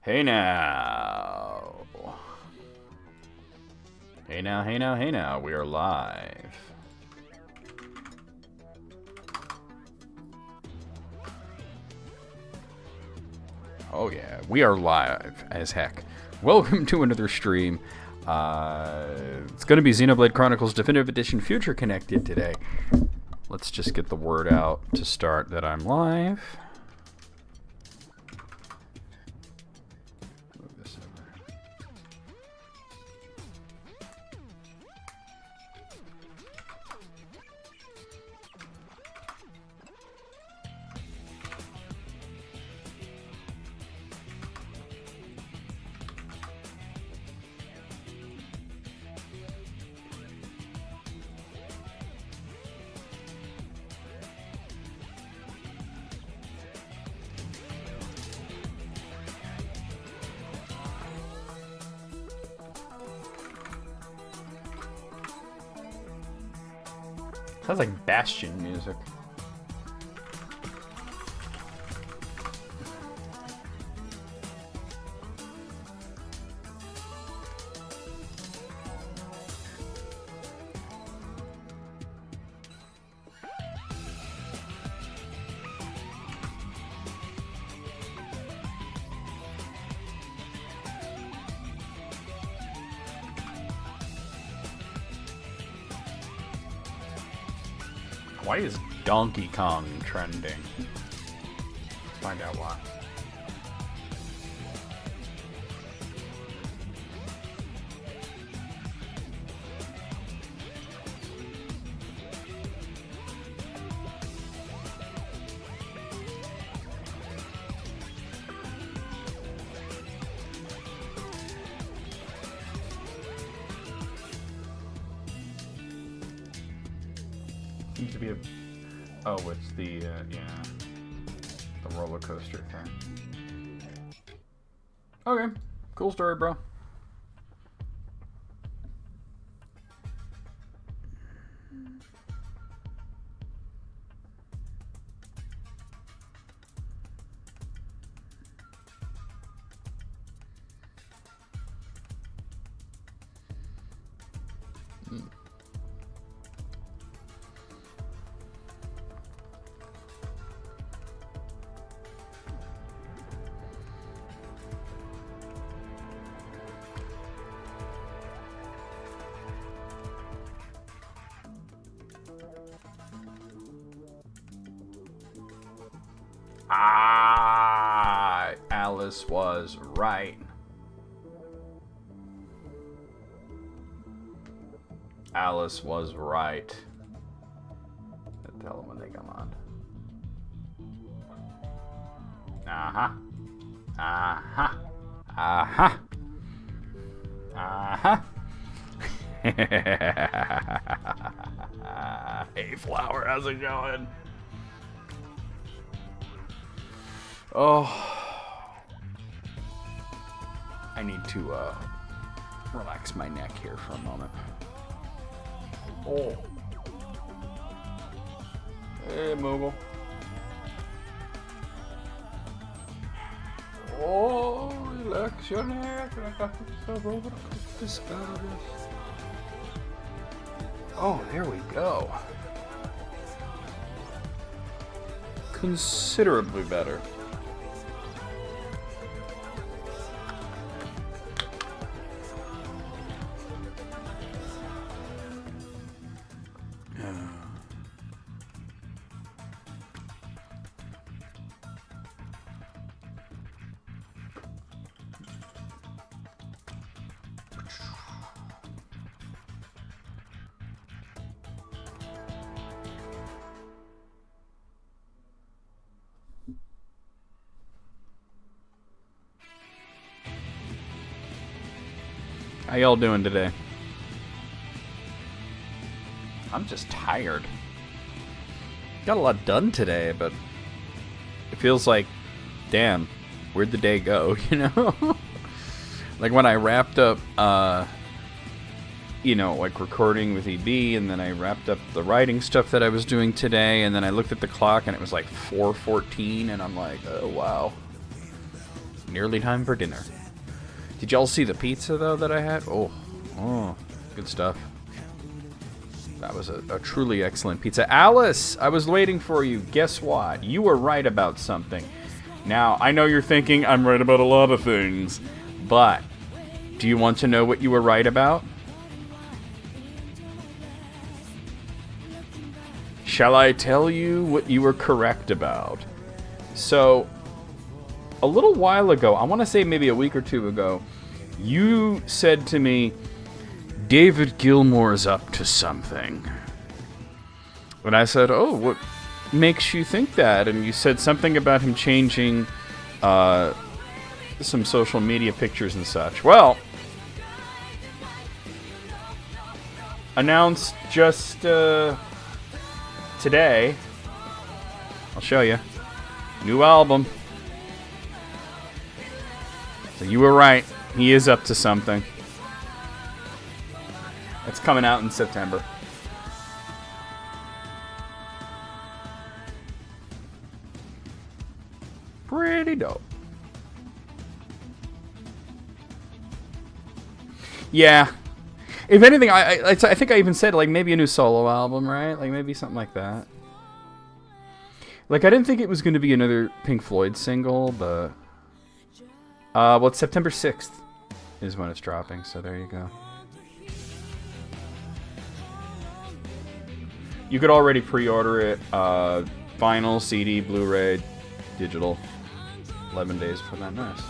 Hey now. Hey now, hey now, hey now. We are live. Oh yeah, we are live as heck. Welcome to another stream. It's going to be Xenoblade Chronicles Definitive Edition Future Connected today. Let's just get the word out to start that I'm live. Move this over. Sounds like Bastion music. Why is Donkey Kong trending? Let's find out why. Seems to be a... Oh, it's the, yeah. The roller coaster thing. Okay. Cool story, bro. Ah, Alice was right. Alice was right. Tell them when they come on. Uh-huh. Uh-huh. Uh-huh. Uh-huh. Hey, Flower, how's it going? Oh, I need to relax my neck here for a moment. Oh, hey, Moogle. Oh, relax your neck. Oh, there we go. Considerably better. How y'all doing today? I'm just tired. Got a lot done today, but it feels like, damn, where'd the day go, you know? Like when I wrapped up, you know, like recording with EB, and then I wrapped up the writing stuff that I was doing today, and then I looked at the clock and it was like 4:14, and I'm like, oh wow. Nearly time for dinner. Did y'all see the pizza, though, that I had? Oh, good stuff. That was a truly excellent pizza. Alice, I was waiting for you. Guess what? You were right about something. Now, I know you're thinking I'm right about a lot of things, but do you want to know what you were right about? Shall I tell you what you were correct about? So, a little while ago, I want to say maybe a week or two ago, you said to me, David Gilmour's up to something. And I said, oh, what makes you think that? And you said something about him changing some social media pictures and such. Well, announced just today, I'll show you, new album. So you were right, he is up to something. It's coming out in September. Pretty dope. Yeah. If anything, I think I even said, like, maybe a new solo album, right? Like, maybe something like that. Like, I didn't think it was going to be another Pink Floyd single, but... well, it's September 6th is when it's dropping, so there you go. You could already pre-order it, vinyl, CD, Blu-ray, digital. 11 days for that. Nice.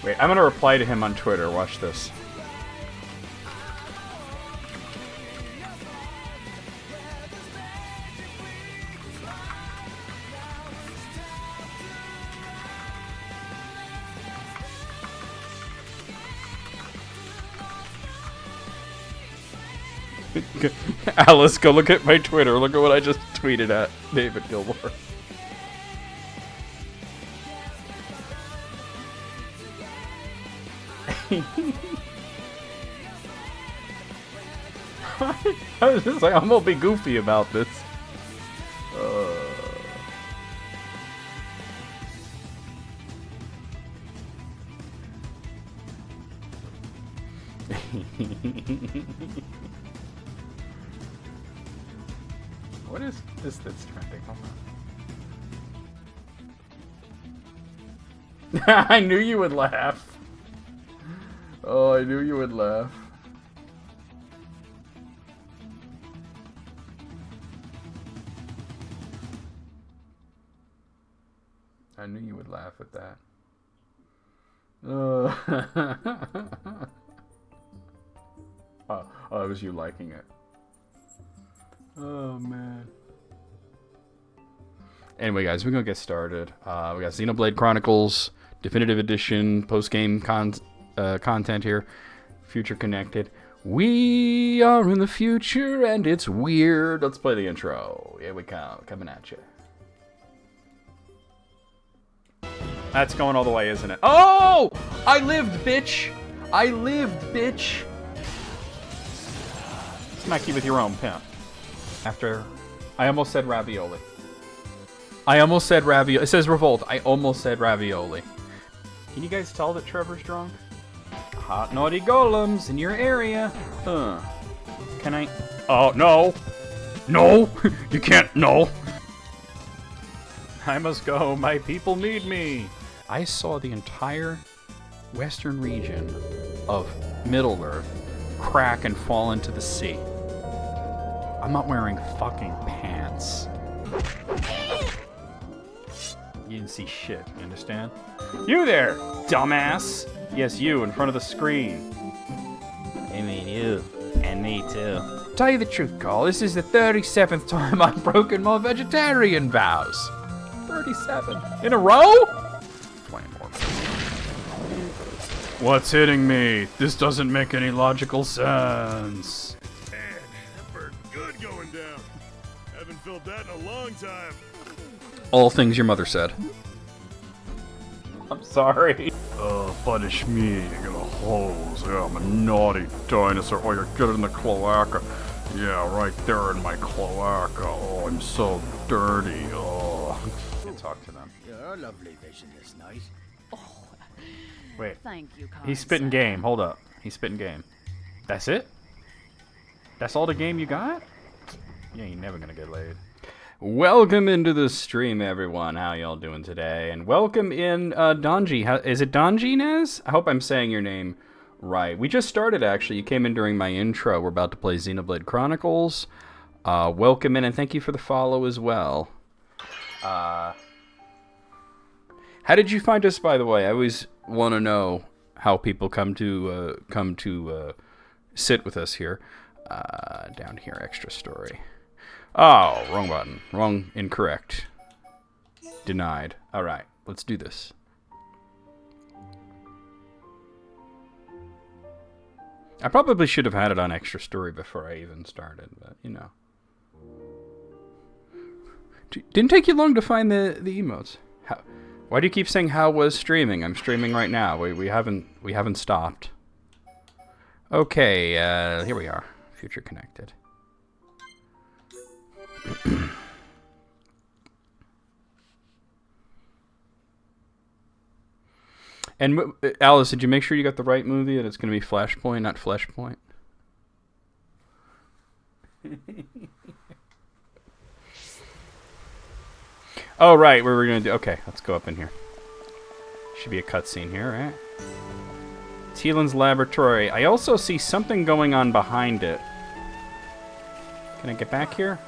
Wait, I'm gonna reply to him on Twitter. Watch this. Alice, go look at my Twitter. Look at what I just tweeted at David Gilmour. I was just like, I'm gonna be goofy about this. What is this that's trending? Hold on. I knew you would laugh. Oh, I knew you would laugh. I knew you would laugh at that. Oh, it was you liking it. Oh, man. Anyway, guys, we're going to get started. We got Xenoblade Chronicles, Definitive Edition, post-game content here. Future Connected. We are in the future, and it's weird. Let's play the intro. Here we come. Coming at you. That's going all the way, isn't it? Oh! I lived, bitch! I lived, bitch! Smack you with your own pimp. After... I almost said ravioli. I almost said ravioli. It says revolt. I almost said ravioli. Can you guys tell that Trevor's drunk? Hot naughty golems in your area. Can I... Oh, no! No! You can't... No! I must go. My people need me. I saw the entire western region of Middle-earth crack and fall into the sea. I'm not wearing fucking pants. You didn't see shit, you understand? You there, dumbass! Yes, you, in front of the screen. I mean you. And me too. Tell you the truth, Carl, this is the 37th time I've broken my vegetarian vows. 37. In a row? 20 more. What's hitting me? This doesn't make any logical sense. Man, that bird's good going down. Haven't felt that in a long time. All things your mother said. I'm sorry. Punish me, you gonna hose. Yeah, I'm a naughty dinosaur. Oh, you're good in the cloaca. Yeah, right there in my cloaca. Oh, I'm so dirty. Oh. Can't talk to them. You're a lovely vision this night. Wait. Thank you, kind He's spitting sir. game. Hold up. He's spitting game. That's it? That's all the game you got? You ain't never gonna get laid. Welcome into the stream, everyone. How y'all doing today? And welcome in, Donji. Is it Donji, Nez? I hope I'm saying your name right. We just started, actually. You came in during my intro. We're about to play Xenoblade Chronicles. Welcome in, and thank you for the follow as well. How did you find us, by the way? I always want to know how people come to sit with us here. Down here, extra story. Oh, wrong button. Wrong, incorrect. Denied. All right, let's do this. I probably should have had it on extra story before I even started, but you know. Didn't take you long to find the emotes. Why do you keep saying how was streaming? I'm streaming right now. We haven't stopped. Okay, here we are. Future connected. And Alice, did you make sure you got the right movie and it's going to be Flashpoint, not Fleshpoint? Oh, right. Where we're going to do... Okay, let's go up in here. Should be a cutscene here, right? Teelan's laboratory. I also see something going on behind it. Can I get back here?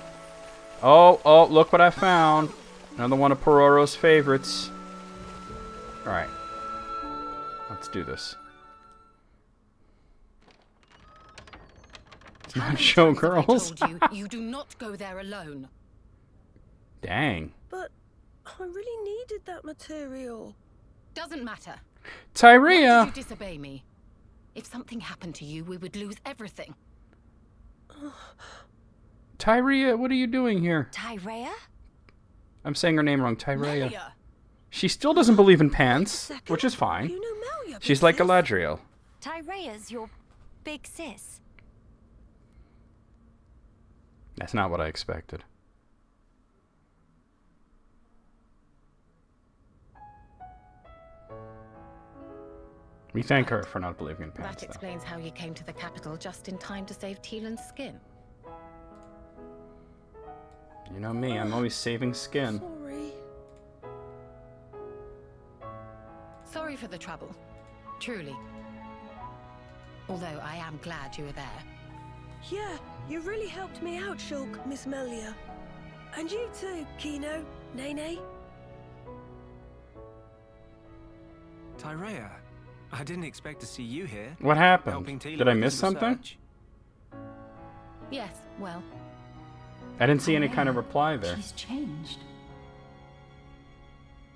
Oh, look what I found. Another one of Pororo's favorites. Alright. Let's do this. It's not Showgirls. I told you, you do not go there alone. Dang. But I really needed that material. Doesn't matter. Tyrea! Why did you disobey me? If something happened to you, we would lose everything. Tyrea, what are you doing here? Tyrea? I'm saying her name wrong. Tyrea. Melia! She still doesn't believe in pants, which is fine. You know Melia, She's like Princess. Galadriel. Tyrea's your big sis. That's not what I expected. We thank her for not believing in pants, That though. explains how you came to the capital just in time to save Teelan's skin. You know me, I'm always saving skin. Sorry. Sorry for the trouble. Truly. Although I am glad you were there. Yeah, you really helped me out, Shulk, Miss Melia. And you too, Kino, Nene. Tyrea, I didn't expect to see you here. What Helping happened? Teela Did I with miss his something? research. Yes, well, I didn't see any kind of reply there. She's changed.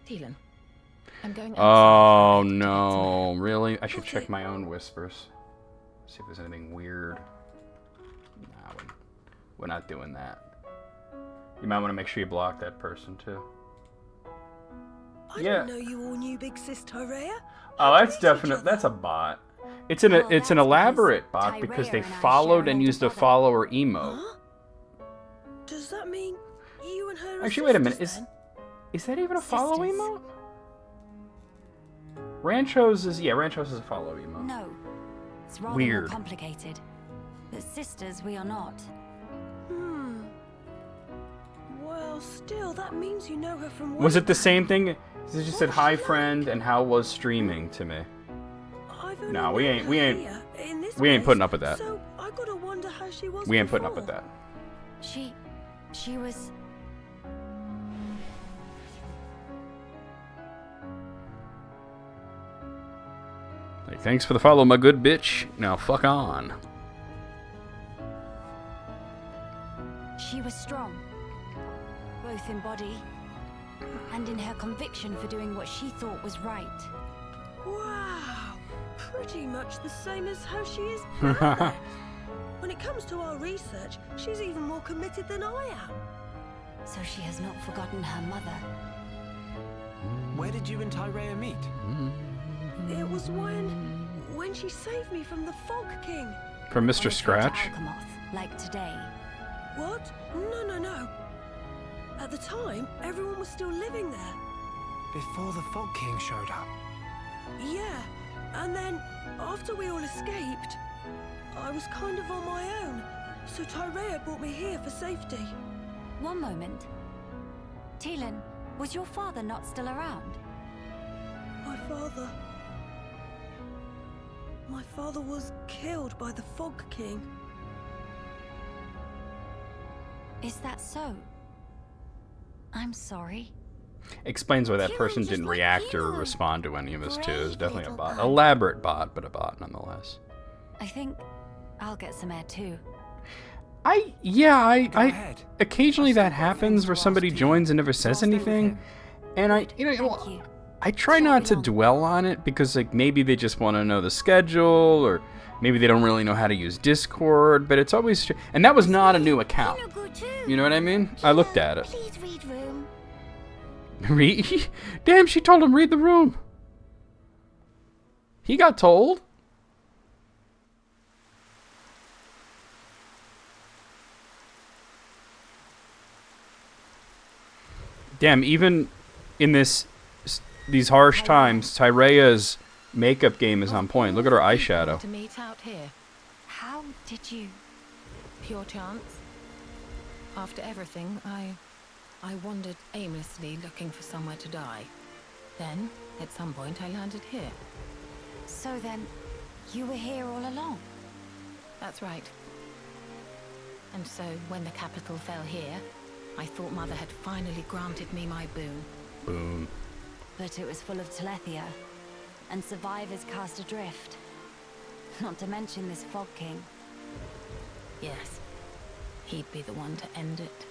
Teelan, I'm going Oh outside for a bit to get some no, air. really? I should Okay. check my own whispers. See if there's anything weird. Nah, we're not doing that. You might want to make sure you block that person too. I Yeah. didn't know you all knew Big Sis Tyrea. Oh, that's Hate each definite. other. That's a bot. It's an Well, it's that's an because elaborate bot because Tyrea they and I followed share and an used a older brother. follower emote. Huh? Does that mean you and her are Actually, wait a minute. sisters, Is that even a follow Sisters. emote? Ranchos is a follow emote. No. It's rather Weird. more complicated. But sisters, we are not. then? Well, still, that means you know her from Was way it the back. same thing? It just said What's hi she friend and how was streaming to me. I've only No, we met ain't- her we ain't- here, in this we ain't place, putting up with that. So I gotta wonder how she was We ain't putting up before. with that. She was... Hey, thanks for the follow, my good bitch. Now fuck on. She was strong. Both in body and in her conviction for doing what she thought was right. Wow, pretty much the same as how she is now. When it comes to our research, she's even more committed than I am. So she has not forgotten her mother. Where Where did you and Tyrea meet? It was when she saved me from the Fog King. From On Mr. a trip to Scratch? Alcamoth, like today. What? No. At the time, everyone was still living there. Before the Fog King showed up. Yeah, and then after we all escaped, I was kind of on my own. So Tyrea brought me here for safety. One moment. Teelan, was your father not still around? My father was killed by the Fog King. Is that so? I'm sorry. Explains why that Kieran person just didn't like react or Kieran. respond to any of us, too. It was Brave definitely a little bot. guy. Elaborate bot, but a bot nonetheless. I think I'll get some air too. Go I ahead. occasionally I've that still got happens things where to somebody ask you, joins and never so says I'll stay with anything. him. And Thank you. I try Shan't not be to long. dwell on it because like maybe they just want to know the schedule or maybe they don't really know how to use Discord, but it's always and that was not a new account. You know what I mean? I looked at it. Please read room. Read? Damn, she told him read the room. He got told. Damn, even in these harsh times, Tyrea's makeup game is on point. Look at her eyeshadow. To meet out here. How did you? Pure chance. After everything, I wandered aimlessly looking for somewhere to die. Then, at some point, I landed here. So then, you were here all along? That's right. And so, when the capital fell here, I thought Mother had finally granted me my boon. Boom. But it was full of Telethia, and survivors cast adrift. Not to mention this Fog King. Yes. He'd be the one to end it.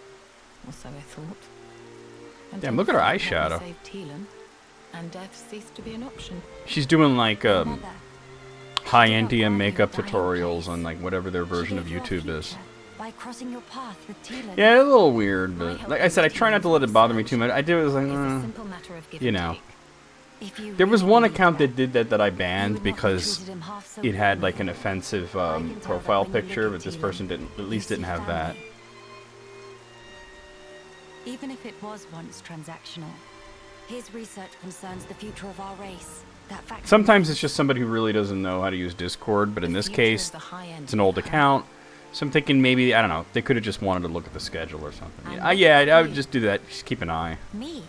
Or so I thought. Damn, look at her Until eyeshadow. Father saved Teelan, and death ceased to be an option. She's doing like Mother, high she did not NDM grant you makeup a dying tutorials place. on like whatever their She version of gave you a YouTube is. future by crossing your path with Teelan. Yeah, a little weird, but like I said, I try not to let it bother me too much. I do it was like, It's a simple matter of give you and know. take. If you There was really one needed account that that, did that I you banned would not have because treated him half so it had warmly. like an offensive I can tell profile that when you picture, look but at this Teelan, person didn't at you least didn't see have that. family. Even if it was once transactional, his research concerns the future of our race. That fact Sometimes it's just somebody who really doesn't know how to use Discord, but in The this future case, of the high end it's an old of the account. So I'm thinking maybe, I don't know, they could have just wanted to look at the schedule or something. And Yeah, I would you. just do that. Just keep an eye. me.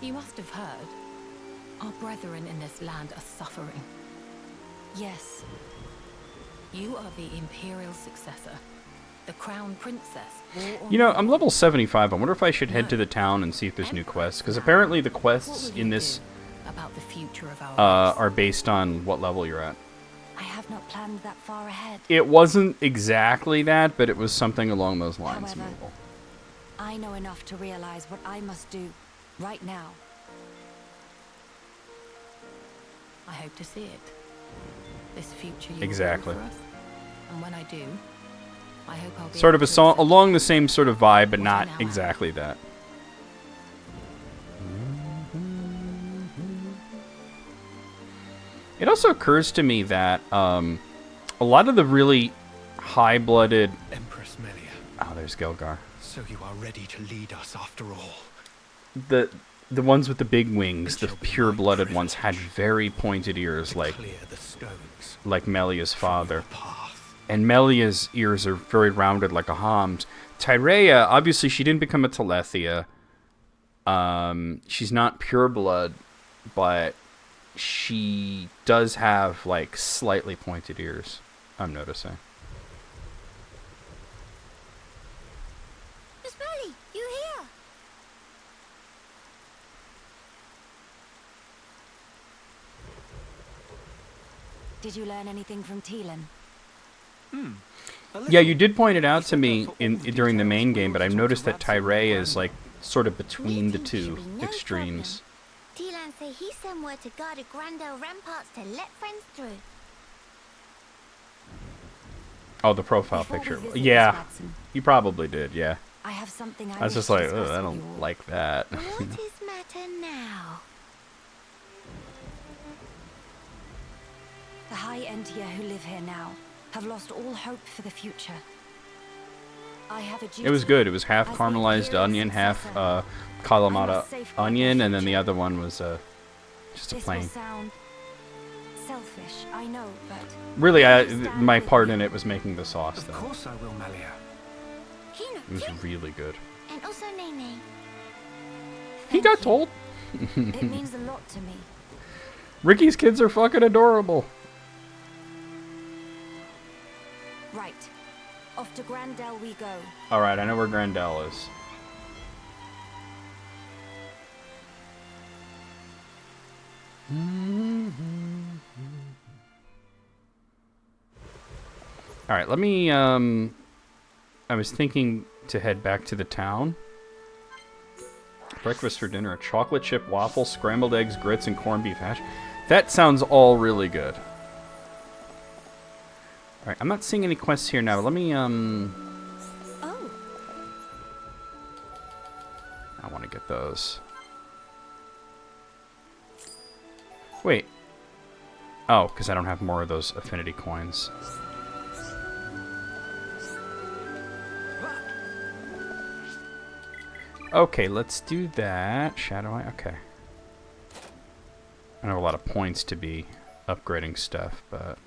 You must have heard. Our brethren in this land are suffering. Yes, You are the imperial successor. The crown princess. War on You know, war. I'm level 75. I wonder if I should head to the town and see if there's new quests. Because apparently the What quests will in you this do about the future of our race? are based on what level you're at. I have not planned that far ahead. It wasn't exactly that, but it was something along those lines. However, I know enough to realize what I must do right now. I hope to see it. This future you Exactly. will build for us. And when I do, I hope I'll be Sort able of to song accept along the same sort of vibe, but What I not now am. exactly that. It also occurs to me that a lot of the really high-blooded... Empress Melia, Oh, there's Gelgar. so you are ready to lead us after all. The ones with the big wings, It the shall be pure-blooded my ones, had privilege very pointed ears, to like clear the stones Melia's from father. your path. And Melia's ears are very rounded like a Hom's. Tyrea, obviously she didn't become a Telethia. She's not pure blood, but she does have like slightly pointed ears, I'm noticing. Miss Melly, you here? Did you learn anything from Teelan? Yeah, you did point it out to me during the main game, but I've noticed that Tyrea is like sort of between the two extremes. Teelan say he sent word to guard the Grandel ramparts to let friends through. Oh, the profile Before we picture. visit Miss Yeah, Madsen, you probably did, yeah. I have something I was wish just to like, discuss ugh, I with you don't all. like that. What is matter now? I, Entia, who live here now, have lost all hope for the future. I have a duty. It was good. It was half as the caramelized imperial onion, half successor. Kalamata safeguard onion, their and then the future. other one was just a This plain. will sound selfish, I know, but Really, understand my that part you- in it was making the sauce, Of though. course I will, Melia. Kino, It was really good. and also Nene. He got told. it means a lot to me. Ricky's kids are fucking adorable. Right. Off to Grandel we go. All right, I know where Grandel is. All right, let me. I was thinking to head back to the town. Breakfast for dinner: a chocolate chip waffle, scrambled eggs, grits, and corned beef hash. That sounds all really good. All right, I'm not seeing any quests here now. Let me Oh, I want to get those. Wait. Oh, because I don't have more of those affinity coins. Okay, let's do that. Shadow Eye, okay. I don't have a lot of points to be upgrading stuff, but...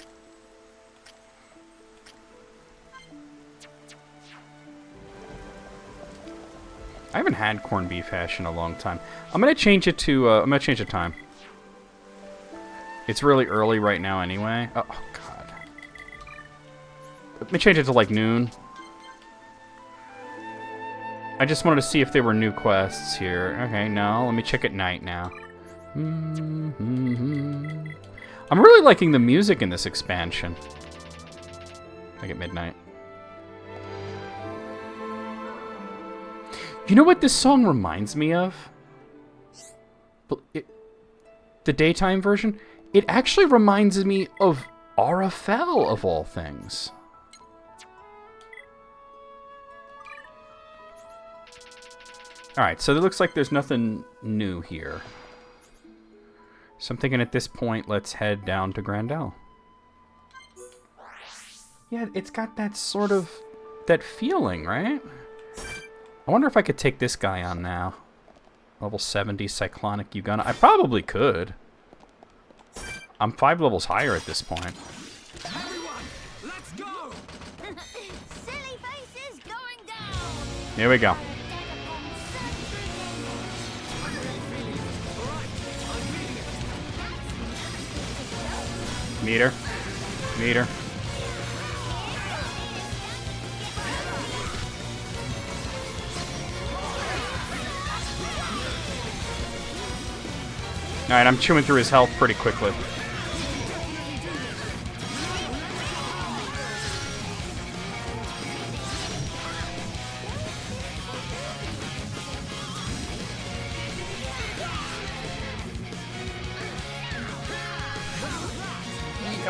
I haven't had corned beef hash in a long time. I'm gonna change it to, I'm gonna change the time. It's really early right now anyway. Oh, God. Let me change it to, like, noon. I just wanted to see if there were new quests here. Okay, no. Let me check at night now. I'm really liking the music in this expansion. Like at midnight. You know what this song reminds me of? The daytime version? It actually reminds me of Arafel, of all things. Alright, so it looks like there's nothing new here. So I'm thinking at this point, let's head down to Grandel. Yeah, it's got that sort of... that feeling, right? I wonder if I could take this guy on now. Level 70 Cyclonic Ugana. I probably could. I'm 5 levels higher at this point. Everyone, let's go! Silly faces going down. Here we go. Meter. Meter. Alright, I'm chewing through his health pretty quickly.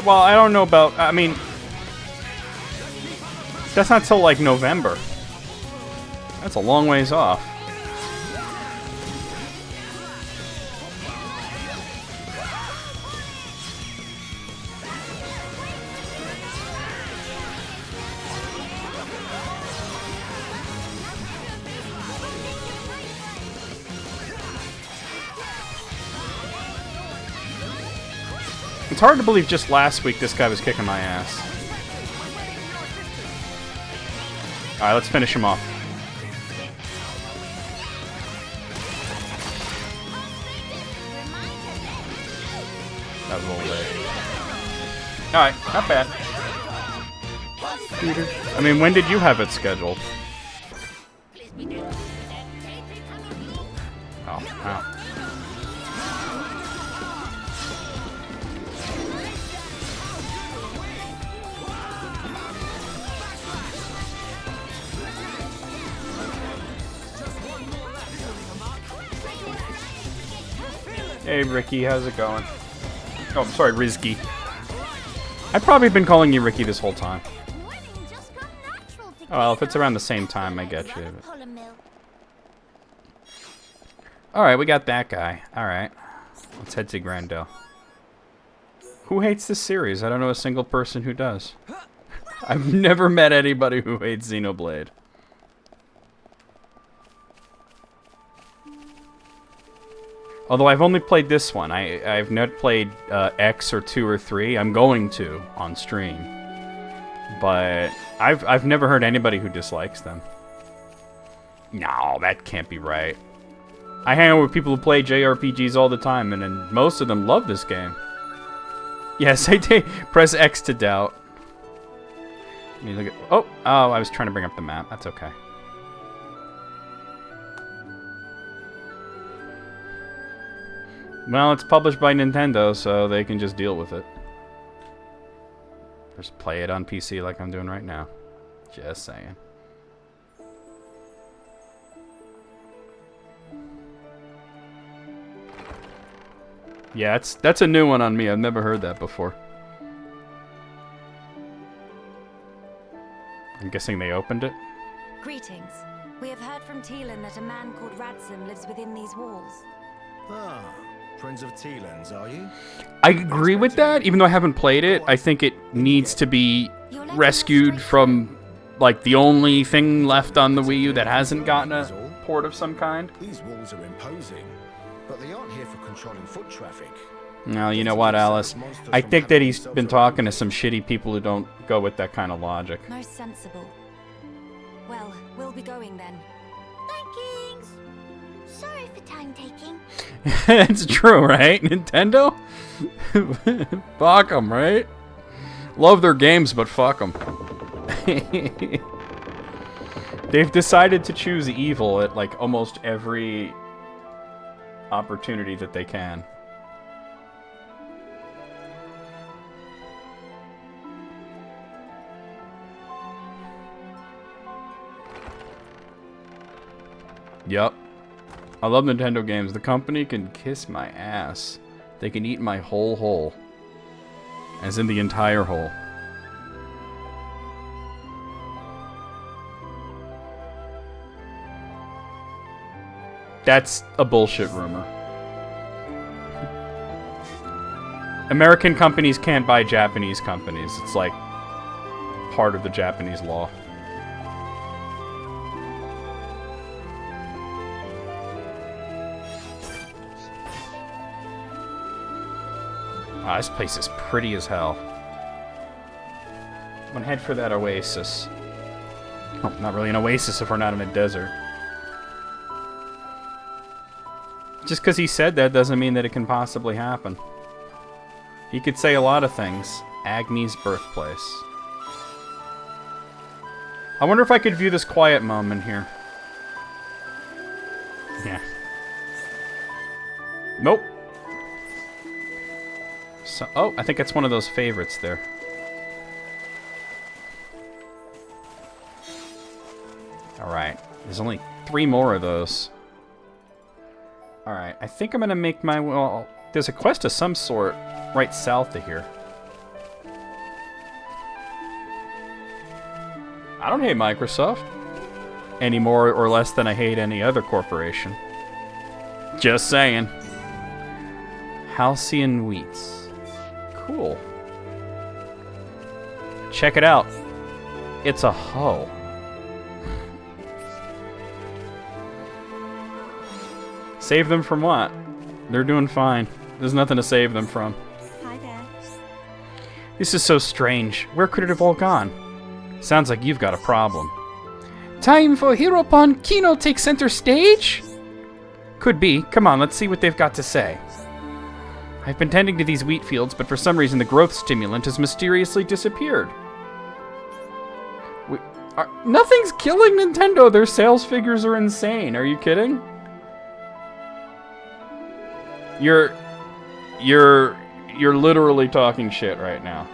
Well, I don't know about... I mean... That's not till, like, November. That's a long ways off. It's hard to believe just last week this guy was kicking my ass. Alright, let's finish him off. That was a little late. Alright, not bad. I mean, when did you have it scheduled? Oh, wow. Hey Ricky, how's it going? Oh, I'm sorry, Rizky. I've probably been calling you Ricky this whole time. Oh, well, if it's around the same time, I get you. Alright, we got that guy. Alright. Let's head to Grandel. Who hates this series? I don't know a single person who does. I've never met anybody who hates Xenoblade. Although I've only played this one. I've not played X or 2 or 3. I'm going to on stream. But I've never heard anybody who dislikes them. No, that can't be right. I hang out with people who play JRPGs all the time, and most of them love this game. Yes, I did. Press X to doubt. Let me look at... Oh, I was trying to bring up the map. That's okay. Well, it's published by Nintendo, so they can just deal with it. Just play it on PC like I'm doing right now. Just saying. Yeah, that's a new one on me. I've never heard that before. I'm guessing they opened it? Greetings. We have heard from Teelan that a man called Radsum lives within these walls. Ah, Prince of Teelan's, are you? I agree with that, even though I haven't played it. I think it needs to be rescued from, like, the only thing left on the Wii U that hasn't gotten a port of some kind. These walls are imposing, but they aren't here for controlling foot traffic. No, you know what, Alice? I think that he's been talking to some shitty people who don't go with that kind of logic. Most sensible. Well, we'll be going then. Thank yous. Sorry for time taking. It's true, right? Nintendo? Fuck them, right? Love their games, but fuck them. They've decided to choose evil at, like, almost every opportunity that they can. Yup. I love Nintendo games. The company can kiss my ass. They can eat my whole hole. As in the entire hole. That's a bullshit rumor. American companies can't buy Japanese companies. It's like part of the Japanese law. Ah, this place is pretty as hell. I'm gonna head for that oasis. Oh, not really an oasis if we're not in a desert. Just because he said that doesn't mean that it can possibly happen. He could say a lot of things. Agni's birthplace. I wonder if I could view this quiet moment here. Yeah. Nope. So, oh, I think that's one of those favorites there. Alright. There's only 3 more of those. Alright, I think I'm gonna make my... Well, there's a quest of some sort right south of here. I don't hate Microsoft. Any more or less than I hate any other corporation. Just saying. Halcyon Wheats. Cool. Check it out. It's a hoe. Save them from what? They're doing fine. There's nothing to save them from. Hi there. This is so strange. Where could it have all gone? Sounds like you've got a problem. Time for Hiropon Kino take center stage? Could be. Come on, let's see what they've got to say. I've been tending to these wheat fields, but for some reason the growth stimulant has mysteriously disappeared. Nothing's killing Nintendo. Their sales figures are insane. Are you kidding? You're literally talking shit right now.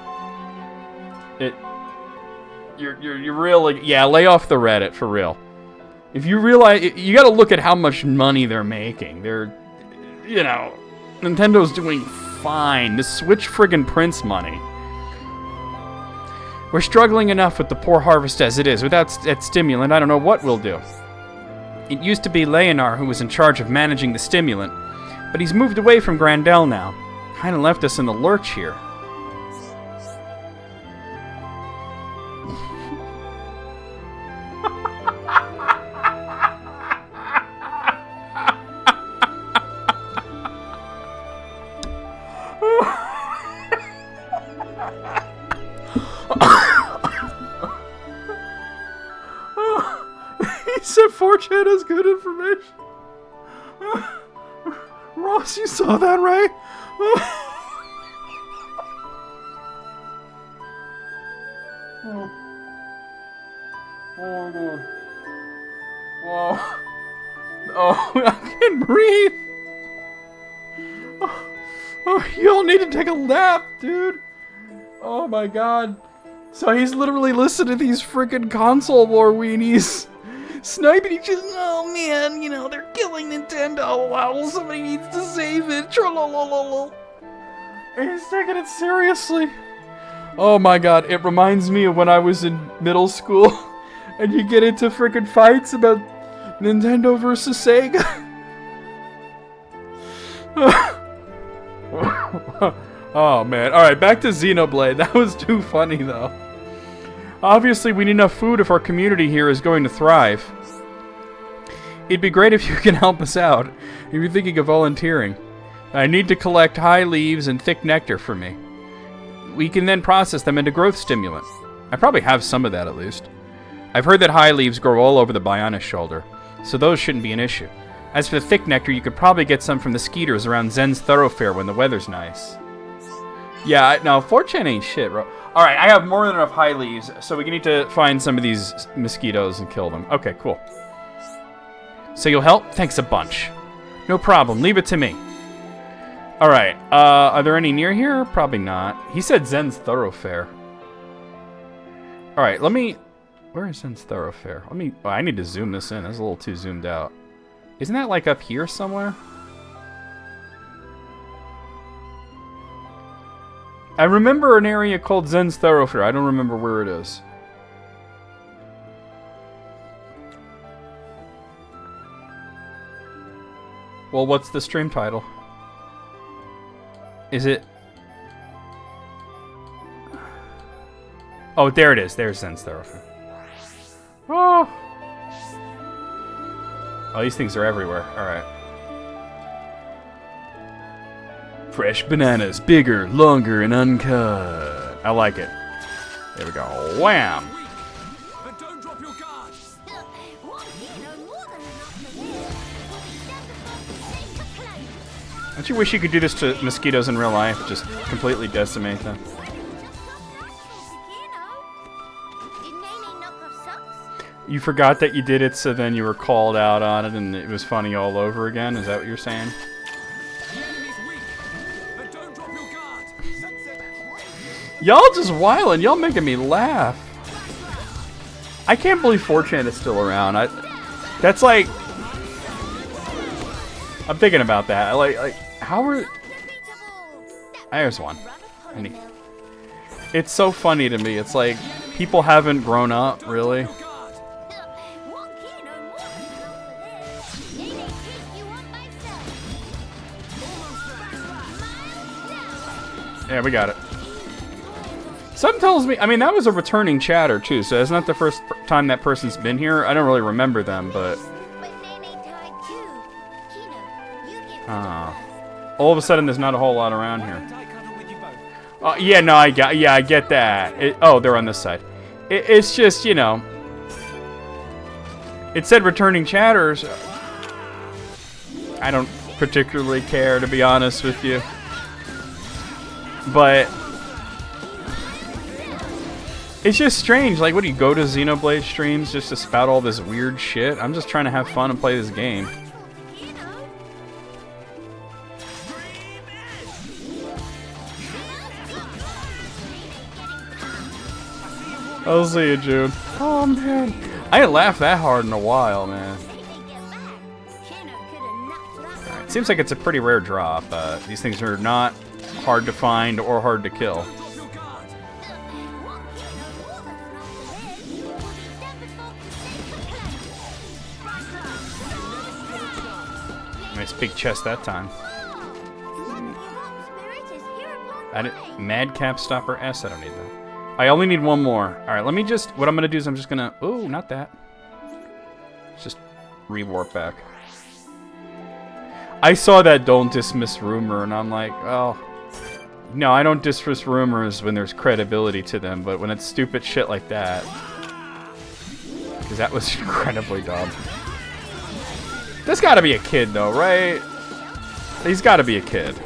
You're really, yeah, lay off the Reddit for real. If you realize, you got to look at how much money they're making. They're, you know, Nintendo's doing fine. The Switch friggin' prints money. We're struggling enough with the poor harvest as it is. Without that stimulant, I don't know what we'll do. It used to be Leonard who was in charge of managing the stimulant, but he's moved away from Grandel now. Kinda left us in the lurch here. 4chan has good information. Ross, you saw that, right? Oh my god. Oh. Oh, I can't breathe. Oh, you all need to take a nap, dude. Oh my god. So he's literally listening to these freaking console war weenies sniping each other. Oh man, you know, they're killing Nintendo. Wow, somebody needs to save it. Trolololol. And he's taking it seriously. Oh my god, it reminds me of when I was in middle school and you get into freaking fights about Nintendo versus Sega. Oh man. Alright, back to Xenoblade. That was too funny though. Obviously we need enough food if our community here is going to thrive. It'd be great if you can help us out. If you're thinking of volunteering. I need to collect high leaves and thick nectar for me. We can then process them into growth stimulant. I probably have some of that at least. I've heard that high leaves grow all over the Bionis shoulder, so those shouldn't be an issue. As for the thick nectar, you could probably get some from the skeeters around Zen's thoroughfare when the weather's nice. Yeah, no, 4chan ain't shit, bro. Alright, I have more than enough high leaves, so we need to find some of these mosquitoes and kill them. Okay, cool. So you'll help? Thanks a bunch. No problem, leave it to me. Alright, are there any near here? Probably not. He said Zen's thoroughfare. Alright, let me... Where is Zen's thoroughfare? Let me... Oh, I need to zoom this in. That's a little too zoomed out. Isn't that like up here somewhere? I remember an area called Zen's thoroughfare. I don't remember where it is. Well, what's the stream title? Is it... Oh, there it is. There's Zen's thoroughfare. Oh! Oh, these things are everywhere. Alright. Fresh bananas. Bigger, longer, and uncut. I like it. There we go. Wham! But don't drop your guard. Don't you wish you could do this to mosquitoes in real life? Just completely decimate them. You forgot that you did it, so then you were called out on it, and it was funny all over again? Is that what you're saying? The enemy's weak. But don't drop your guard. Y'all just wildin'. Y'all making me laugh. I can't believe 4chan is still around. That's like... I'm thinking about that. Like how are... There's one. It's so funny to me. It's like, people haven't grown up, really. Yeah, we got it. Something tells me... I mean, that was a returning chatter, too, so it's not the first time that person's been here. I don't really remember them, but... all of a sudden, there's not a whole lot around here. Yeah, no, I get that. Oh, they're on this side. It's just, you know... It said returning chatters. I don't particularly care, to be honest with you. But it's just strange. Like, what do you go to Xenoblade streams just to spout all this weird shit? I'm just trying to have fun and play this game. I'll see you, June. Oh man, I ain't laughed that hard in a while, man. Alright, seems like it's a pretty rare drop. These things are not hard to find or hard to kill. Nice big chest that time. Madcap Stopper S. I don't need that. I only need one more. Alright, let me just... What I'm going to do is I'm just going to... Ooh, not that. Just re-warp back. I saw that don't dismiss rumor, and I'm like, oh... No, I don't dismiss rumors when there's credibility to them, but when it's stupid shit like that... Because that was incredibly dumb. There's gotta be a kid, though, right? He's gotta be a kid.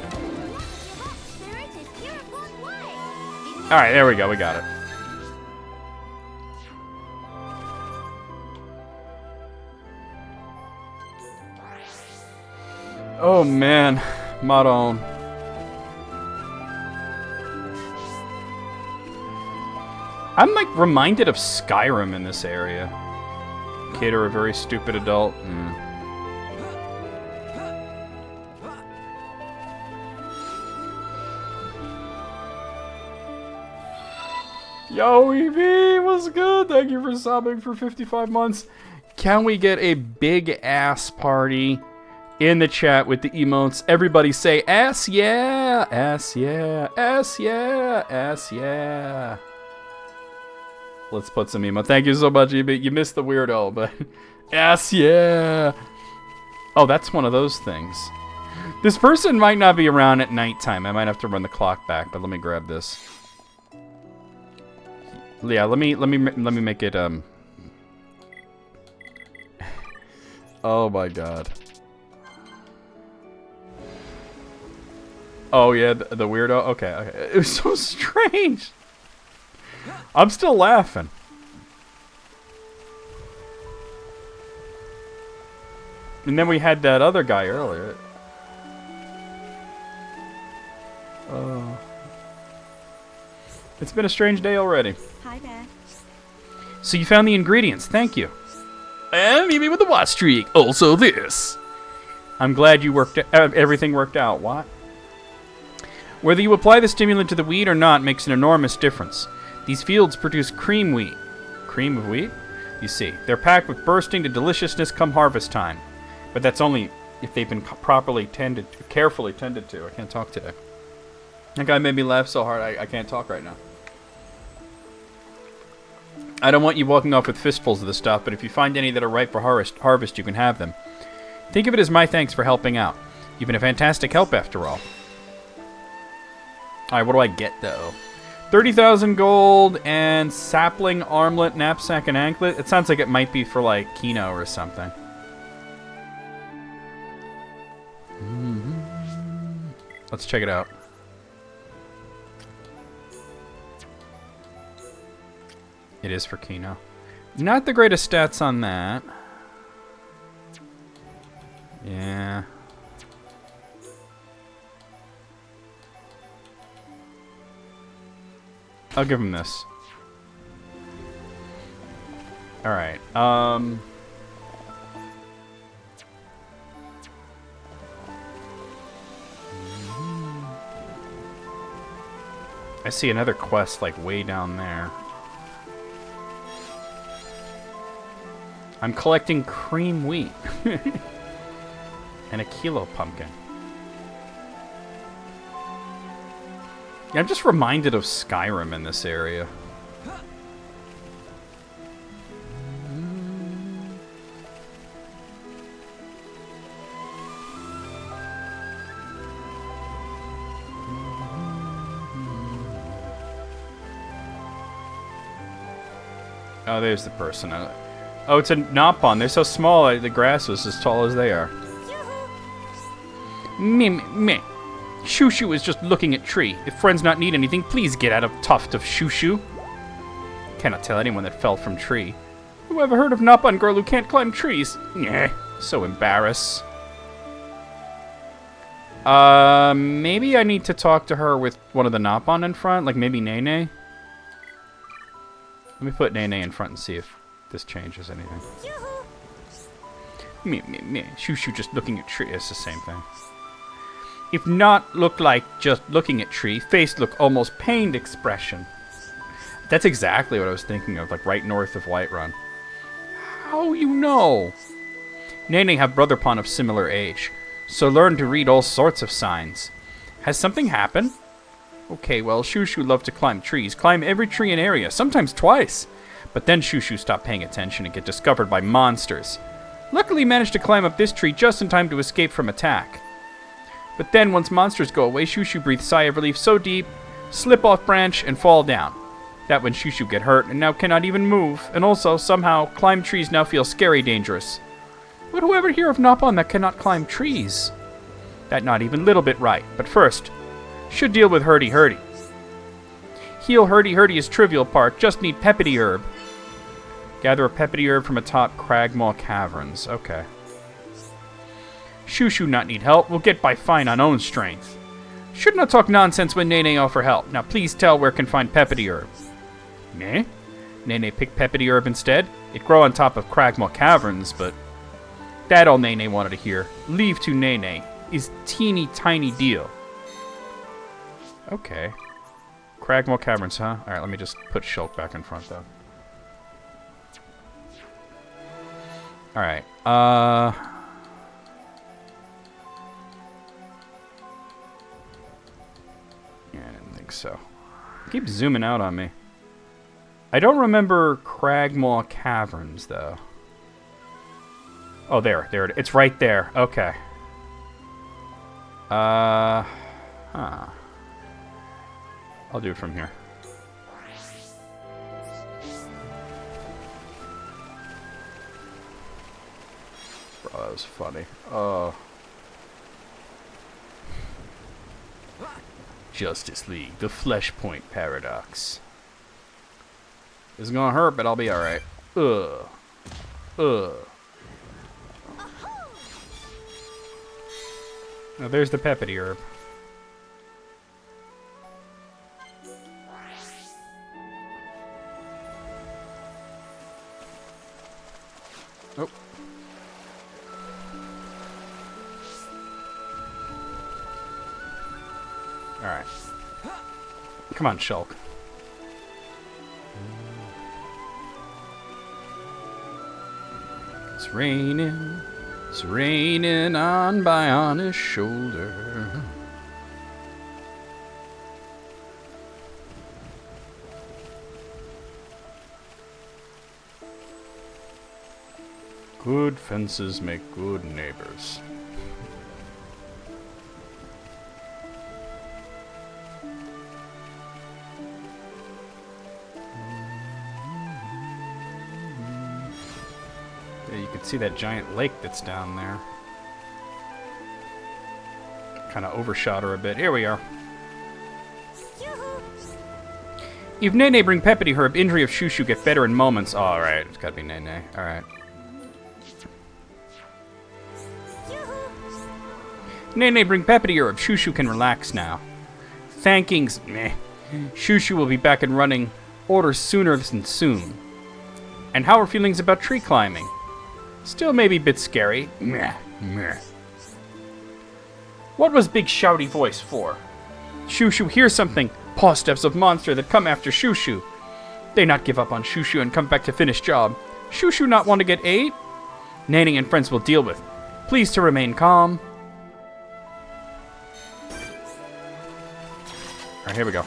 Alright, there we go. We got it. Oh, man. Maron. I'm, like, reminded of Skyrim in this area. Kid or a very stupid adult. Yo, EV, what's good? Thank you for subbing for 55 months. Can we get a big ass party in the chat with the emotes? Everybody say ass yeah, ass yeah, ass yeah, ass yeah. Let's put some emotes. Thank you so much, EV. You missed the weirdo, but ass yeah. Oh, that's one of those things. This person might not be around at nighttime. I might have to run the clock back, but let me grab this. Yeah, let me make it Oh my god. Oh yeah, the weirdo. Okay. It was so strange. I'm still laughing. And then we had that other guy earlier. Oh. It's been a strange day already. Hi there. So you found the ingredients. Thank you. And maybe with the watch streak. Also this. I'm glad you everything worked out. What? Whether you apply the stimulant to the wheat or not makes an enormous difference. These fields produce cream wheat. Cream of wheat? You see, they're packed with bursting to deliciousness come harvest time. But that's only if they've been carefully tended to. I can't talk today. That guy made me laugh so hard I can't talk right now. I don't want you walking off with fistfuls of the stuff, but if you find any that are ripe for harvest, you can have them. Think of it as my thanks for helping out. You've been a fantastic help after all. Alright, what do I get, though? 30,000 gold and sapling, armlet, knapsack, and anklet. It sounds like it might be for, like, Kino or something. Let's check it out. It is for Kino. Not the greatest stats on that. Yeah. I'll give him this. Alright, I see another quest, like, way down there. I'm collecting cream wheat. And a kilo pumpkin. Yeah, I'm just reminded of Skyrim in this area. Oh, there's the person. Oh, it's a Nopon. They're so small, the grass was as tall as they are. Meh. Shushu is just looking at tree. If friends not need anything, please get out of tuft of Shushu. Cannot tell anyone that fell from tree. Who ever heard of Nopon girl who can't climb trees? Nyeh, so embarrassed. Maybe I need to talk to her with one of the Nopon in front, like maybe Nene. Let me put Nene in front and see if this changes anything. Meh. Shushu just looking at tree. It's the same thing. If not look like just looking at tree, face look almost pained expression. That's exactly what I was thinking of, like right north of Whiterun. How you know? Nene have brother pon of similar age, so learn to read all sorts of signs. Has something happened? Okay, well, Shushu loved to climb trees, climb every tree in area, sometimes twice. But then Shushu stopped paying attention and get discovered by monsters. Luckily managed to climb up this tree just in time to escape from attack. But then, once monsters go away, Shushu breathes sigh of relief so deep, slip off branch, and fall down. That when Shushu get hurt, and now cannot even move, and also, somehow, climb trees now feel scary dangerous. Would whoever hear of Nopon that cannot climb trees? That not even little bit right. But first, should deal with Hurdy Hurdy. Heal Hurdy Hurdy is trivial part. Just need Peppity Herb. Gather a Peppity Herb from atop Cragmaw Caverns. Okay. Shushu not need help. We'll get by fine on own strength. Should not talk nonsense when Nene offer help. Now please tell where can find Peppity Herb. Meh? Nene pick Peppity Herb instead? It grow on top of Cragmaw Caverns, but that all Nene wanted to hear. Leave to Nene is teeny tiny deal. Okay. Cragmaw Caverns, huh? Alright, let me just put Shulk back in front, though. Alright, yeah, I didn't think so. Keep zooming out on me. I don't remember Cragmaw Caverns, though. Oh, there. It's right there. Okay. Huh. I'll do it from here. Bro, that was funny. Oh. Justice League, the Fleshpoint Paradox. This is gonna hurt, but I'll be alright. Ugh. Now there's the Peppity Herb. Oh. Alright. Come on, Shulk. It's raining. It's raining on Bionis' shoulder. Good fences make good neighbors. Yeah, you can see that giant lake that's down there. Kind of overshot her a bit. Here we are. If Nene bring Peppity Herb, injury of Shushu get better in moments. Oh, alright, it's gotta be Nene. Alright. Nene bring Peppity Herb. Shushu can relax now. Thankings, meh. Shushu will be back and running order sooner than soon. And how are feelings about tree climbing? Still maybe a bit scary. Meh, meh. What was big shouty voice for? Shushu hears something. Paw steps of monster that come after Shushu. They not give up on Shushu and come back to finish job. Shushu not want to get ate? Nene and friends will deal with. Please to remain calm. Alright, here we go.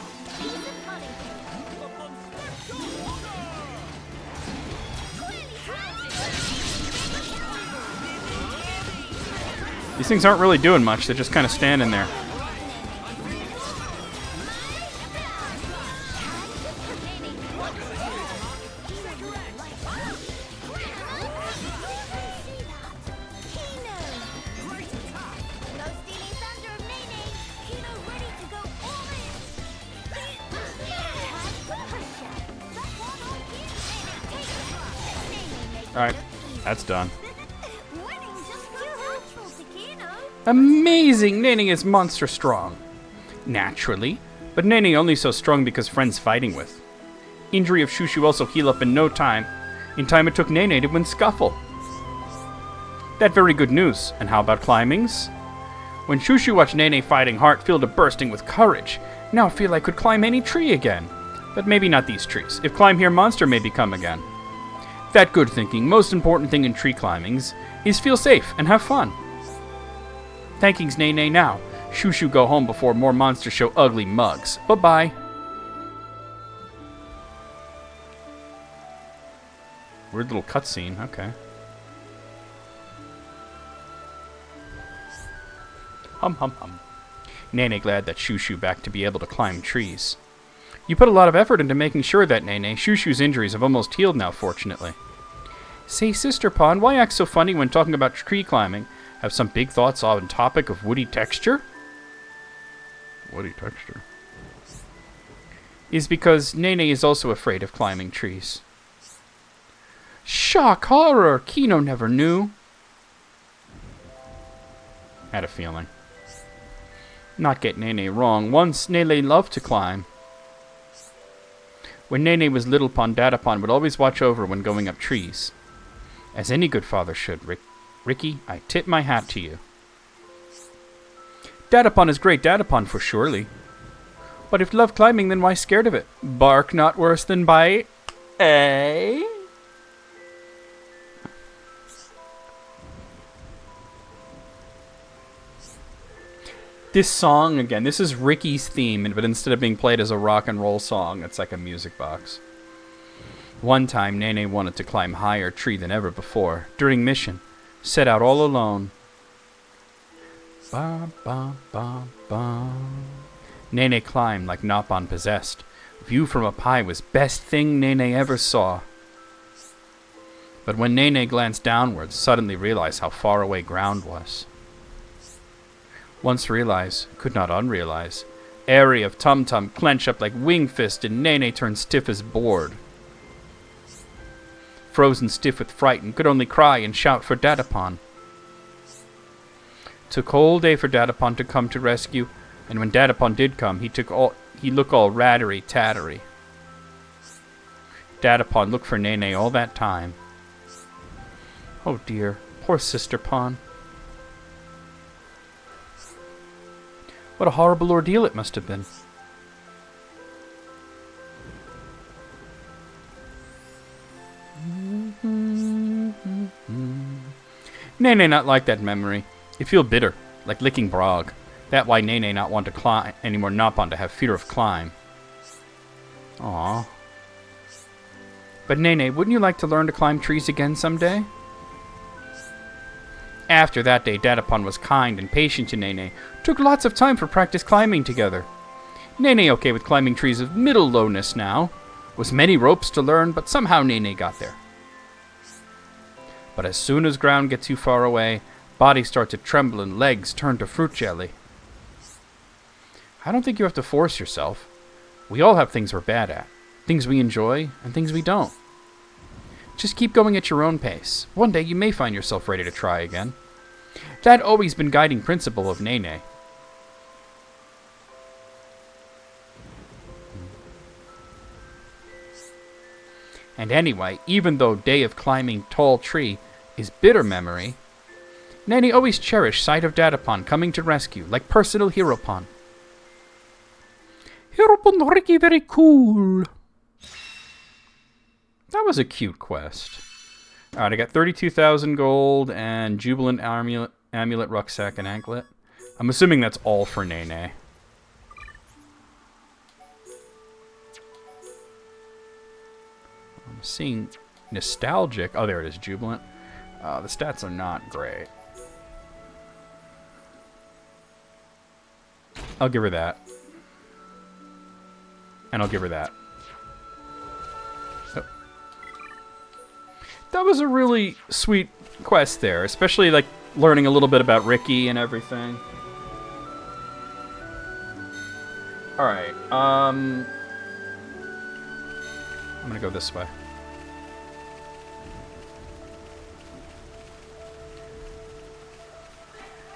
These things aren't really doing much, they're just kind of standing there. Alright, that's done. Amazing! Nene is monster strong. Naturally, but Nene only so strong because friends fighting with. Injury of Shushu also heal up in no time. In time it took Nene to win Scuffle. That very good news. And how about climbings? When Shushu watched Nene fighting, heart filled to bursting with courage. Now I feel I could climb any tree again. But maybe not these trees. If climb here, monster may become again. That good thinking. Most important thing in tree climbings is feel safe and have fun. Thankings Nene now. Shushu go home before more monsters show ugly mugs. Bye-bye. Weird little cutscene. Okay. Hum hum hum. Nene glad that Shushu back to be able to climb trees. You put a lot of effort into making sure that, Nene. Shushu's injuries have almost healed now, fortunately. Say, Sister Pond, why act so funny when talking about tree climbing? Have some big thoughts on topic of woody texture? Woody texture. Is because Nene is also afraid of climbing trees. Shock, horror! Kino never knew. Had a feeling. Not get Nene wrong. Once Nene loved to climb. When Nene was little, Datapon would always watch over when going up trees. As any good father should, Ricky, I tip my hat to you. Datapon is great Datapon for surely. But if love climbing, then why scared of it? Bark not worse than bite. Eh? This song, again, this is Ricky's theme, but instead of being played as a rock and roll song, it's like a music box. One time, Nene wanted to climb higher tree than ever before. During mission, set out all alone. Ba ba ba ba. Nene climbed like Nopon possessed. View from up high was best thing Nene ever saw. But when Nene glanced downwards, suddenly realized how far away ground was. Once realize, could not unrealize. Area of Tum Tum clench up like wing fist and Nene turned stiff as board. Frozen stiff with fright and could only cry and shout for Datapon. Took whole day for Datapon to come to rescue, and when Datapon did come, he looked all rattery tattery. Datapon looked for Nene all that time. Oh dear, poor Sister Pon. What a horrible ordeal it must have been. Nene not like that memory. It feel bitter, like licking brog. That why Nene not want to climb anymore, Nopon to have fear of climb. Aww. But Nene, wouldn't you like to learn to climb trees again someday? After that day, Datapon was kind and patient to Nene. Took lots of time for practice climbing together. Nene okay with climbing trees of middle lowness now. Was many ropes to learn, but somehow Nene got there. But as soon as ground get too far away, body start to tremble and legs turn to fruit jelly. I don't think you have to force yourself. We all have things we're bad at. Things we enjoy and things we don't. Just keep going at your own pace. One day you may find yourself ready to try again. That always been guiding principle of Nene. And anyway, even though day of climbing tall tree is bitter memory, Nene always cherished sight of Datapon coming to rescue, like personal Heropon. Heropon Ricky very cool. That was a cute quest. Alright, I got 32,000 gold and Jubilant Amulet, Rucksack, and Anklet. I'm assuming that's all for Nene. I'm seeing Nostalgic. Oh, there it is, Jubilant. The stats are not great. I'll give her that. And I'll give her that. Oh. That was a really sweet quest there, especially like learning a little bit about Ricky and everything. Alright, I'm gonna go this way.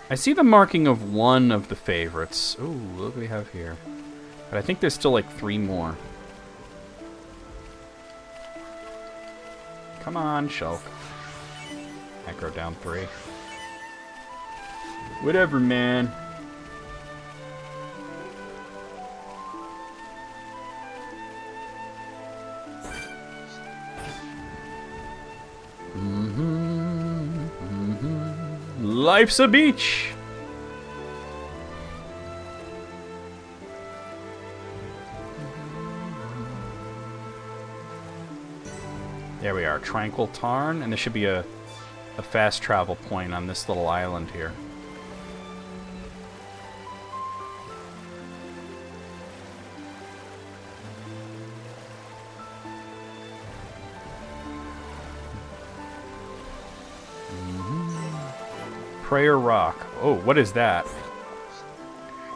I see the marking of one of the favorites. Ooh, look what we have here. But I think there's still like 3 more. Come on, Shulk. Echo down 3. Whatever, man. Life's a beach. There we are, Tranquil Tarn, and there should be a fast travel point on this little island here. Prayer Rock. Oh, what is that?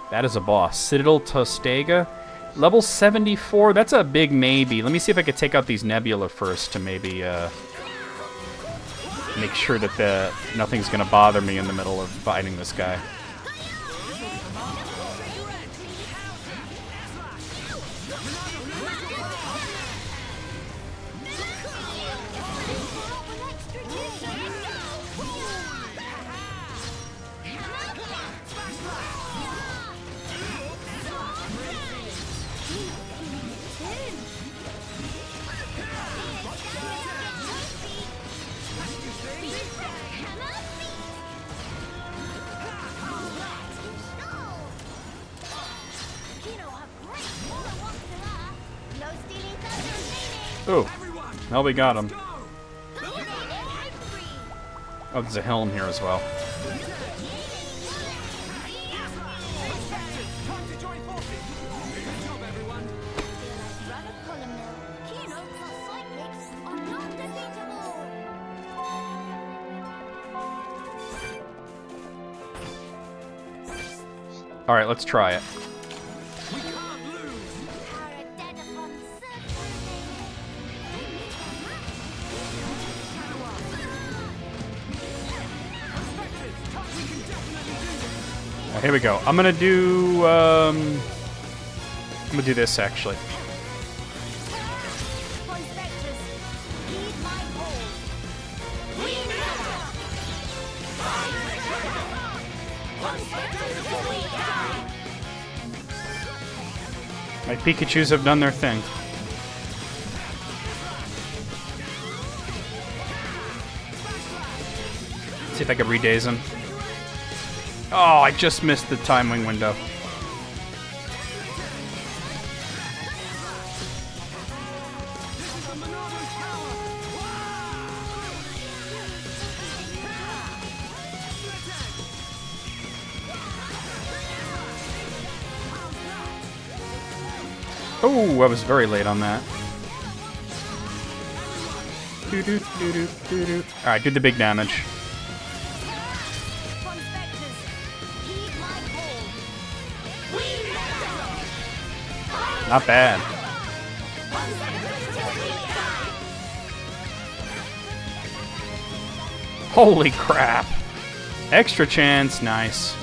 That is a boss. Citadel Tostega. Level 74. That's a big maybe. Let me see if I could take out these Nebula first to maybe make sure that nothing's going to bother me in the middle of fighting this guy. Oh, well, we got him. Oh, there's a helm here as well. All right, let's try it. Here we go. I'm gonna do this actually. My Pikachus have done their thing. Let's see if I can re-daze him. Oh, I just missed the timing window. Oh, I was very late on that. Alright, did the big damage. Not bad. Holy crap. Extra chance, nice.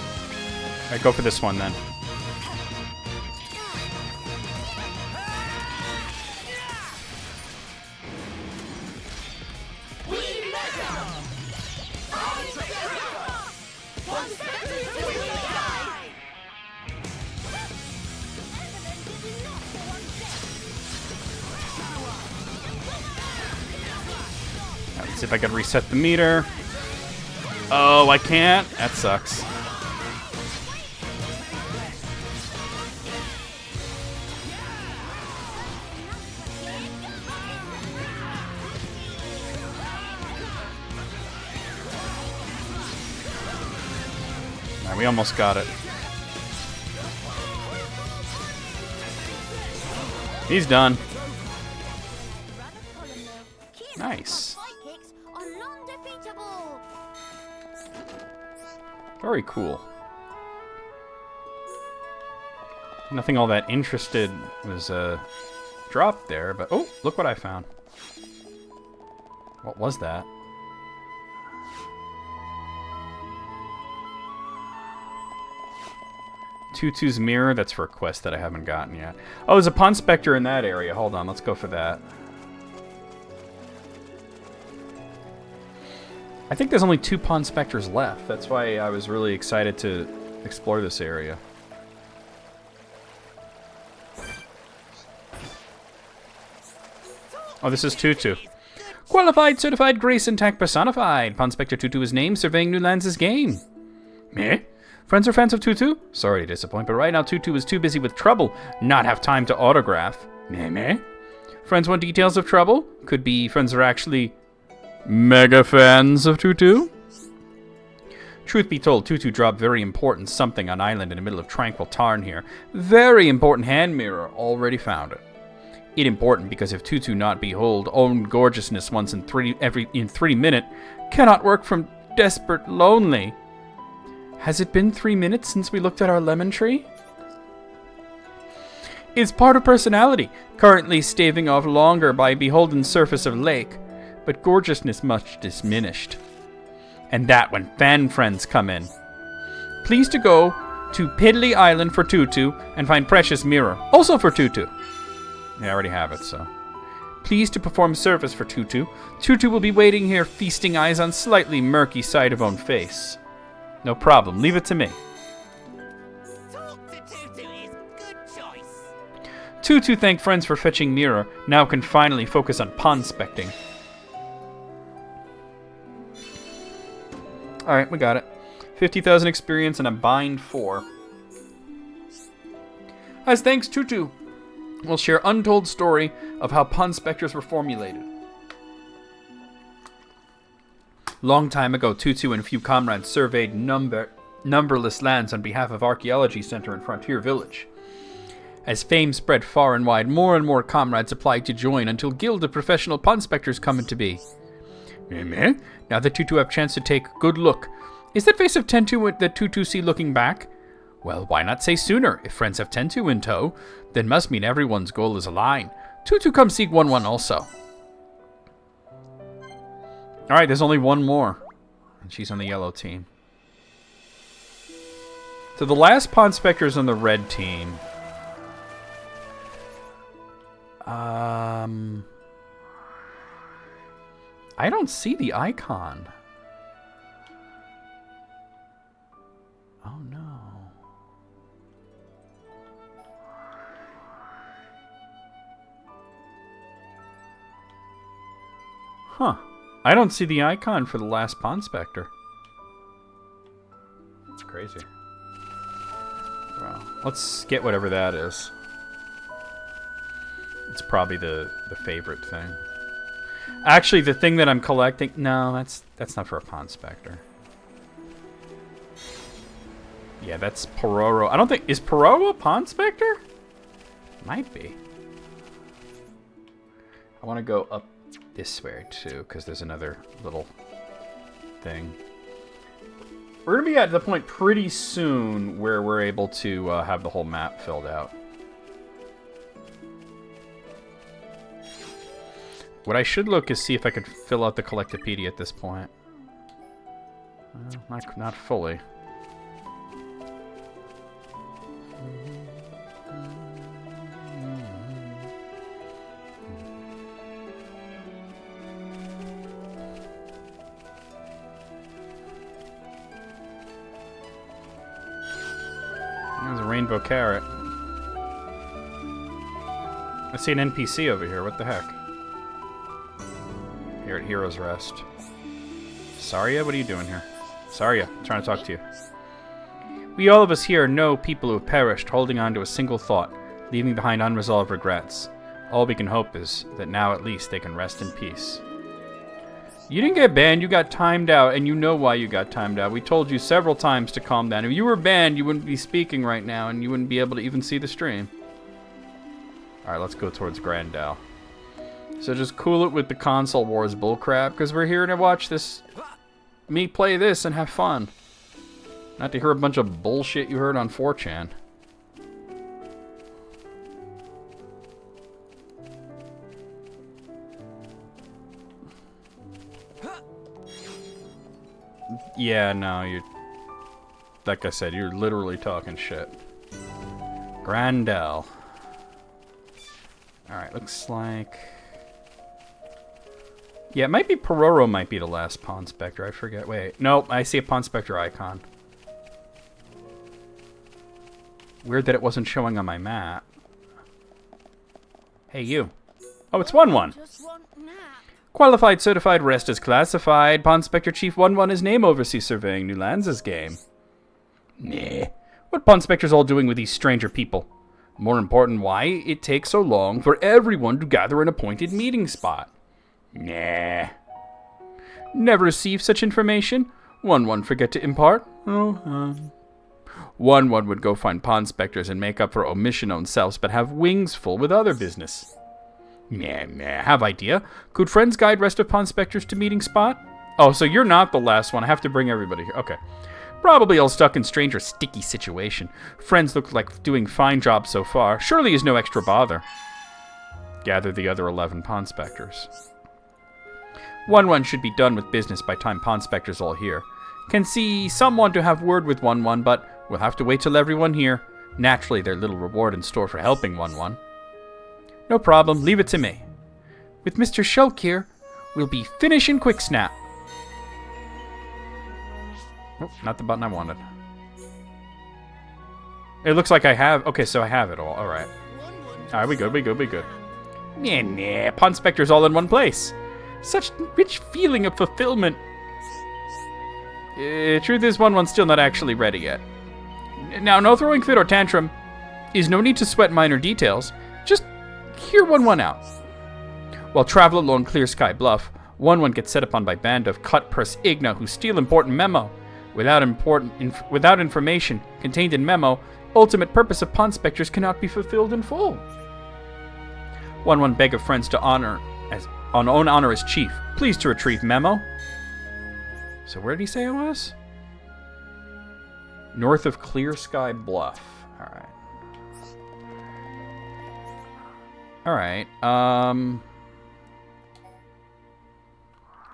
Alright, go for this one then. Let's see if I can reset the meter. Oh, I can't? That sucks. All right, we almost got it. He's done. Nice. Very cool. Nothing all that interested was dropped there, but oh, look what I found. What was that? Tutu's mirror. That's for a quest that I haven't gotten yet. Oh, there's a Pun Spectre in that area. Hold on, let's go for that. I think there's only 2 Pun Spectres left. That's why I was really excited to explore this area. Oh, this is Tutu. Qualified, certified, grace, and tact personified. Pun Spectre Tutu is named, surveying new lands' game. Meh? Friends or fans of Tutu? Sorry to disappoint, but right now Tutu is too busy with trouble, not have time to autograph. Meh meh? Friends want details of trouble? Could be friends are actually mega fans of Tutu? Truth be told, Tutu dropped very important something on island in the middle of tranquil Tarn here. Very important hand mirror, already found it. It important because if Tutu not behold own gorgeousness once in 3 minute, cannot work from desperate lonely. Has it been 3 minutes since we looked at our lemon tree? It's part of personality, currently staving off longer by beholden surface of lake, but gorgeousness much diminished. And that when fan friends come in. Pleased to go to Piddly Island for Tutu and find Precious Mirror, also for Tutu. Yeah, I already have it, so. Pleased to perform service for Tutu. Tutu will be waiting here, feasting eyes on slightly murky side of own face. No problem, leave it to me. Talk to Tutu is good choice. Tutu thanked friends for fetching Mirror, now can finally focus on pond specting. Alright, we got it. 50,000 experience and a bind 4. As thanks, Tutu will share untold story of how pond specters were formulated. Long time ago, Tutu and a few comrades surveyed numberless lands on behalf of Archaeology Center and Frontier Village. As fame spread far and wide, more and more comrades applied to join until Guild of Professional Pond Specters come into be. Now that Tutu have chance to take a good look, is that face of Tentu that Tutu see looking back? Well, why not say sooner? If friends have Tentu in tow, then must mean everyone's goal is aligned. Tutu come seek 1-1 also. Alright, there's only one more. And she's on the yellow team. So the last Pond Spectre is on the red team. I don't see the icon. Oh no. Huh. I don't see the icon for the last Pond Spectre. That's crazy. Well, let's get whatever that is. It's probably the favorite thing. Actually, the thing that I'm collecting... No, that's not for a Pond Spectre. Yeah, that's Pororo. I don't think... Is Pororo a Pond Spectre? Might be. I want to go up this way, too, because there's another little thing. We're going to be at the point pretty soon where we're able to have the whole map filled out. What I should look is see if I could fill out the Collectopedia at this point. Not fully. There's a rainbow carrot. I see an NPC over here. What the heck? Here at Hero's Rest. Saria, what are you doing here? Saria, I'm trying to talk to you. We all of us here know people who have perished holding on to a single thought, leaving behind unresolved regrets. All we can hope is that now at least they can rest in peace. You didn't get banned, you got timed out, and you know why you got timed out. We told you several times to calm down. If you were banned, you wouldn't be speaking right now, and you wouldn't be able to even see the stream. Alright, let's go towards Grandal. So just cool it with the console wars bullcrap, because we're here to watch this, me play this and have fun. Not to hear a bunch of bullshit you heard on 4chan. Yeah, no, you... Like I said, you're literally talking shit. Grandel. Alright, looks like... Yeah, it might be Pororo might be the last Pond Spectre. I forget. Wait. Nope, I see a Pond Spectre icon. Weird that it wasn't showing on my map. Hey, you. Oh, it's 1-1. Qualified certified rest is classified. Pond Spectre Chief 1-1 is name overseas surveying New Lands' game. Nah. What Pond Spectre's all doing with these stranger people? More important, why it takes so long for everyone to gather an appointed meeting spot. Nah. Never received such information? 1-1 forget to impart? Oh, 1-1 would go find Pond Specters and make up for omission own selves, but have wings full with other business. Nah, have idea. Could friends guide rest of Pond Specters to meeting spot? Oh, so you're not the last one. I have to bring everybody here. Okay. Probably all stuck in strange or sticky situation. Friends look like doing fine jobs so far. Surely is no extra bother. Gather the other 11 Pond Spectres. 1-1 should be done with business by time Pond Spectres all here. Can see someone to have word with 1-1, but we'll have to wait till everyone here. Naturally, there's little reward in store for helping 1-1. No problem, leave it to me. With Mr. Shulk here, we'll be finishing quick snap. Oh, not the button I wanted. It looks like I have... Okay, so I have it all. Alright. Alright, we good. Nah, Pond Spectre's all in one place. Such rich feeling of fulfillment. Truth is, 1-1's still not actually ready yet. Now, no throwing fit or tantrum. Is no need to sweat minor details. Just hear 1-1 out. While travel along Clear Sky Bluff, 1-1 gets set upon by band of cut-purse Igna who steal important memo. Without information contained in memo, ultimate purpose of Pond Spectres cannot be fulfilled in full. 1-1 beg of friends to honor on own honor as chief. Please to retrieve memo. So where did he say it was? North of Clear Sky Bluff. Alright.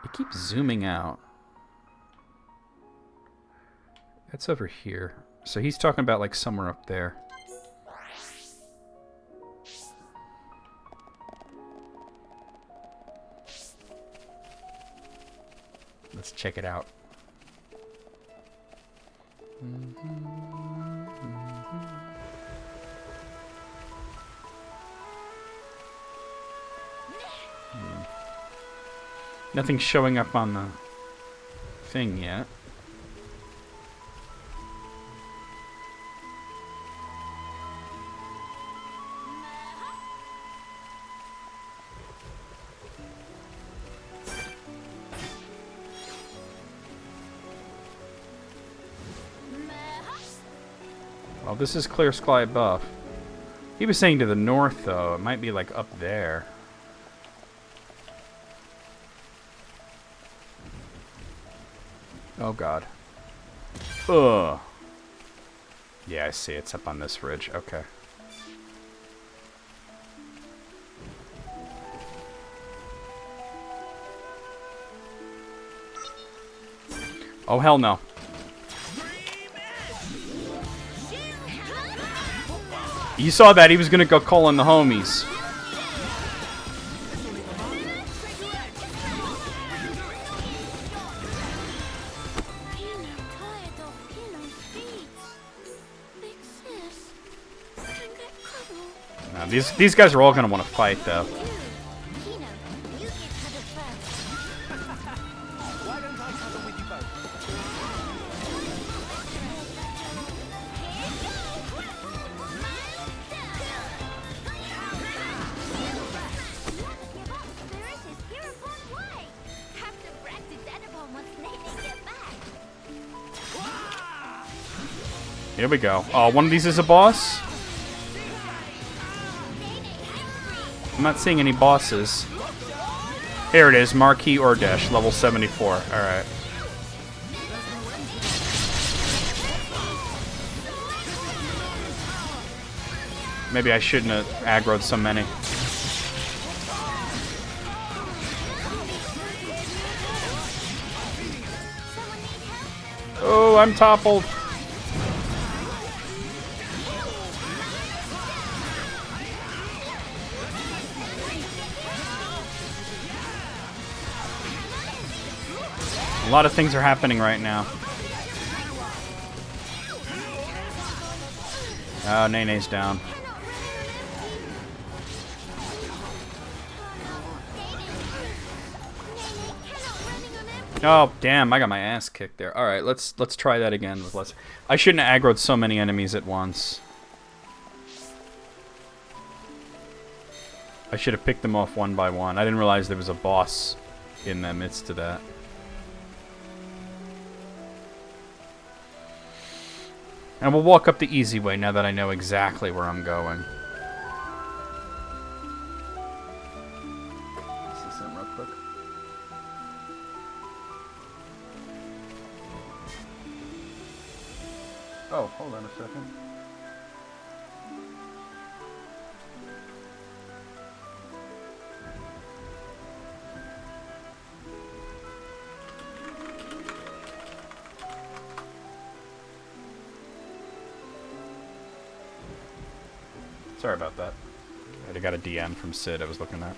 It keeps zooming out. That's over here. So he's talking about like somewhere up there. Let's check it out. Nothing's showing up on the thing yet. Well, this is Clear Sky Buff. He was saying to the north, though. It might be, like, up there. Oh, God. Ugh. Yeah, I see. It's up on this ridge. Okay. Oh, hell no. You saw that. He was going to go call in the homies. Now, these guys are all going to want to fight, though. Here we go. Oh, one of these is a boss? I'm not seeing any bosses. Here it is, Marquis Ordesh, level 74. Alright. Maybe I shouldn't have aggroed so many. Oh, I'm toppled. A lot of things are happening right now. Oh, Nene's down. Oh, damn, I got my ass kicked there. Alright, let's try that again with less. I shouldn't have aggroed so many enemies at once. I should have picked them off one by one. I didn't realize there was a boss in the midst of that. And we'll walk up the easy way now that I know exactly where I'm going. See something real quick. hold on a second. Sorry about that. I got a DM from Sid I was looking at.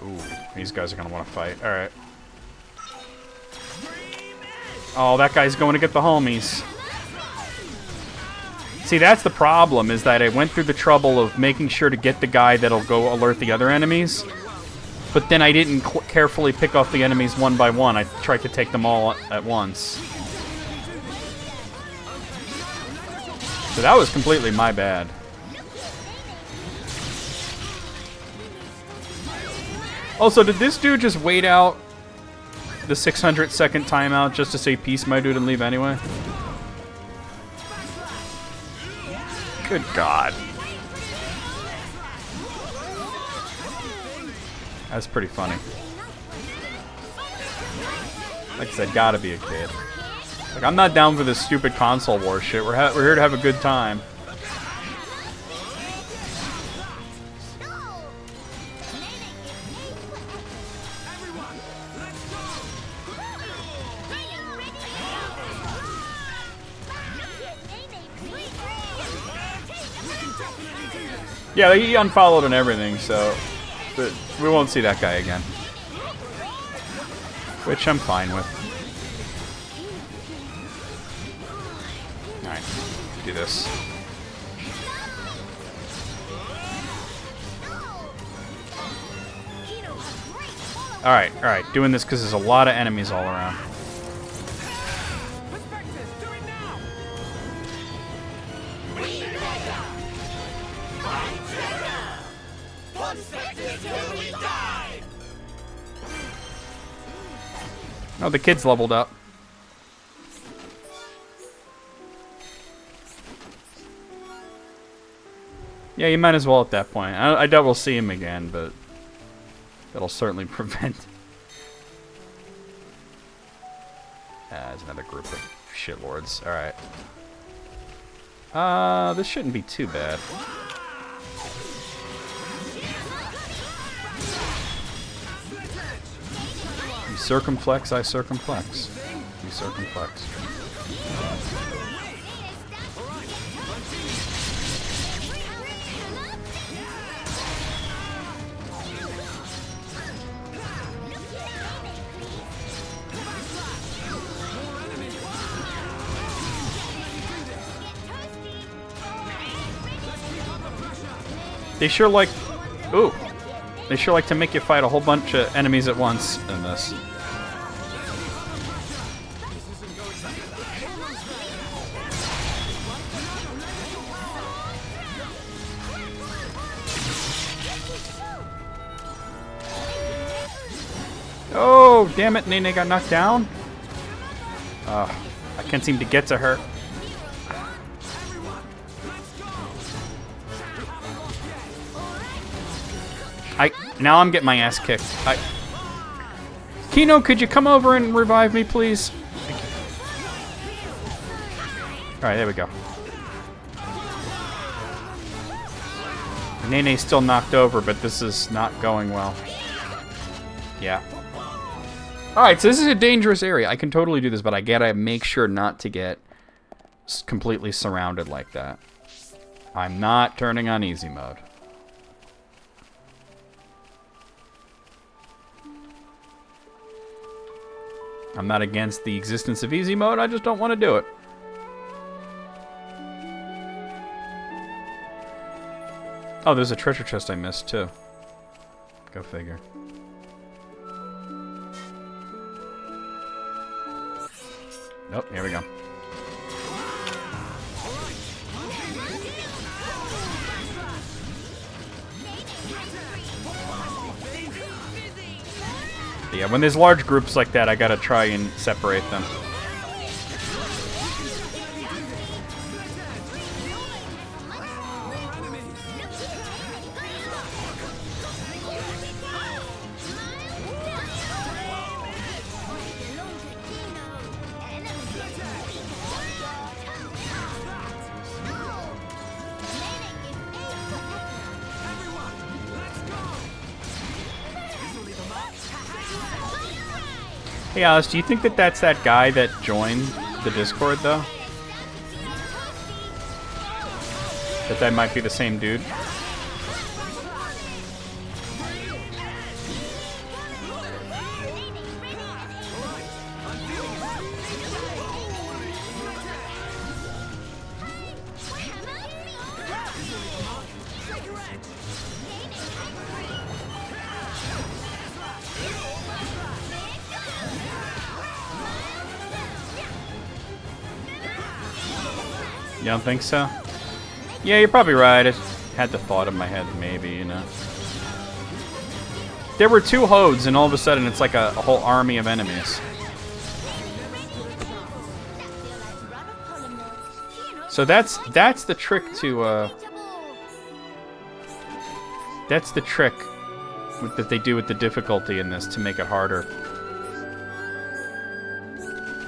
Ooh, these guys are gonna want to fight. Alright. Oh, that guy's going to get the homies. See, that's the problem, is that I went through the trouble of making sure to get the guy that'll go alert the other enemies. But then I didn't carefully pick off the enemies one by one. I tried to take them all at once. So that was completely my bad. Also, did this dude just wait out the 600-second timeout just to say peace, my dude, and leave anyway? Good God. That's pretty funny. Like I said, gotta be a kid. Like, I'm not down for this stupid console war shit. We're here to have a good time. Yeah, he unfollowed and everything, so but we won't see that guy again. Which I'm fine with. Alright, do this. Alright, doing this because there's a lot of enemies all around. Oh, the kid's leveled up. Yeah, you might as well at that point. I doubt we'll see him again, but that'll certainly prevent. There's another group of shitlords. Alright. This shouldn't be too bad. You circumflex, I circumflex. You circumflex. They sure like... Ooh. They sure like to make you fight a whole bunch of enemies at once in this. Oh, damn it. Nene got knocked down. I can't seem to get to her. Now I'm getting my ass kicked. Kino, could you come over and revive me, please? Alright, there we go. Nene's still knocked over, but this is not going well. Yeah. Alright, so this is a dangerous area. I can totally do this, but I gotta make sure not to get completely surrounded like that. I'm not turning on easy mode. I'm not against the existence of easy mode, I just don't want to do it. Oh, there's a treasure chest I missed, too. Go figure. Nope, here we go. Yeah, when there's large groups like that, I gotta try and separate them. Hey Alice, do you think that that's that guy that joined the Discord though? That might be the same dude? You don't think so? Yeah, you're probably right. I had the thought in my head, maybe, you know. There were 2 Hodes, and all of a sudden it's like a whole army of enemies. So that's the trick to, that's the trick that they do with the difficulty in this to make it harder.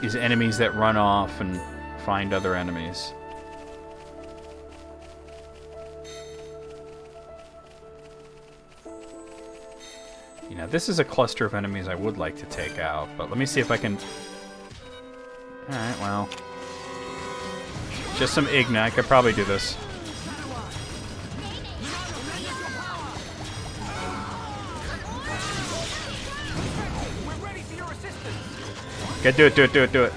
Is enemies that run off and find other enemies. You know, this is a cluster of enemies I would like to take out, but let me see if I can... Alright, well... Just some Igna, I could probably do this. Okay, do it, do it, do it, do it.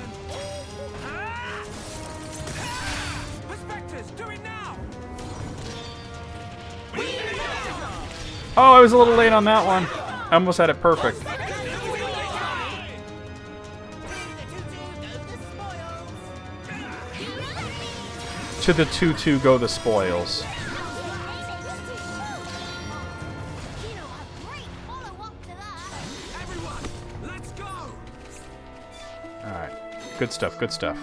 Oh, I was a little late on that one. I almost had it perfect. To the 2-2 go the spoils. Alright. Good stuff, good stuff.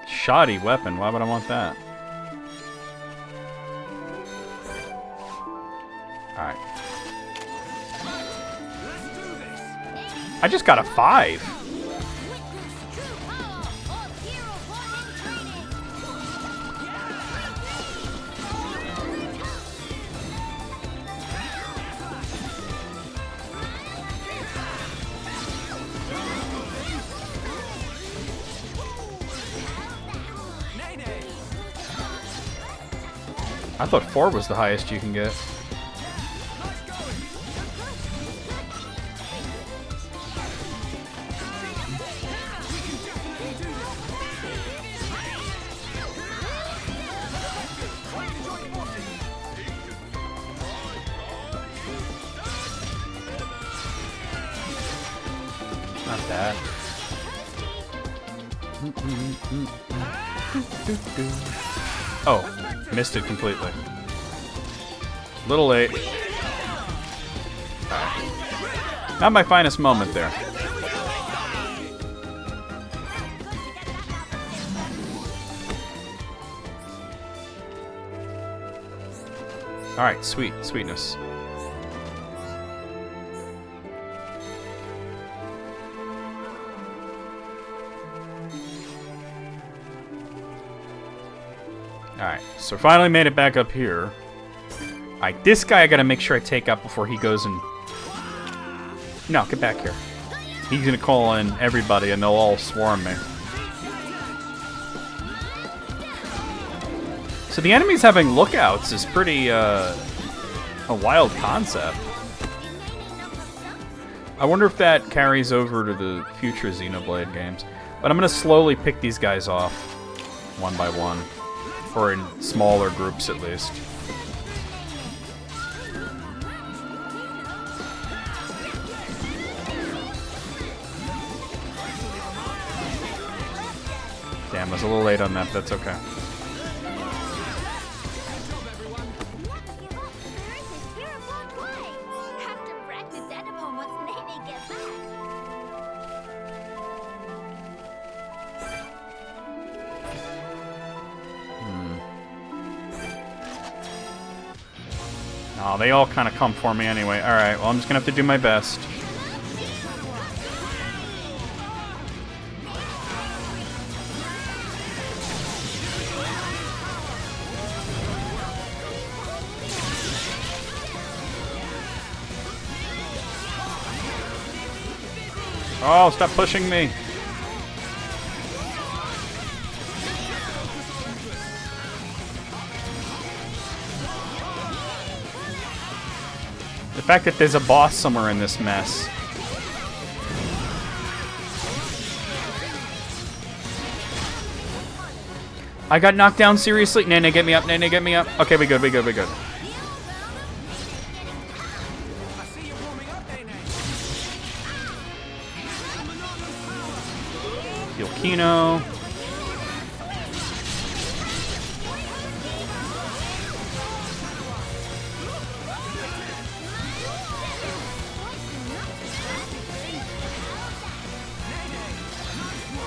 Shoddy weapon, why would I want that? Alright. I just got a 5. I thought 4 was the highest you can get. Not bad. Oh, missed it completely. Little late. Right. Not my finest moment there. Alright, sweetness. Alright, so finally made it back up here. Alright, this guy I gotta make sure I take out before he goes and... No, get back here. He's gonna call in everybody and they'll all swarm me. So the enemies having lookouts is pretty, a wild concept. I wonder if that carries over to the future Xenoblade games. But I'm gonna slowly pick these guys off, one by one. Or in smaller groups, at least. Damn, I was a little late on that, but that's okay. Oh, they all kind of come for me anyway. Alright, well, I'm just going to have to do my best. Oh, stop pushing me. The fact that there's a boss somewhere in this mess. I got knocked down seriously. Nene, get me up. Nene, get me up. Okay, we good. I see you warming up, Nene. Heal Kino.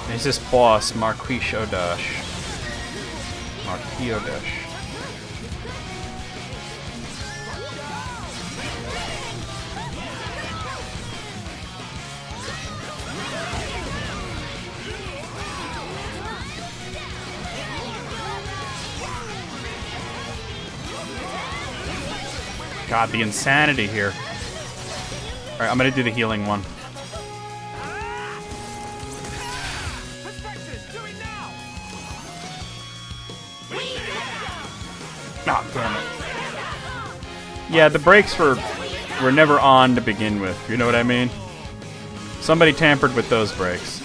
There's this boss, Marquis Odash. Marquis Odash. God, the insanity here. Alright, I'm gonna do the healing one. Oh, damn it. Yeah, the brakes were never on to begin with, you know what I mean? Somebody tampered with those brakes.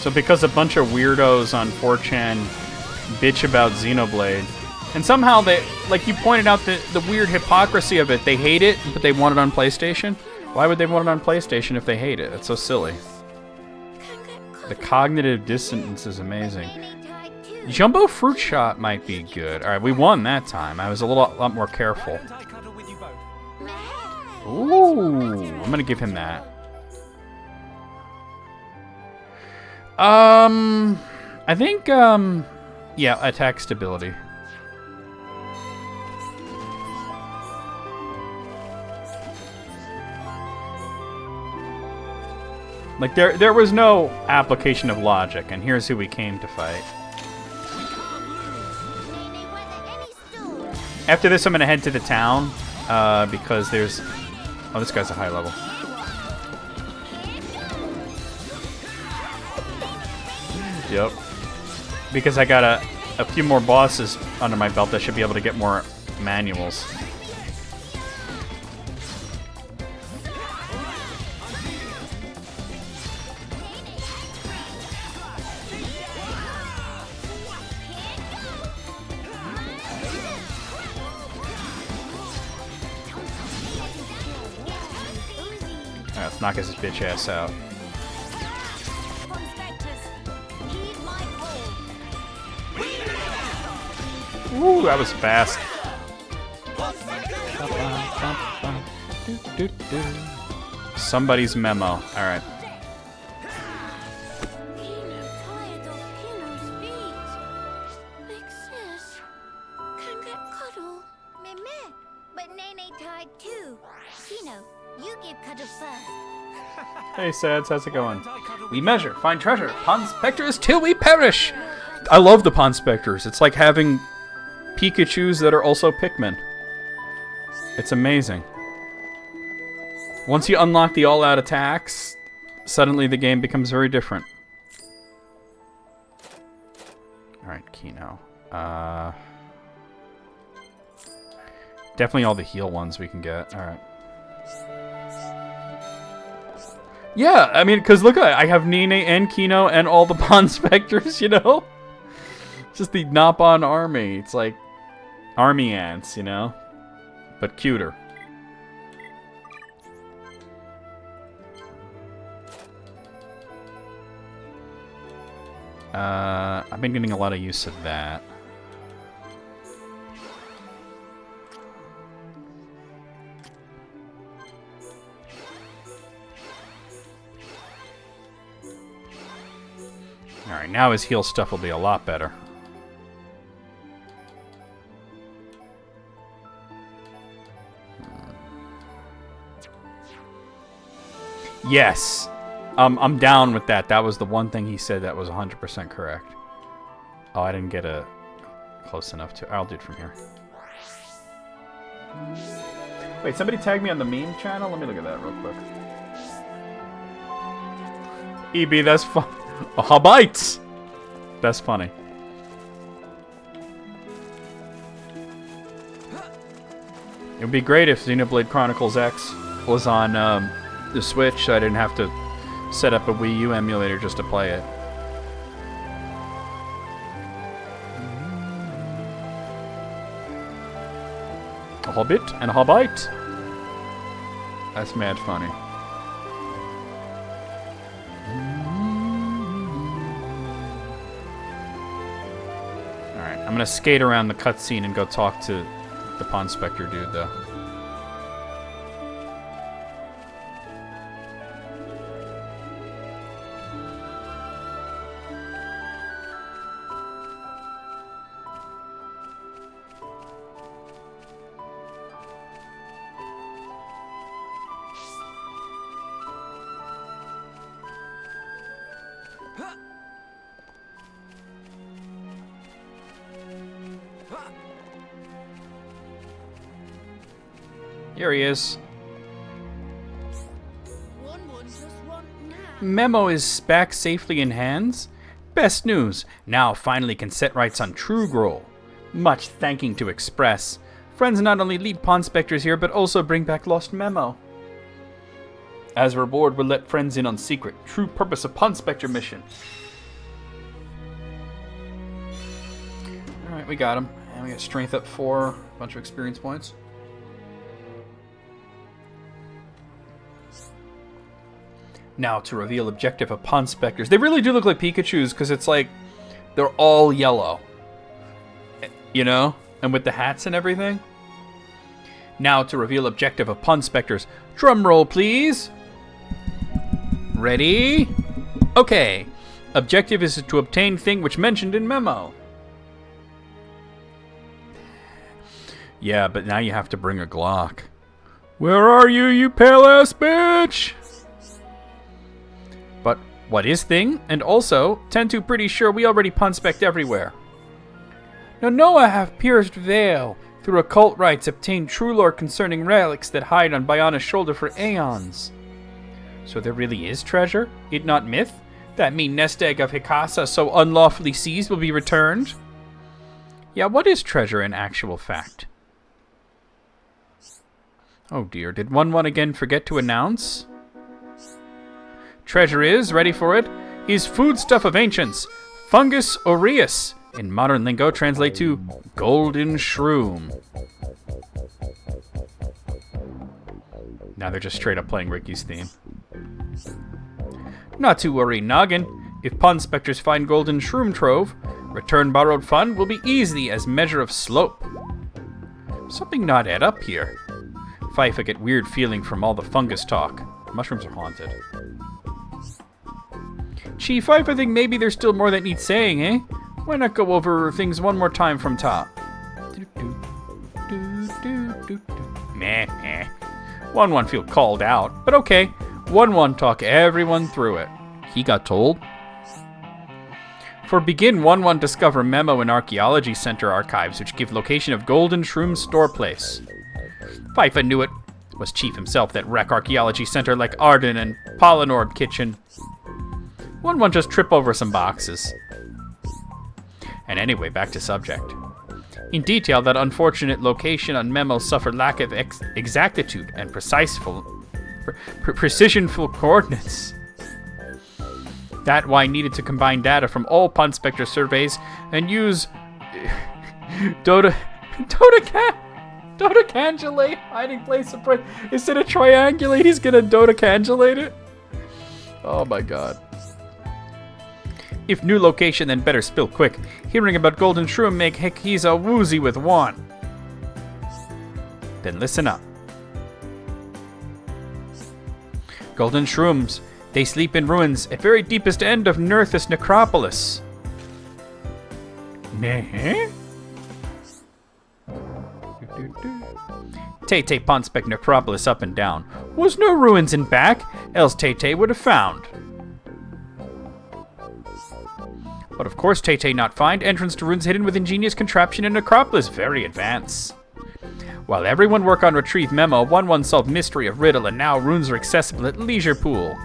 So because a bunch of weirdos on 4chan bitch about Xenoblade, and somehow they, like you pointed out, the weird hypocrisy of it, they hate it, but they want it on PlayStation? Why would they want it on PlayStation if they hate it? It's so silly. The cognitive dissonance is amazing. Jumbo Fruit Shot might be good. Alright, we won that time. I was a lot more careful. Ooh, I'm gonna give him that. I think, yeah, attack stability. Like, there was no application of logic, and here's who we came to fight. After this, I'm gonna head to the town, because there's... Oh, this guy's a high level. Yep. Because I got a few more bosses under my belt, I should be able to get more manuals. Alright, let's knock his bitch ass out. Ooh, that was fast. Somebody's memo. Alright. Hey, Sads, how's it going? We measure, find treasure, pond specters till we perish! I love the pond specters. It's like having Pikachus that are also Pikmin. It's amazing. Once you unlock the all-out attacks, suddenly the game becomes very different. Alright, Kino. Definitely all the heal ones we can get. Alright. Yeah, I mean, because look, I have Nene and Kino and all the Pond Specters, you know? Just the Nopon army. It's like army ants, you know? But cuter. I've been getting a lot of use of that. Alright, now his heal stuff will be a lot better. Yes. I'm down with that. That was the one thing he said that was 100% correct. Oh, I didn't get a close enough to... I'll do it from here. Wait, somebody tag me on the meme channel? Let me look at that real quick. EB, that's fun. Oh, how bites? That's funny. It would be great if Xenoblade Chronicles X was on the Switch, so I didn't have to set up a Wii U emulator just to play it. A hobbit and a hobbite. That's mad funny. Alright, I'm gonna skate around the cutscene and go talk to the Pond Spectre dude, though. Here he is. Memo is back safely in hands. Best news. Now finally can set rights on True Growl. Much thanking to express. Friends not only lead Pond Spectres here, but also bring back lost Memo. As reward, we'll let friends in on secret. True purpose of Pond Spectre mission. Alright, we got him. And we got strength up 4, a bunch of experience points. Now to reveal objective of Pond Spectres. They really do look like Pikachus because it's like they're all yellow. You know? And with the hats and everything. Now to reveal objective of Pond Spectres. Drum roll, please. Ready? Okay. Objective is to obtain thing which mentioned in memo. Yeah, but now you have to bring a Glock. Where are you, you pale ass bitch? But what is thing? And also, tend to pretty sure we already Pond-Spect everywhere. Now Noah have pierced veil. Through occult rites obtained true lore concerning relics that hide on Biona's shoulder for aeons. So there really is treasure? It not myth? That mean nest egg of Hikasa so unlawfully seized will be returned? Yeah, what is treasure in actual fact? Oh dear, did 1-1 again forget to announce? Treasure is, ready for it, is foodstuff of ancients, fungus aureus. In modern lingo, translate to golden shroom. Now they're just straight up playing Ricky's theme. Not to worry, noggin. If Pond Spectres find golden shroom trove, return borrowed fund will be easy as measure of slope. Something not add up here. Fife get weird feeling from all the fungus talk. Mushrooms are haunted. Chief, I think maybe there's still more that needs saying, eh? Why not go over things one more time from top? Meh. 1-1 feel called out, but okay. 1-1 talk everyone through it. He got told. For begin, 1-1 discover memo in Archaeology Center archives which give location of Golden Shroom store place. Fifa knew it. Was Chief himself that wreck Archaeology Center like Arden and Polynord Kitchen. 1-1 just trip over some boxes. And anyway, back to subject. In detail, that unfortunate location on memo suffered lack of exactitude and precisionful coordinates. That why needed to combine data from all Pond Spectre surveys and use dodecangulate hiding place of print. Instead of triangulate, he's gonna dodecangulate it. Oh my god. If new location, then better spill quick. Hearing about Golden Shroom make Hikisa woozy with one. Then listen up. Golden Shrooms. They sleep in ruins at very deepest end of Nerthus necropolis. Nah? Tay Pond Spec necropolis up and down. Was no ruins in back, else Tay would have found. But of course Tay not find. Entrance to ruins hidden with ingenious contraption in Necropolis. Very advanced. While everyone work on retrieve memo, 1-1 solve mystery of riddle, and now runes are accessible at leisure pool.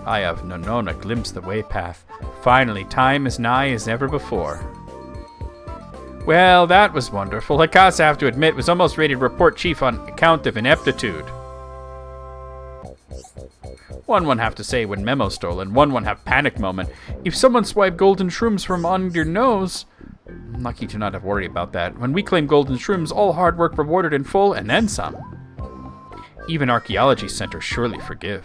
I have no known a glimpse the way path. Finally, time is nigh as ever before. Well, that was wonderful. Hikasa, I have to admit, was almost ready to report chief on account of ineptitude. 1-1 have to say when memo stolen, 1-1 have panic moment. If someone swipe golden shrooms from on your nose... I'm lucky to not have worried about that. When we claim golden shrooms, all hard work rewarded in full, and then some. Even archaeology centers surely forgive.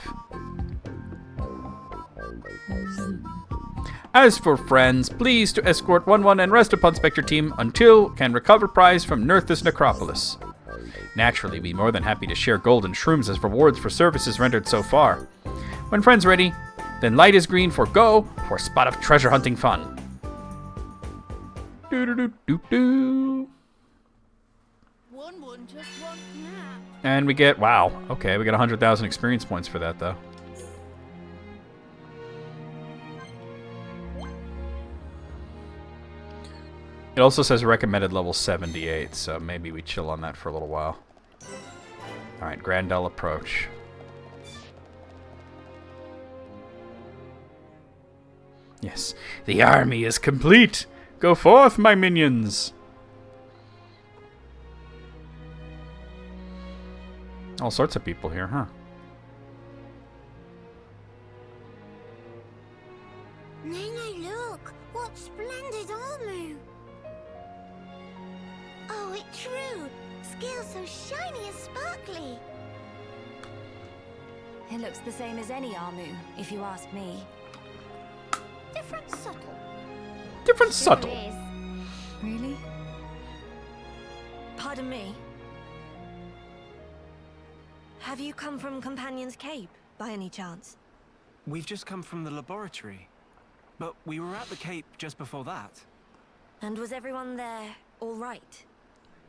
As for friends, please to escort 1-1 and rest upon Spectre team until can recover prize from Nerthus Necropolis. Naturally, be more than happy to share golden shrooms as rewards for services rendered so far. When friends ready, then light is green for go for a spot of treasure hunting fun. Do-do-do-do-do. 1-1 just want nap. And we get, wow, okay, we got 100,000 experience points for that, though. It also says recommended level 78, so maybe we chill on that for a little while. Alright, Grandel approach. Yes, the army is complete! Go forth, my minions! All sorts of people here, huh? Nene, look! What splendid armor! Oh, it's true! Scales so shiny and sparkly! It looks the same as any Armu, if you ask me. Different subtle. Different Sure subtle. is. Really? Pardon me. Have you come from Companion's Cape, by any chance? We've just come from the laboratory. But we were at the Cape just before that. And was everyone there all right?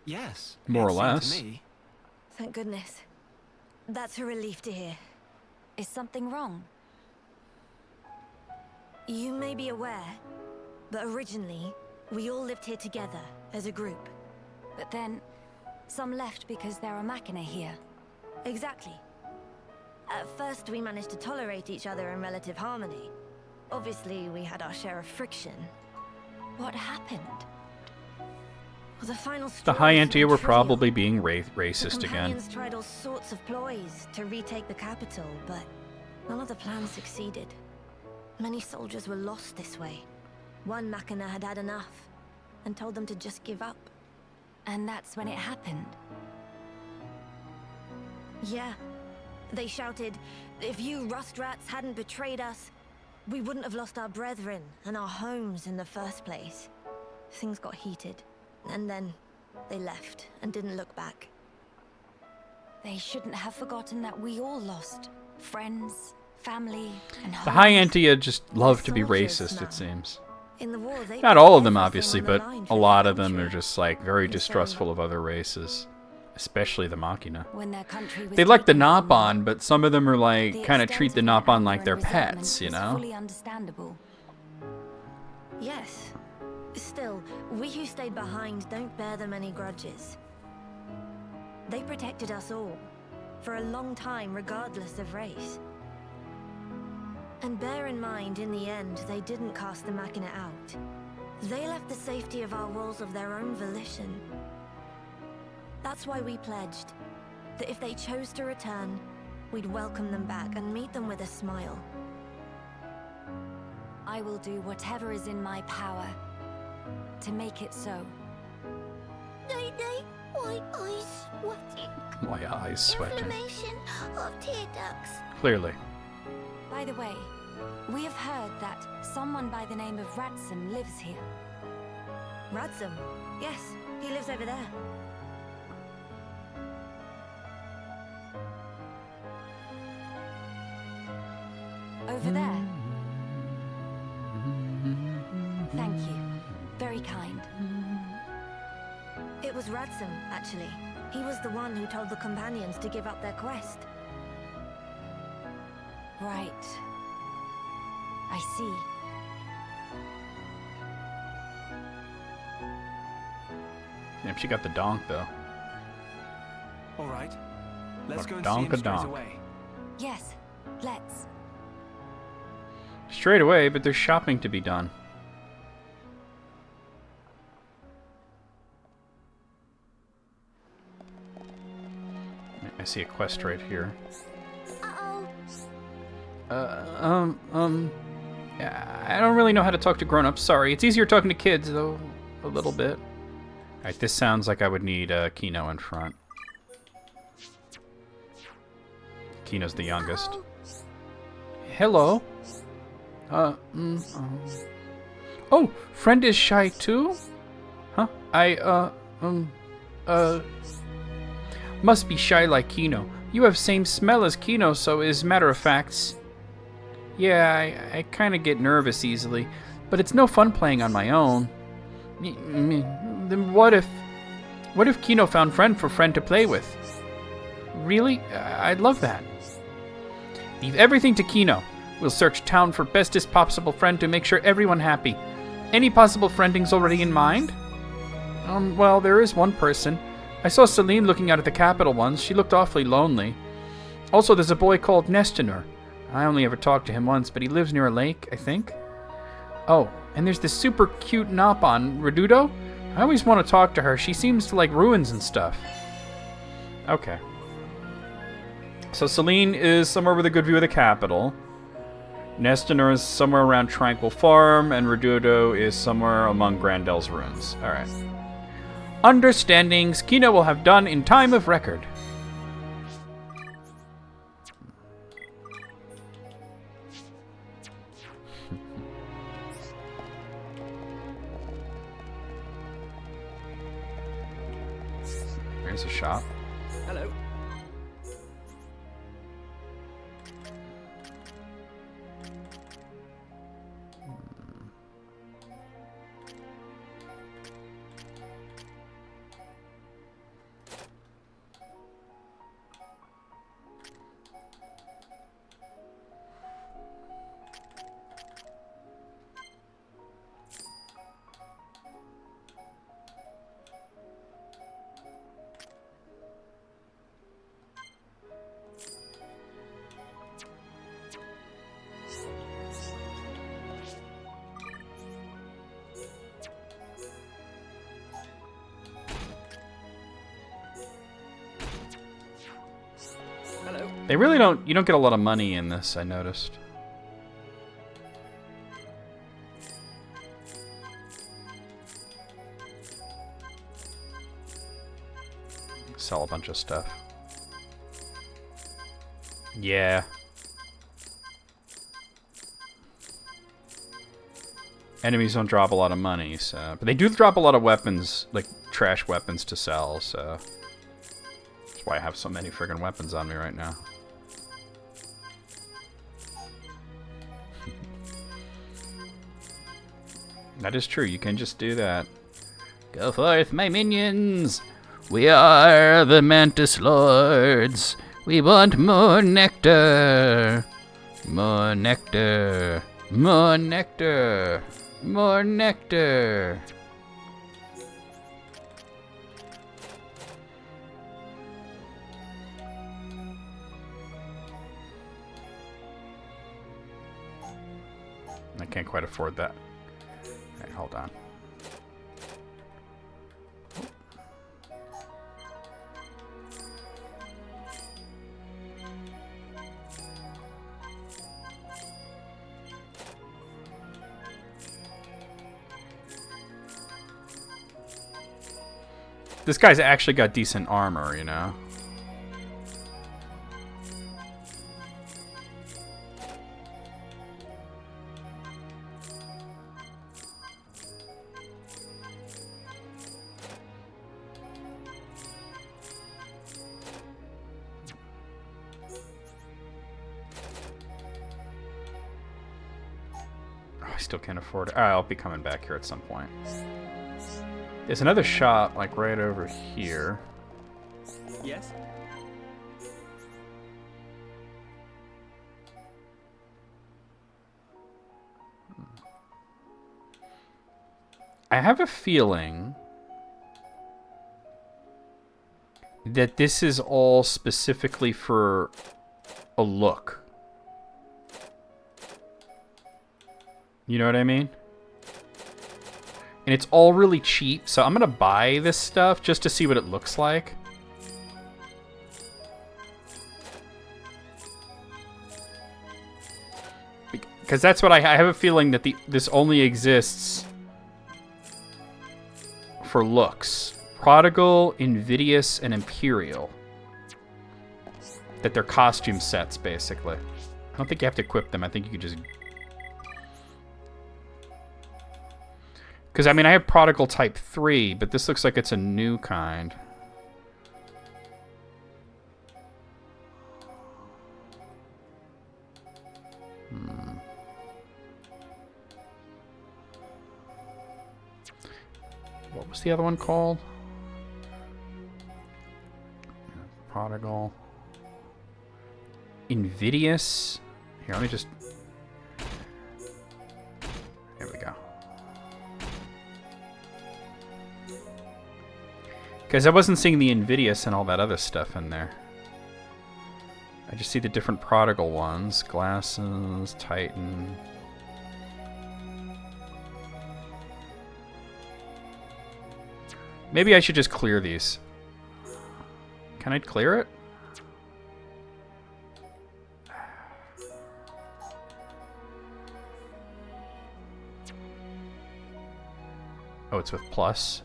Yes. More or it seemed less. To me. Thank goodness. That's a relief to hear. Is something wrong? You may be aware, but originally, we all lived here together, as a group. But then, some left because there are Machina here. Exactly. At first, we managed to tolerate each other in relative harmony. Obviously, we had our share of friction. What happened? Well, the final The straw High isn't Antia were trivial. probably being The racist again. Companions tried all sorts of ploys to retake the capital, but none of the plans succeeded. Many soldiers were lost this way. One Machina had had enough, and told them to just give up. And that's when it happened. Yeah. They shouted, if you rust rats hadn't betrayed us, we wouldn't have lost our brethren and our homes in the first place. Things got heated, and then they left and didn't look back. They shouldn't have forgotten that we all lost. Friends, family, and The High homes. Antia just love to be Soldiers racist, now. it seems. In the war, they Not put all of them, everything obviously, on the but line a for lot their of them are country. just, like, very And so- distrustful of other races. Especially the Machina. When their country was They like the taken from them, Nopon, but some of them are, like, the kind of extent treat the of their Nopon like anger their and resentment pets, you was know? fully understandable. Yes. Still, we who stayed behind don't bear them any grudges. They protected us all, for a long time regardless of race. And bear in mind, in the end, they didn't cast the Machina out. They left the safety of our walls of their own volition. That's why we pledged that if they chose to return, we'd welcome them back and meet them with a smile. I will do whatever is in my power to make it so. Nene, why eyes sweating? My eyes sweating. Inflammation of tear ducts. Clearly. By the way, we have heard that someone by the name of Ratson lives here. Radsum? Yes, he lives over there. Over there. Thank you. Very kind. It was Radsum, actually. He was the one who told the companions to give up their quest. Right. I see. Damn, she got the donk, though. All right. Let's A go and see him straight donk-a-donk. away. Yes, let's. Straight away, but there's shopping to be done. I see a quest right here. Uh-oh. Yeah, I don't really know how to talk to grown-ups. Sorry. It's easier talking to kids, though, a little bit. Alright, this sounds like I would need Kino in front. Kino's the youngest. Hello. Oh, friend is shy too? Huh? Must be shy like Kino. You have same smell as Kino, so is matter of facts. Yeah, I kind of get nervous easily, but it's no fun playing on my own. Then what if Kino found friend for friend to play with? Really? I'd love that. Leave everything to Kino. We'll search town for bestest possible friend to make sure everyone happy. Any possible friendings already in mind? Well, there is one person. I saw Celine looking out at the capital once. She looked awfully lonely. Also, there's a boy called Nestinor. I only ever talked to him once, but he lives near a lake, I think. Oh, and there's this super cute Napon, Redudo. I always want to talk to her. She seems to like ruins and stuff. Okay. So Celine is somewhere with a good view of the capital. Nestinor is somewhere around Tranquil Farm, and Redudo is somewhere among Grandel's ruins. Alright. Understandings Kino will have done in time of record. Here's a shop. Hello. They really don't... You don't get a lot of money in this, I noticed. Sell a bunch of stuff. Yeah. Enemies don't drop a lot of money, so... But they do drop a lot of weapons, like trash weapons to sell, so... That's why I have so many friggin' weapons on me right now. That is true, you can just do that. Go forth, my minions! We are the Mantis Lords! We want more nectar! More nectar! More nectar! More nectar! I can't quite afford that. Alright, hold on. This guy's actually got decent armor, you know? I still can't afford it. I'll be coming back here at some point. There's another shop, like, right over here. Yes? I have a feeling that this is all specifically for a look. You know what I mean? And it's all really cheap, so I'm gonna buy this stuff just to see what it looks like. Because that's what I have a feeling that this only exists for looks. Prodigal, Invidious, and Imperial. That they're costume sets, basically. I don't think you have to equip them. I think you could just... Because, I mean, I have Prodigal Type 3, but this looks like it's a new kind. What was the other one called? Prodigal. Invidious. Here, let me just... Here we go. Because I wasn't seeing the Invidious and all that other stuff in there. I just see the different Prodigal ones. Glasses, Titan... Maybe I should just clear these. Can I clear it? Oh, it's with plus.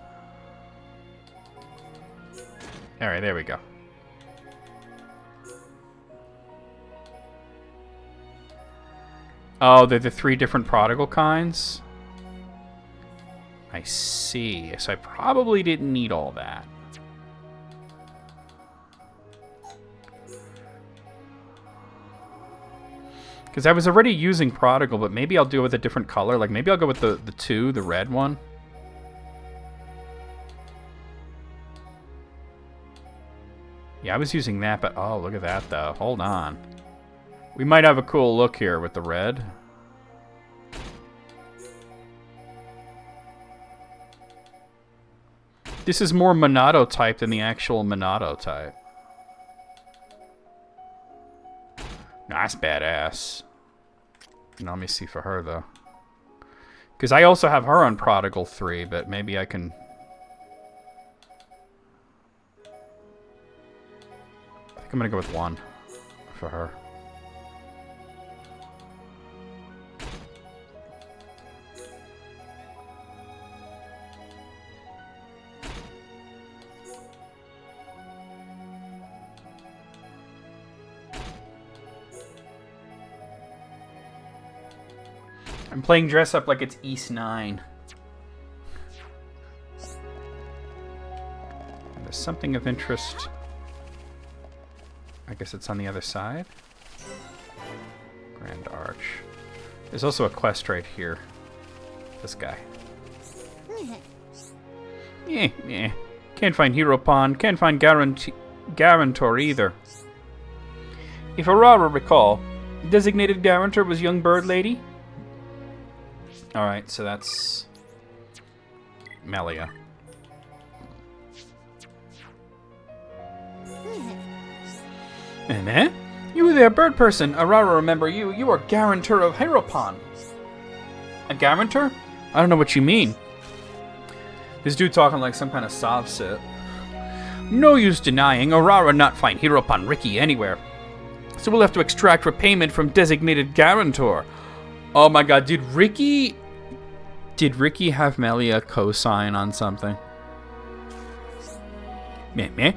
Alright, there we go. Oh, they're the 3 different Prodigal kinds? I see. So I probably didn't need all that. Because I was already using Prodigal, but maybe I'll do it with a different color. Like, maybe I'll go with the 2, the red one. Yeah, I was using that, but... Oh, look at that, though. Hold on. We might have a cool look here with the red. This is more Monado type than the actual Monado type. Nice badass. Now let me see for her, though. Because I also have her on Prodigal 3, but maybe I can... I think I'm going to go with 1 for her. I'm playing dress up like it's East 9. There's something of interest. I guess it's on the other side. Grand Arch. There's also a quest right here. This guy. Yeah. Can't find Hero Pond. Can't find Guarantor either. If Aurora recall, designated Guarantor was young bird lady. Alright, so that's Melia. Eh? You there, bird person. Aurora, remember you. You are Guarantor of Heropon. A Guarantor? I don't know what you mean. This dude talking like some kind of sob sit. No use denying, Aurora not find Heropon Ricky anywhere. So we'll have to extract repayment from designated Guarantor. Oh my god, did Ricky have Melia co-sign on something? Meh.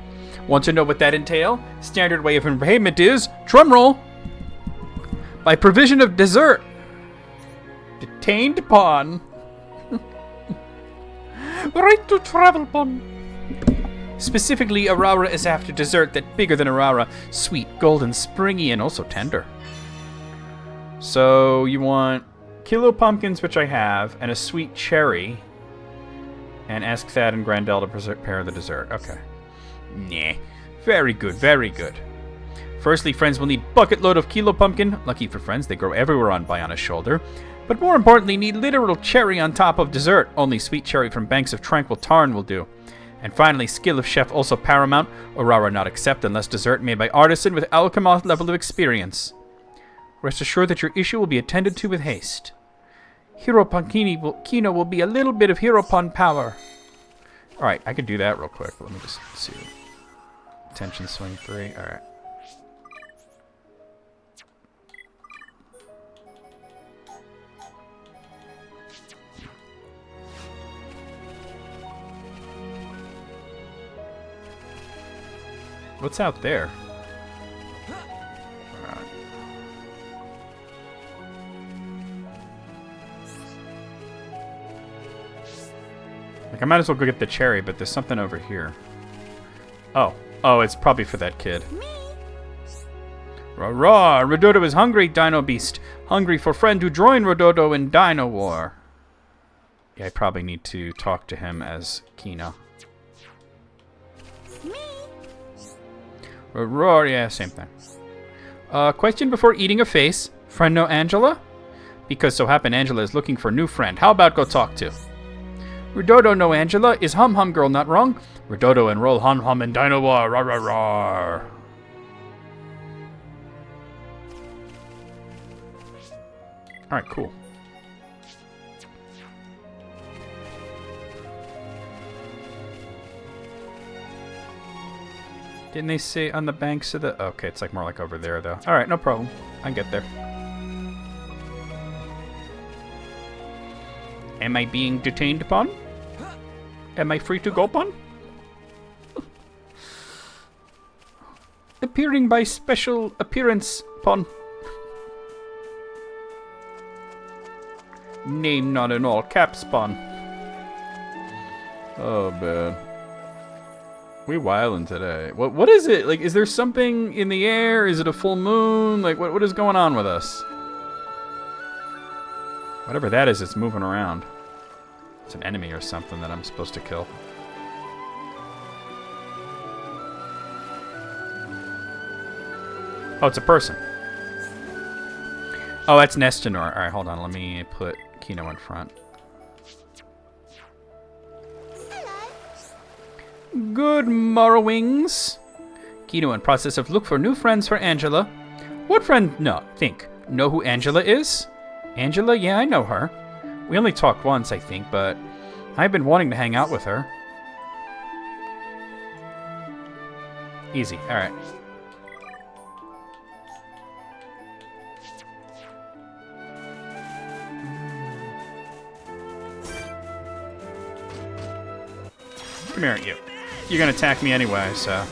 Want to know what that entail? Standard way of repayment is, drumroll, by provision of dessert. Detained upon. Right to travel upon. Specifically, Aurora is after dessert that bigger than Aurora. Sweet, golden, springy, and also tender. So, you want kilo pumpkins, which I have, and a sweet cherry. And ask Thad and Grandel to prepare the dessert. Okay. Nah. Very good, very good. Firstly, friends will need bucket load of kilo pumpkin. Lucky for friends, they grow everywhere on Biona's shoulder. But more importantly, need literal cherry on top of dessert. Only sweet cherry from banks of tranquil tarn will do. And finally, skill of chef also paramount. Aurora not accept unless dessert made by artisan with alchemoth level of experience. Rest assured that your issue will be attended to with haste. Hero Kino will be a little bit of Hero Pun power. Alright, I could do that real quick. Let me just see. Attention swing 3. Alright. What's out there? Like, I might as well go get the cherry, but there's something over here. Oh. Oh, it's probably for that kid. Rah-rah! Rododo is hungry, Dino Beast. Hungry for friend to join Rododo in Dino War. Yeah, I probably need to talk to him as Kina. Roar, yeah, same thing. Question before eating a face. Friend know Angela? Because so happen Angela is looking for new friend. How about go talk to? Rododo know Angela. Is Hum Hum Girl not wrong? Rododo enroll Hum Hum in Dino War. Rar rar rar. Alright, cool. Didn't they say on the banks of the... Okay, it's like more like over there, though. Alright, no problem. I can get there. Am I being detained upon? Am I free to go upon? Appearing by special appearance upon. Name not in all caps upon. Oh, man. We wildin' today. What is it? Like, is there something in the air? Is it a full moon? Like, what is going on with us? Whatever that is, it's moving around. It's an enemy or something that I'm supposed to kill. Oh, it's a person. Oh, that's Nestinor. Alright, hold on. Let me put Kino in front. Good morrowings. Kino in process of look for new friends for Angela. What friend? No, think. Know who Angela is? Angela? Yeah, I know her. We only talked once, I think, but I've been wanting to hang out with her. Easy. Alright. Come here, you. You're gonna attack me anyway, so...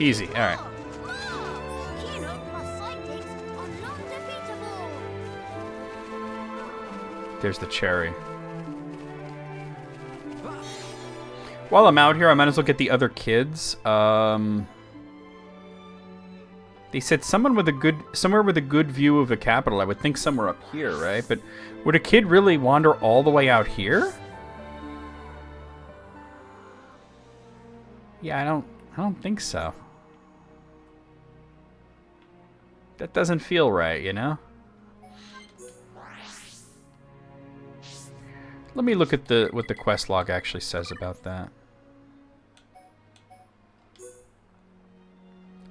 Easy, alright. There's the cherry. While I'm out here, I might as well get the other kids. They said somewhere with a good view of the capital. I would think somewhere up here, right? But would a kid really wander all the way out here? Yeah, I don't think so. That doesn't feel right, you know? Let me look at what the quest log actually says about that.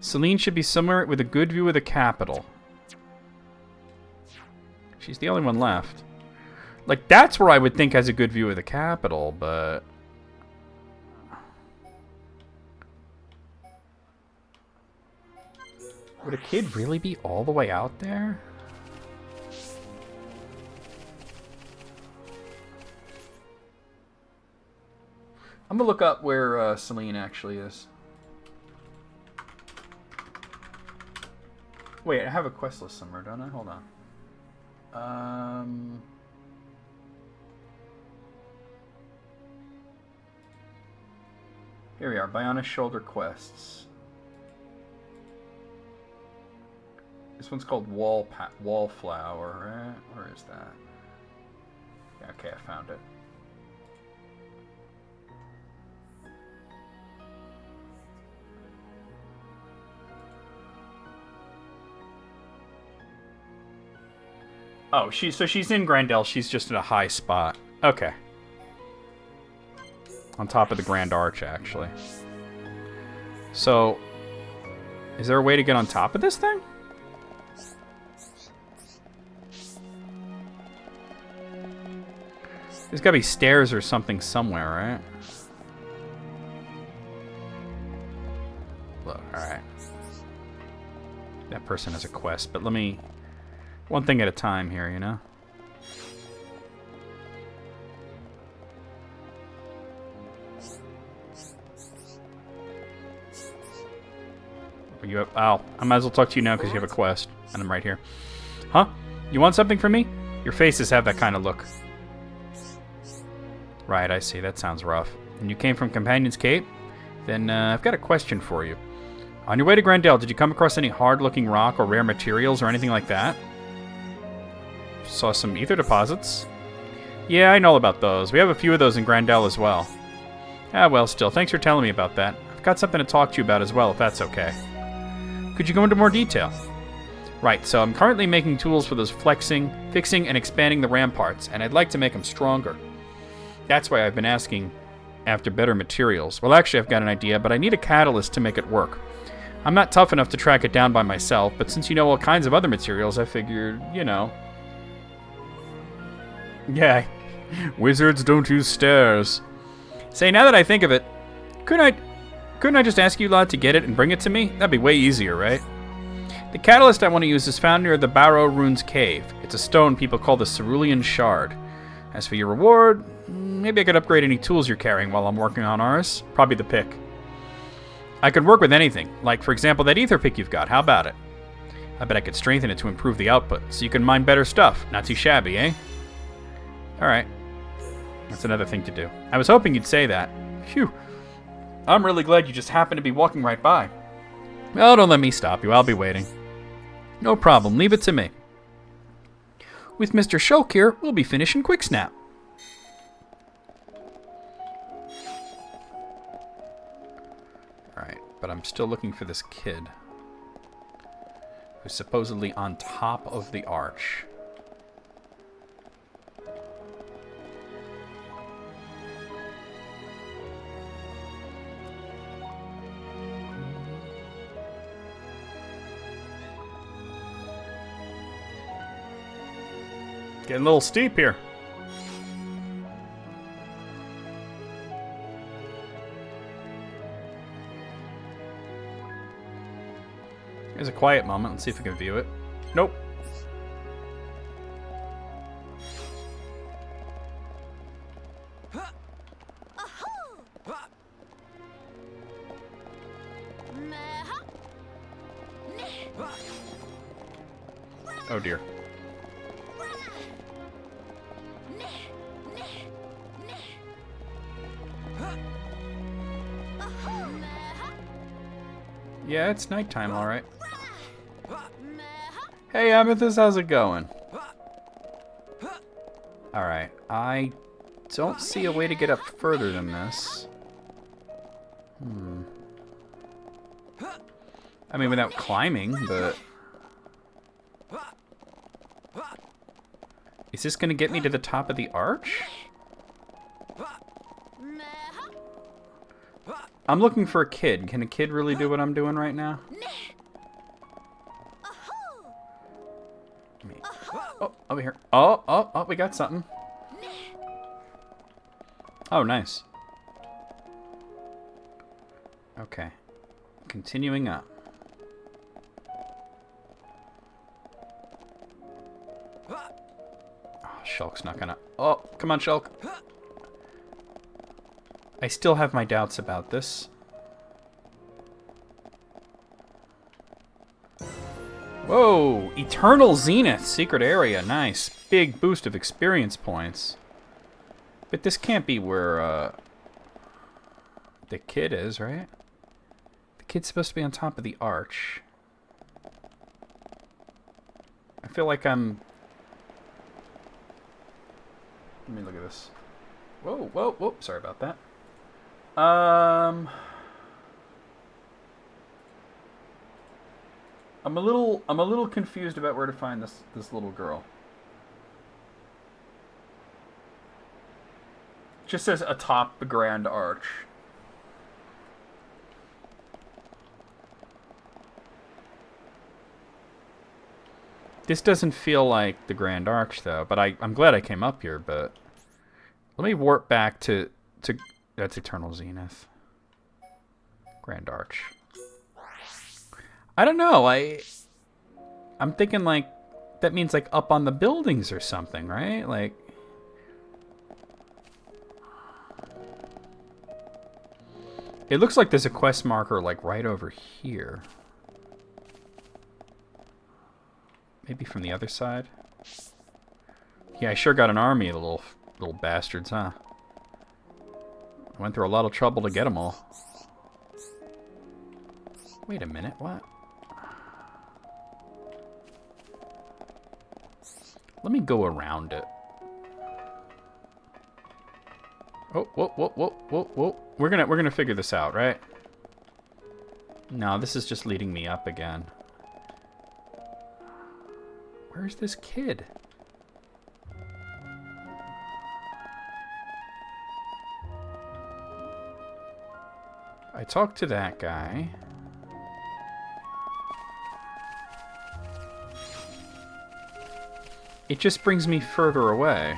Celine should be somewhere with a good view of the capital. She's the only one left. Like, that's where I would think has a good view of the capital, but... Would a kid really be all the way out there? I'm gonna look up where Celine actually is. Wait, I have a quest list somewhere, don't I? Hold on. Here we are, Biona's Shoulder quests. This one's called Wallflower, right? Where is that? Yeah, okay, I found it. Oh, so she's in Grandel. She's just in a high spot. Okay. On top of the Grand Arch, actually. So, is there a way to get on top of this thing? There's gotta be stairs or something somewhere, right? Look, alright. That person has a quest, but let me... One thing at a time here, you know? You have, I might as well talk to you now because you have a quest, and I'm right here. Huh? You want something from me? Your faces have that kind of look. Right, I see. That sounds rough. And you came from Companion's Cape? Then I've got a question for you. On your way to Grandel, did you come across any hard-looking rock or rare materials or anything like that? Saw some ether deposits. Yeah, I know all about those. We have a few of those in Grandel as well. Ah, well, still, thanks for telling me about that. I've got something to talk to you about as well, if that's okay. Could you go into more detail? Right, so I'm currently making tools for those fixing, and expanding the ramparts, and I'd like to make them stronger. That's why I've been asking after better materials. Well, actually, I've got an idea, but I need a catalyst to make it work. I'm not tough enough to track it down by myself, but since you know all kinds of other materials, I figured, you know... Yeah, wizards don't use stairs. Say, now that I think of it, couldn't I just ask you lot to get it and bring it to me? That'd be way easier, right? The catalyst I want to use is found near the Barrow Runes Cave. It's a stone people call the Cerulean Shard. As for your reward, maybe I could upgrade any tools you're carrying while I'm working on ours. Probably the pick. I could work with anything, like, for example, that ether pick you've got. How about it? I bet I could strengthen it to improve the output, so you can mine better stuff. Not too shabby, eh? Alright. That's another thing to do. I was hoping you'd say that. Phew. I'm really glad you just happened to be walking right by. Well, don't let me stop you. I'll be waiting. No problem. Leave it to me. With Mr. Shulk here, we'll be finishing quick snap. Alright, but I'm still looking for this kid. Who's supposedly on top of the arch. Getting a little steep here. Here's a quiet moment. Let's see if we can view it. Nope. Oh dear. Yeah, it's nighttime, alright. Hey, Amethyst, how's it going? Alright, I don't see a way to get up further than this. I mean, without climbing, but... Is this gonna get me to the top of the arch? I'm looking for a kid. Can a kid really do what I'm doing right now? Oh, over here. Oh, we got something. Oh, nice. Okay. Continuing up. Oh, Shulk's not gonna... Oh, come on, Shulk. I still have my doubts about this. Whoa! Eternal Zenith! Secret area. Nice. Big boost of experience points. But this can't be where, the kid is, right? The kid's supposed to be on top of the arch. I feel like I'm... Let me look at this. Whoa, whoa, whoa. Sorry about that. I'm a little confused about where to find this little girl. It just says atop the Grand Arch. This doesn't feel like the Grand Arch, though. But I'm glad I came up here. But let me warp back to that's Eternal Zenith. Grand Arch. I don't know. I'm thinking like that means like up on the buildings or something, right? Like. It looks like there's a quest marker like right over here. Maybe from the other side? Yeah, I sure got an army of the little bastards, huh? I went through a lot of trouble to get them all. Wait a minute, what? Let me go around it. Oh, whoa, whoa, whoa, whoa, whoa. We're gonna figure this out, right? No, this is just leading me up again. Where's this kid? I talked to that guy. It just brings me further away.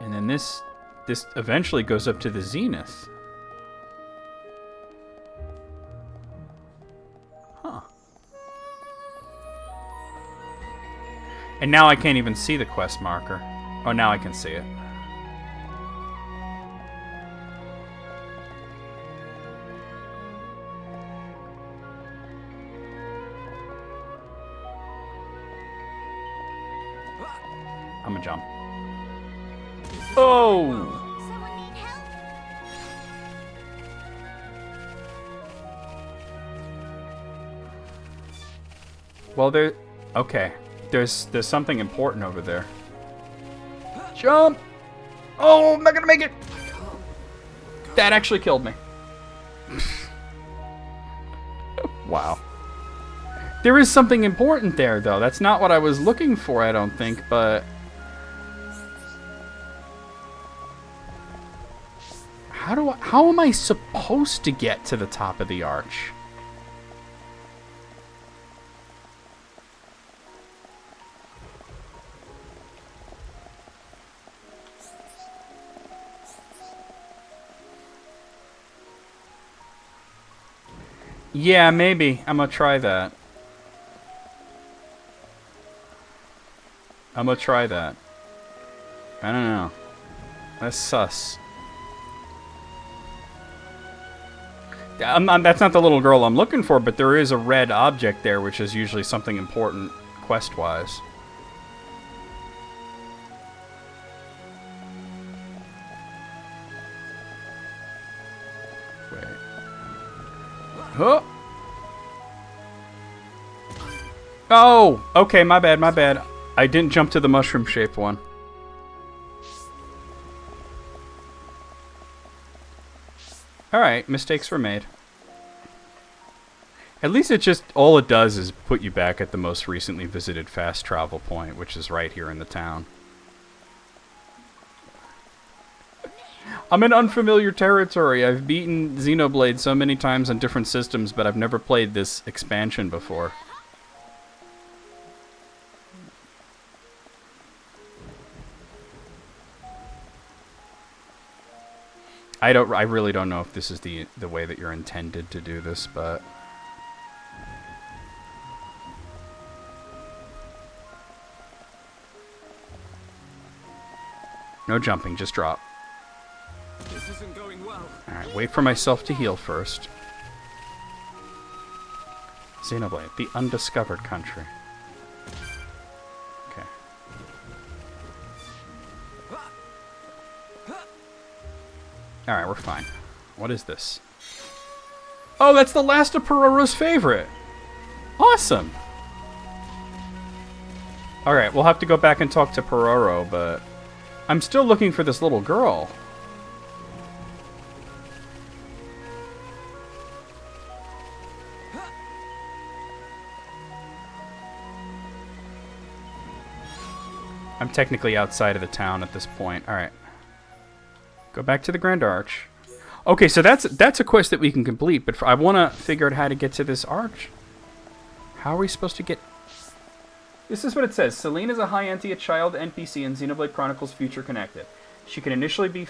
And then this eventually goes up to the Zenith. Huh. And now I can't even see the quest marker. Oh, now I can see it. I'm gonna jump. Oh! Someone need help? Well, okay. There's something important over there. Jump! Oh, I'm not gonna make it! That actually killed me. Wow. There is something important there, though. That's not what I was looking for, I don't think, but... How am I supposed to get to the top of the arch? Yeah, maybe. I'm gonna try that. I don't know. That's sus. That's not the little girl I'm looking for, but there is a red object there, which is usually something important quest-wise. Wait. Oh! Oh! Okay, my bad. I didn't jump to the mushroom-shaped one. Alright, mistakes were made. At least all it does is put you back at the most recently visited fast travel point, which is right here in the town. I'm in unfamiliar territory. I've beaten Xenoblade so many times on different systems, but I've never played this expansion before. I really don't know if this is the way that you're intended to do this, but no jumping, just drop. This isn't going well. Alright, wait for myself to heal first. Xenoblade, the undiscovered country. Okay. Alright, we're fine. What is this? Oh, that's the last of Pororo's favorite. Awesome. Alright, we'll have to go back and talk to Pororo, but I'm still looking for this little girl. I'm technically outside of the town at this point. Alright. Go back to the Grand Arch. Okay, so that's a quest that we can complete, but I want to figure out how to get to this arch. How are we supposed to get... This is what it says. Celine is a high ante, a child NPC in Xenoblade Chronicles Future Connected. She can initially be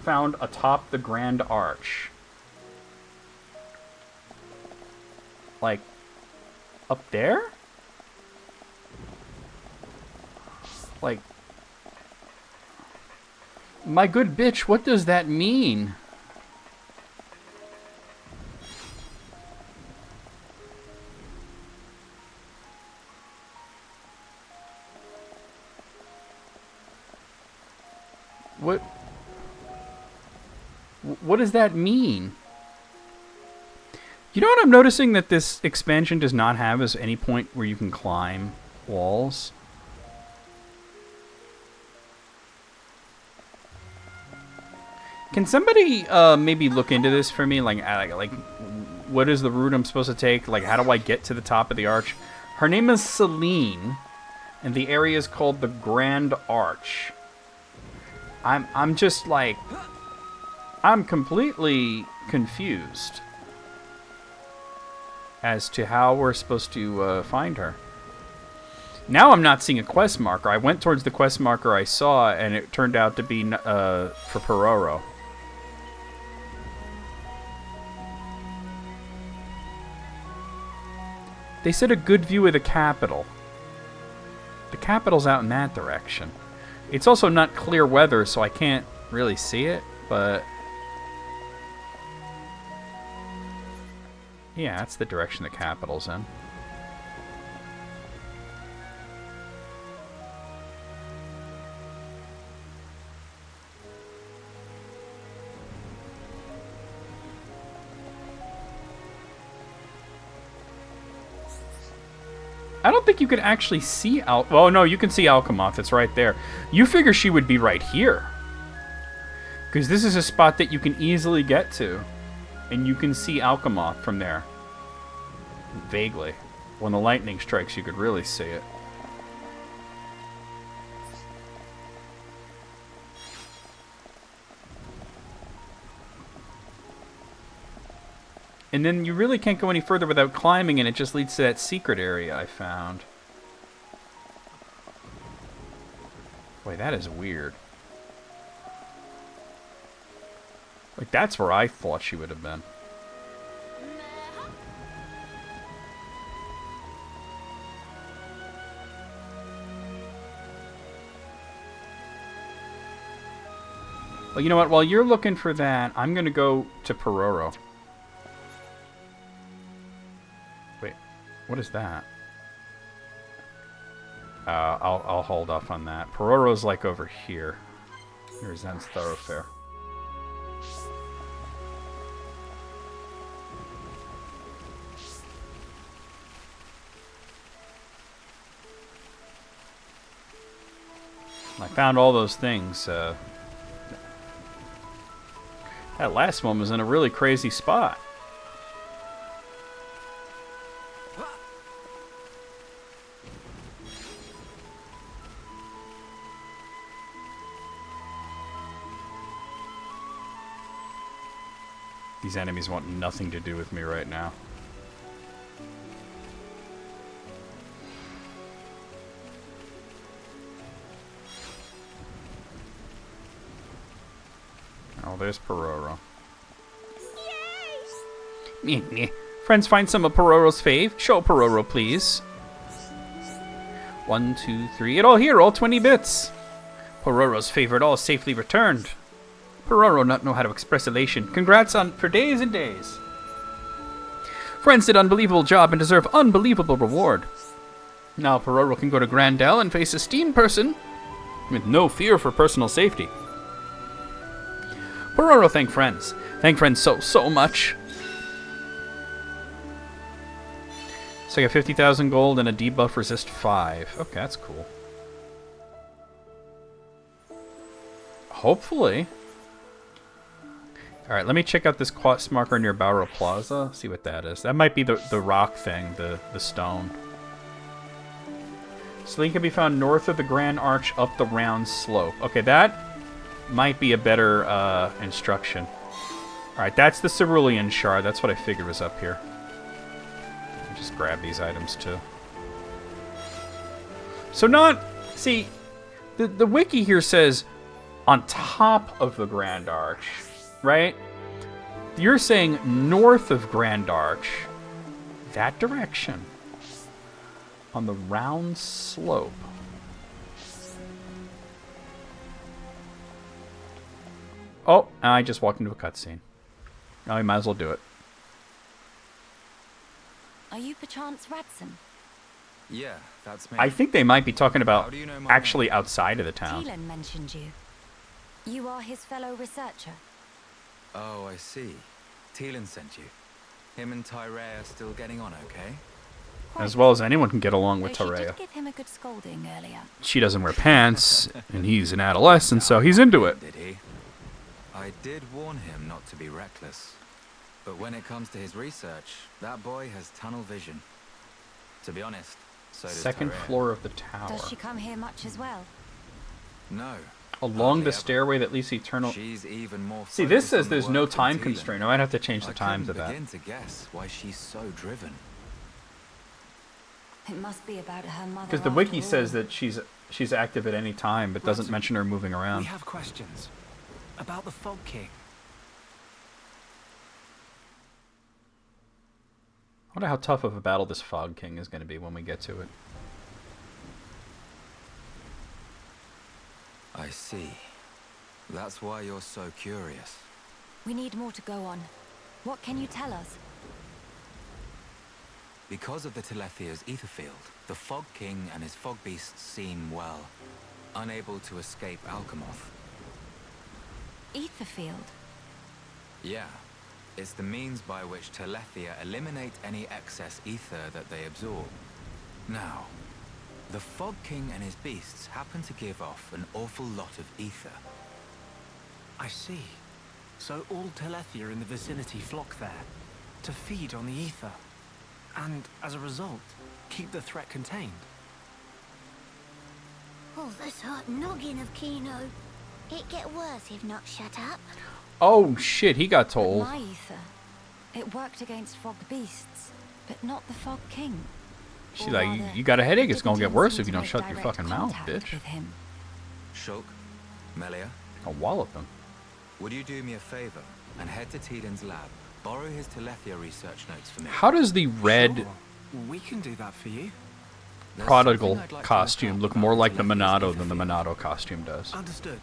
found atop the Grand Arch. Like, up there? Like, my good bitch, what does that mean? What does that mean? You know what I'm noticing that this expansion does not have is any point where you can climb walls. Can somebody maybe look into this for me? Like, what is the route I'm supposed to take? Like, how do I get to the top of the arch? Her name is Celine, and the area is called the Grand Arch. I'm just like, I'm completely confused as to how we're supposed to find her. Now I'm not seeing a quest marker. I went towards the quest marker I saw, and it turned out to be for Pororo. They said a good view of the capital. The capital's out in that direction. It's also not clear weather, so I can't really see it, but... yeah, that's the direction the capital's in. I don't think you can actually see oh, no, you can see Alchemoth. It's right there. You figure she would be right here. Because this is a spot that you can easily get to. And you can see Alchemoth from there. Vaguely. When the lightning strikes, you could really see it. And then you really can't go any further without climbing, and it just leads to that secret area I found. Boy, that is weird. Like, that's where I thought she would have been. Well, you know what? While you're looking for that, I'm going to go to Pororo. Wait, what is that? I'll hold off on that. Pororo's like over here. Here's Zen's Thoroughfare. I found all those things. That last one was in a really crazy spot. These enemies want nothing to do with me right now. Oh, there's Pororo. Yay! Friends, find some of Pororo's fave. Show Pororo, please. 1, 2, 3. It all here, all 20 bits. Pororo's favorite all safely returned. Pororo not know how to express elation. Congrats on for days and days. Friends did unbelievable job and deserve unbelievable reward. Now Pororo can go to Grandel and face a steam person with no fear for personal safety. Pororo thank friends. Thank friends so much. So I got 50,000 gold and a debuff resist 5. Okay, that's cool. Hopefully. Alright, let me check out this quest marker near Barrow Plaza. See what that is. That might be the rock thing, the stone. Celine can be found north of the Grand Arch up the round slope. Okay, that might be a better instruction. Alright, that's the Cerulean Shard. That's what I figured was up here. Just grab these items too. So not... See, the wiki here says on top of the Grand Arch, right? You're saying north of Grand Arch, that direction, on the round slope. Oh, I just walked into a cutscene. Now I might as well do it. Are you perchance Radson? Yeah, that's me. I think they might be talking about How do you know my actually outside of the town. Teelan mentioned you. You are his fellow researcher. Oh, I see. Teelan sent you. Him and Tyrea are still getting on okay? As well as anyone can get along with Though she Terea. did give him a good scolding earlier. She doesn't wear pants, and he's an adolescent, so he's into it. Did he? I did warn him not to be reckless. But when it comes to his research, that boy has tunnel vision. To be honest, so does Second Tyrea. floor of the tower. Does she come here much as well? No. Along hardly the ever. stairway that leads to eternal... She's even more See, this focused says on the there's no work than time Teelan. constraint. I might have to change the time to I couldn't that. begin to guess why she's so driven. It must be about her mother. Because the after wiki all. says that she's active at any time, but doesn't Radson, mention her moving We around. have questions. About the Fog King. I wonder how tough of a battle this Fog King is going to be when we get to it. I see. That's why you're so curious. We need more to go on. What can you tell us? Because of the Telethia's ether field, the Fog King and his fog beasts seem, well, unable to escape Alchemoth. Ether field. Yeah. It's the means by which Telethia eliminate any excess ether that they absorb. Now, the Fog King and his beasts happen to give off an awful lot of ether. I see. So all Telethia in the vicinity flock there to feed on the ether. And as a result, keep the threat contained. Oh, this hot noggin of Kino. It get worse if not shut up. Oh shit, he got But told. my ether. It worked against fog beasts, but not the Fog King. She's Or like, rather, you got a headache, it's it gonna didn't get worse seem if you to don't make shut your direct fucking mouth, contact bitch. with him. Shulk, Melia, I'll wallop him. would you do me a favor and head to Teelan's lab, borrow his Telethia research notes for me? How does the red Sure. We can do that for you. There's prodigal something I'd like to costume up look about more like the Telethia's Monado ether than the field. Monado costume does? Understood.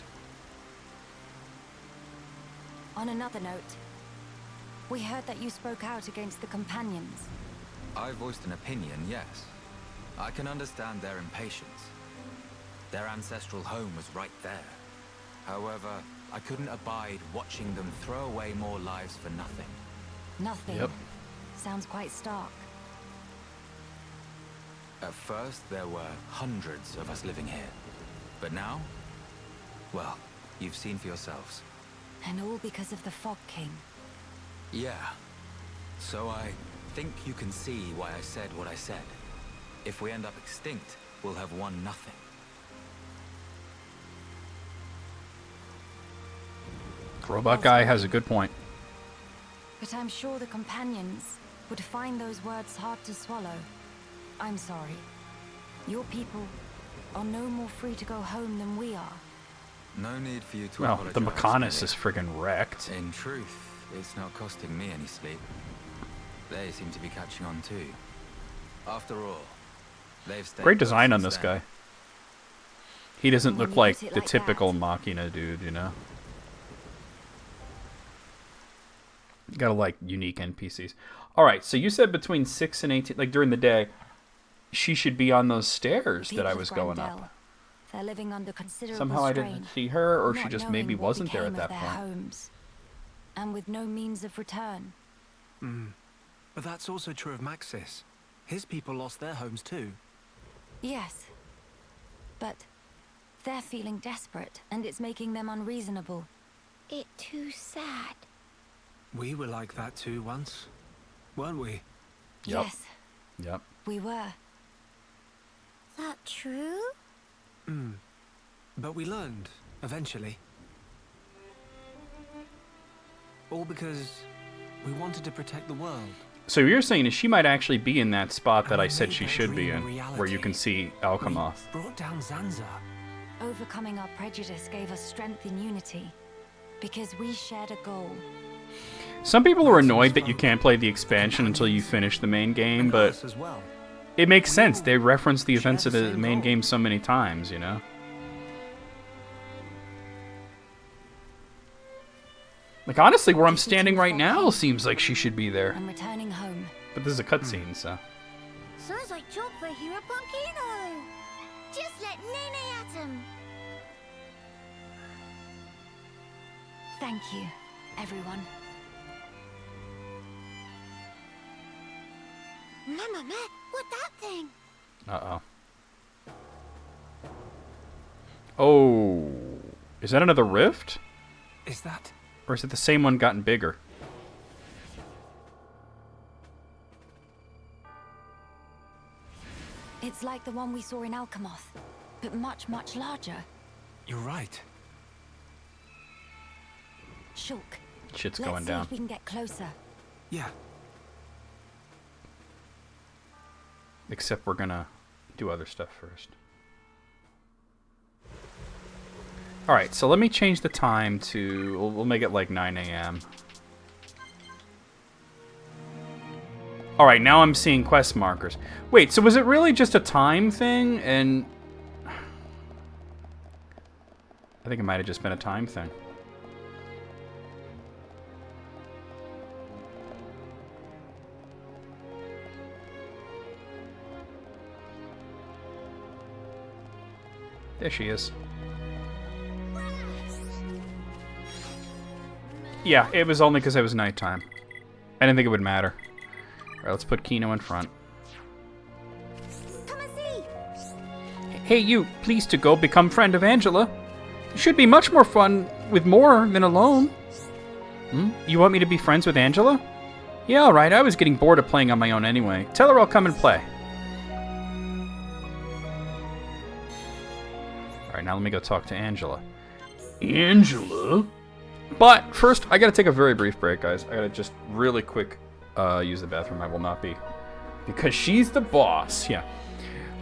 On another note, we heard that you spoke out against the companions. I voiced an opinion, yes. I can understand their impatience. Their ancestral home was right there. However, I couldn't abide watching them throw away more lives for nothing. Nothing. Yep. Sounds quite stark. At first, there were hundreds of us living here. But now, well, you've seen for yourselves. And all because of the Fog King. Yeah. So I think you can see why I said what I said. If we end up extinct, we'll have won nothing. Robot guy has a good point. But I'm sure the companions would find those words hard to swallow. I'm sorry. Your people are no more free to go home than we are. No need for you to Well, apologize. the Mechanis Melia. is friggin' wrecked. In truth, it's not costing me any sleep. They seem to be catching on too. After all, they've stayed Great put design on since this then. guy. He doesn't When look you like put it the like typical that. Machina dude, you know? You gotta like unique NPCs. Alright, so you said between 6 and 18, like during the day, she should be on those stairs that People I of was going Grandel, up. They're living under considerable Somehow I strain, didn't see her, or she not just knowing maybe what wasn't there at became of that their point. homes, and with no means of return. But that's also true of Maxis. His people lost their homes too. Yes. But they're feeling desperate, and it's making them unreasonable. It too sad. We were like that too once, weren't we? Yep. Yes, Yep. we were. That true? But we learned, eventually. All because we wanted to protect the world. So you're saying is she might actually be in that spot that And I we said made she that should be dream in, a where you can reality. see Alchemoth. We brought down Zanza. Overcoming our prejudice gave us strength in unity. Because we shared a goal. Some people are annoyed that you can't play the expansion until you finish the main game, And but us as well. it makes sense. They reference the events of the main game so many times, you know? Like, honestly, where I'm standing right now seems like she should be there. I'm returning home. But this is a cutscene, so... Sounds like job for Hero Punkino. Just let Nene at him. Thank you, everyone. Mama, what that thing? Uh-oh. Oh... Is that another rift? Is that? Or is it the same one gotten bigger? It's like the one we saw in Alchemoth, but much, much larger. You're right. Shulk, Shit's let's going see down. if we can get closer. Yeah. Except we're gonna do other stuff first. Alright, so let me change the time to... We'll make it like 9 a.m. Alright, now I'm seeing quest markers. Wait, so was it really just a time thing? And... I think it might have just been a time thing. There she is. Yeah, it was only because it was nighttime. I didn't think it would matter. Alright, let's put Kino in front. Come and see. Hey you, pleased to go become friend of Angela. It should be much more fun with more than alone. You want me to be friends with Angela? Yeah, alright, I was getting bored of playing on my own anyway. Tell her I'll come and play. Alright, now let me go talk to Angela. Angela? But first, I gotta take a very brief break, guys. I gotta just really quick use the bathroom. I will not be. Because she's the boss. Yeah.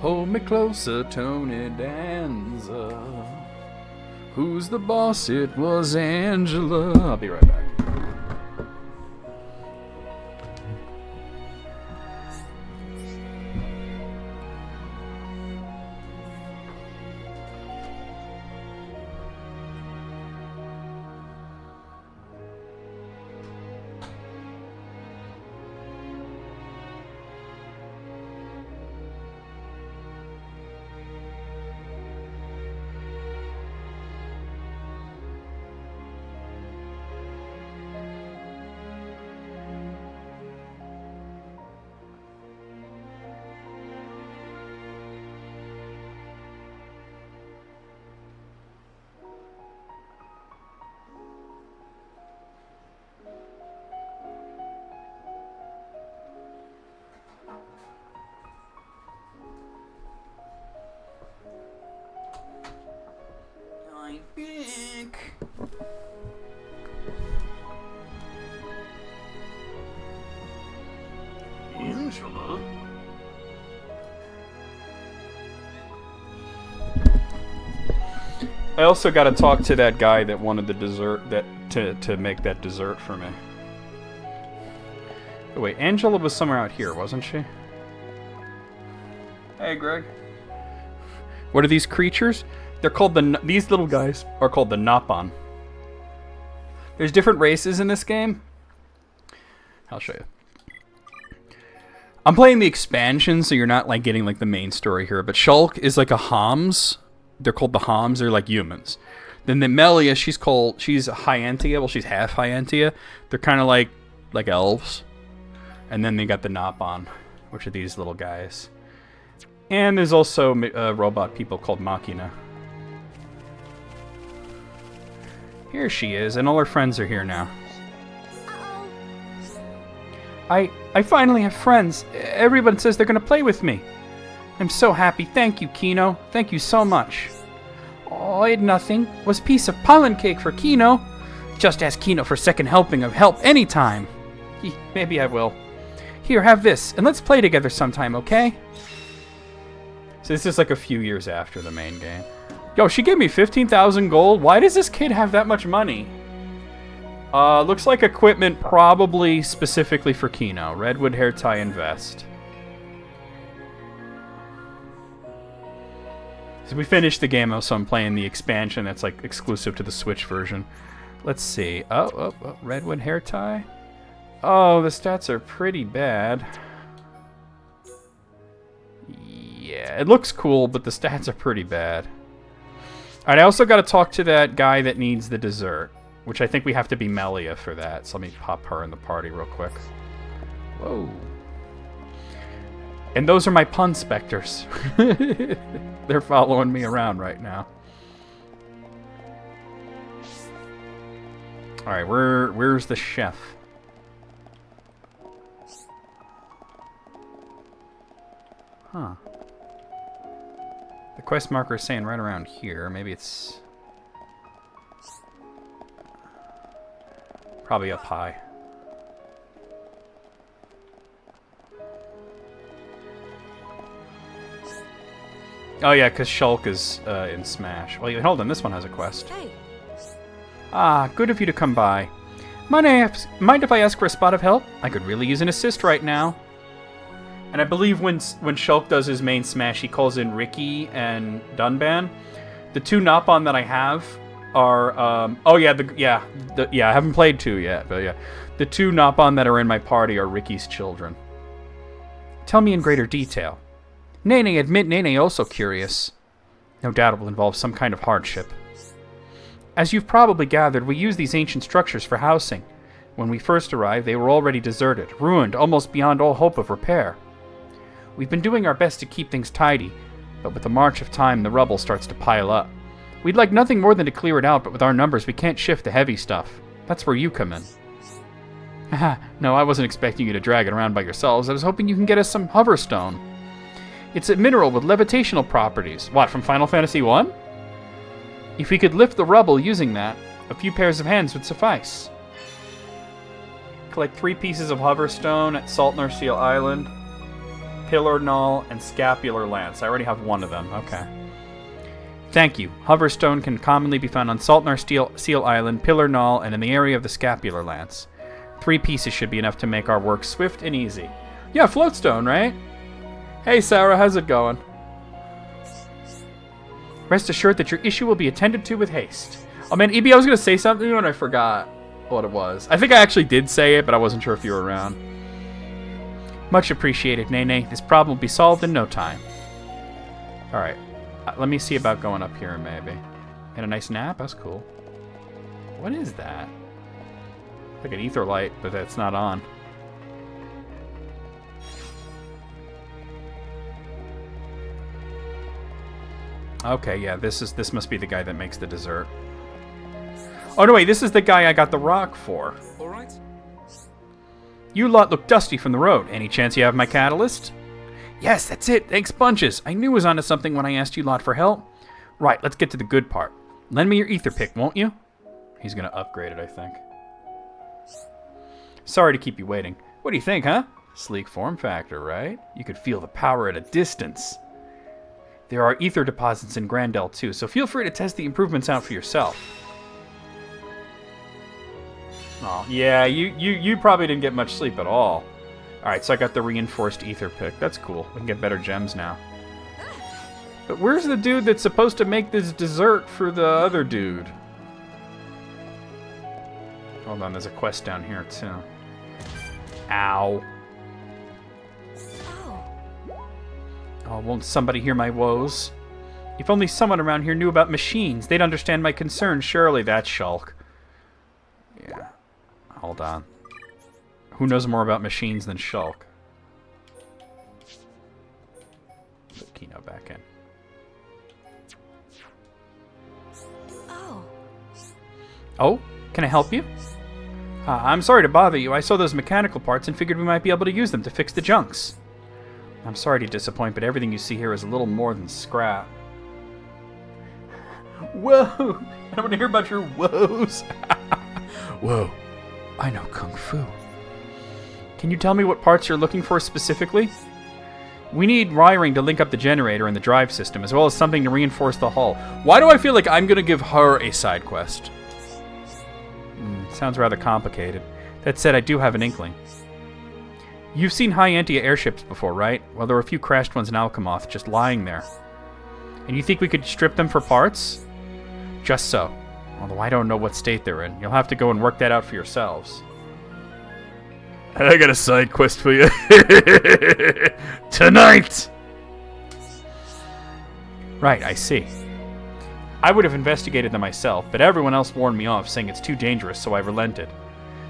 Hold me closer, Tony Danza. Who's the boss? It was Angela. I'll be right back. Angela? I also got to talk to that guy that wanted the dessert to make that dessert for me. Oh, wait, Angela was somewhere out here, wasn't she? Hey, Greg. What are these creatures? They're called these little guys are called the Napon. There's different races in this game. I'll show you. I'm playing the expansion, so you're not like getting like the main story here. But Shulk is like a Homs. They're called the Homs. They're like humans. Then the Melia, she's Hyantia. Well, she's half Hyantia. They're kind of like elves. And then they got the Napon, which are these little guys. And there's also robot people called Machina. Here she is, and all her friends are here now. I finally have friends. Everyone says they're going to play with me. I'm so happy. Thank you, Kino. Thank you so much. Oh, I had nothing. Was piece of pollen cake for Kino. Just ask Kino for second helping of help anytime. Maybe I will. Here, have this, and let's play together sometime, okay? So this is like a few years after the main game. Yo, she gave me 15,000 gold. Why does this kid have that much money? Looks like equipment probably specifically for Kino. Redwood hair tie and vest. So we finished the game, so I'm playing the expansion that's like exclusive to the Switch version. Let's see. Oh, redwood hair tie. Oh, the stats are pretty bad. Yeah, it looks cool, but the stats are pretty bad. Alright, I also got to talk to that guy that needs the dessert, which I think we have to be Melia for that. So let me pop her in the party real quick. Whoa. And those are my pun specters. They're following me around right now. Alright, where's the chef? Huh. The quest marker is saying right around here. Maybe it's probably up high. Oh yeah, because Shulk is in Smash. Well, hold on, this one has a quest. Hey. Ah, good of you to come by. Mind if I ask for a spot of help? I could really use an assist right now. And I believe when Shulk does his main Smash, he calls in Ricky and Dunban. The two Napon that I have are I haven't played 2 yet, but yeah, the two Napon that are in my party are Ricky's children. Tell me in greater detail. Nene, admit Nene also curious. No doubt it will involve some kind of hardship. As you've probably gathered, we use these ancient structures for housing. When we first arrived, they were already deserted, ruined almost beyond all hope of repair. We've been doing our best to keep things tidy, but with the march of time, the rubble starts to pile up. We'd like nothing more than to clear it out, but with our numbers, we can't shift the heavy stuff. That's where you come in. Haha, no, I wasn't expecting you to drag it around by yourselves. I was hoping you can get us some hoverstone. It's a mineral with levitational properties. What, from Final Fantasy 1? If we could lift the rubble using that, a few pairs of hands would suffice. Collect 3 pieces of hoverstone at Saltner Seal Island, Pillar Null, and Scapular Lance. I already have 1 of them. Okay. Thank you. Hoverstone can commonly be found on Saltner Seal Island, Pillar Null, and in the area of the Scapular Lance. 3 pieces should be enough to make our work swift and easy. Yeah, floatstone, right? Hey, Sarah, how's it going? Rest assured that your issue will be attended to with haste. Oh man, EB, I was going to say something and I forgot what it was. I think I actually did say it, but I wasn't sure if you were around. Much appreciated, Nene. This problem will be solved in no time. Alright, let me see about going up here maybe. And a nice nap? That's cool. What is that? Like an ether light, but that's not on. Okay, yeah, this must be the guy that makes the dessert. Oh no, wait, this is the guy I got the rock for. All right. You lot look dusty from the road. Any chance you have my catalyst? Yes, that's it. Thanks bunches. I knew I was onto something when I asked you lot for help. Right, let's get to the good part. Lend me your ether pick, won't you? He's gonna upgrade it, I think. Sorry to keep you waiting. What do you think, huh? Sleek form factor, right? You could feel the power at a distance. There are ether deposits in Grandel too, so feel free to test the improvements out for yourself. Oh, yeah, you probably didn't get much sleep at all. Alright, so I got the reinforced ether pick. That's cool. We can get better gems now. But where's the dude that's supposed to make this dessert for the other dude? Hold on, there's a quest down here too. Ow. Oh, won't somebody hear my woes? If only someone around here knew about machines, they'd understand my concerns. Surely that's Shulk. Yeah. Hold on. Who knows more about machines than Shulk? Kino back in. Oh. Oh, can I help you? I'm sorry to bother you. I saw those mechanical parts and figured we might be able to use them to fix the junks. I'm sorry to disappoint, but everything you see here is a little more than scrap. Whoa! I want to hear about your woes. Whoa, I know Kung Fu. Can you tell me what parts you're looking for specifically? We need wiring to link up the generator and the drive system, as well as something to reinforce the hull. Why do I feel like I'm going to give her a side quest? Sounds rather complicated. That said, I do have an inkling. You've seen high-Antia airships before, right? Well, there were a few crashed ones in Alchemoth just lying there. And you think we could strip them for parts? Just so. Although I don't know what state they're in. You'll have to go and work that out for yourselves. I got a side quest for you. Tonight! Right, I see. I would have investigated them myself, but everyone else warned me off, saying it's too dangerous, so I relented.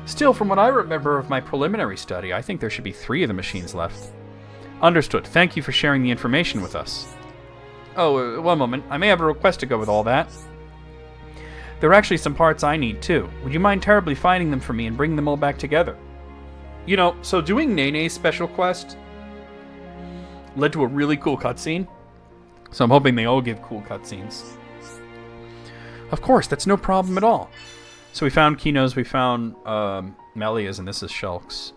Still, from what I remember of my preliminary study, I think there should be 3 of the machines left. Understood. Thank you for sharing the information with us. Oh, one moment. I may have a request to go with all that. There are actually some parts I need, too. Would you mind terribly finding them for me and bringing them all back together? You know, so doing Nene's special quest led to a really cool cutscene. So I'm hoping they all give cool cutscenes. Of course, that's no problem at all. So we found Kino's, we found Melia's, and this is Shulk's.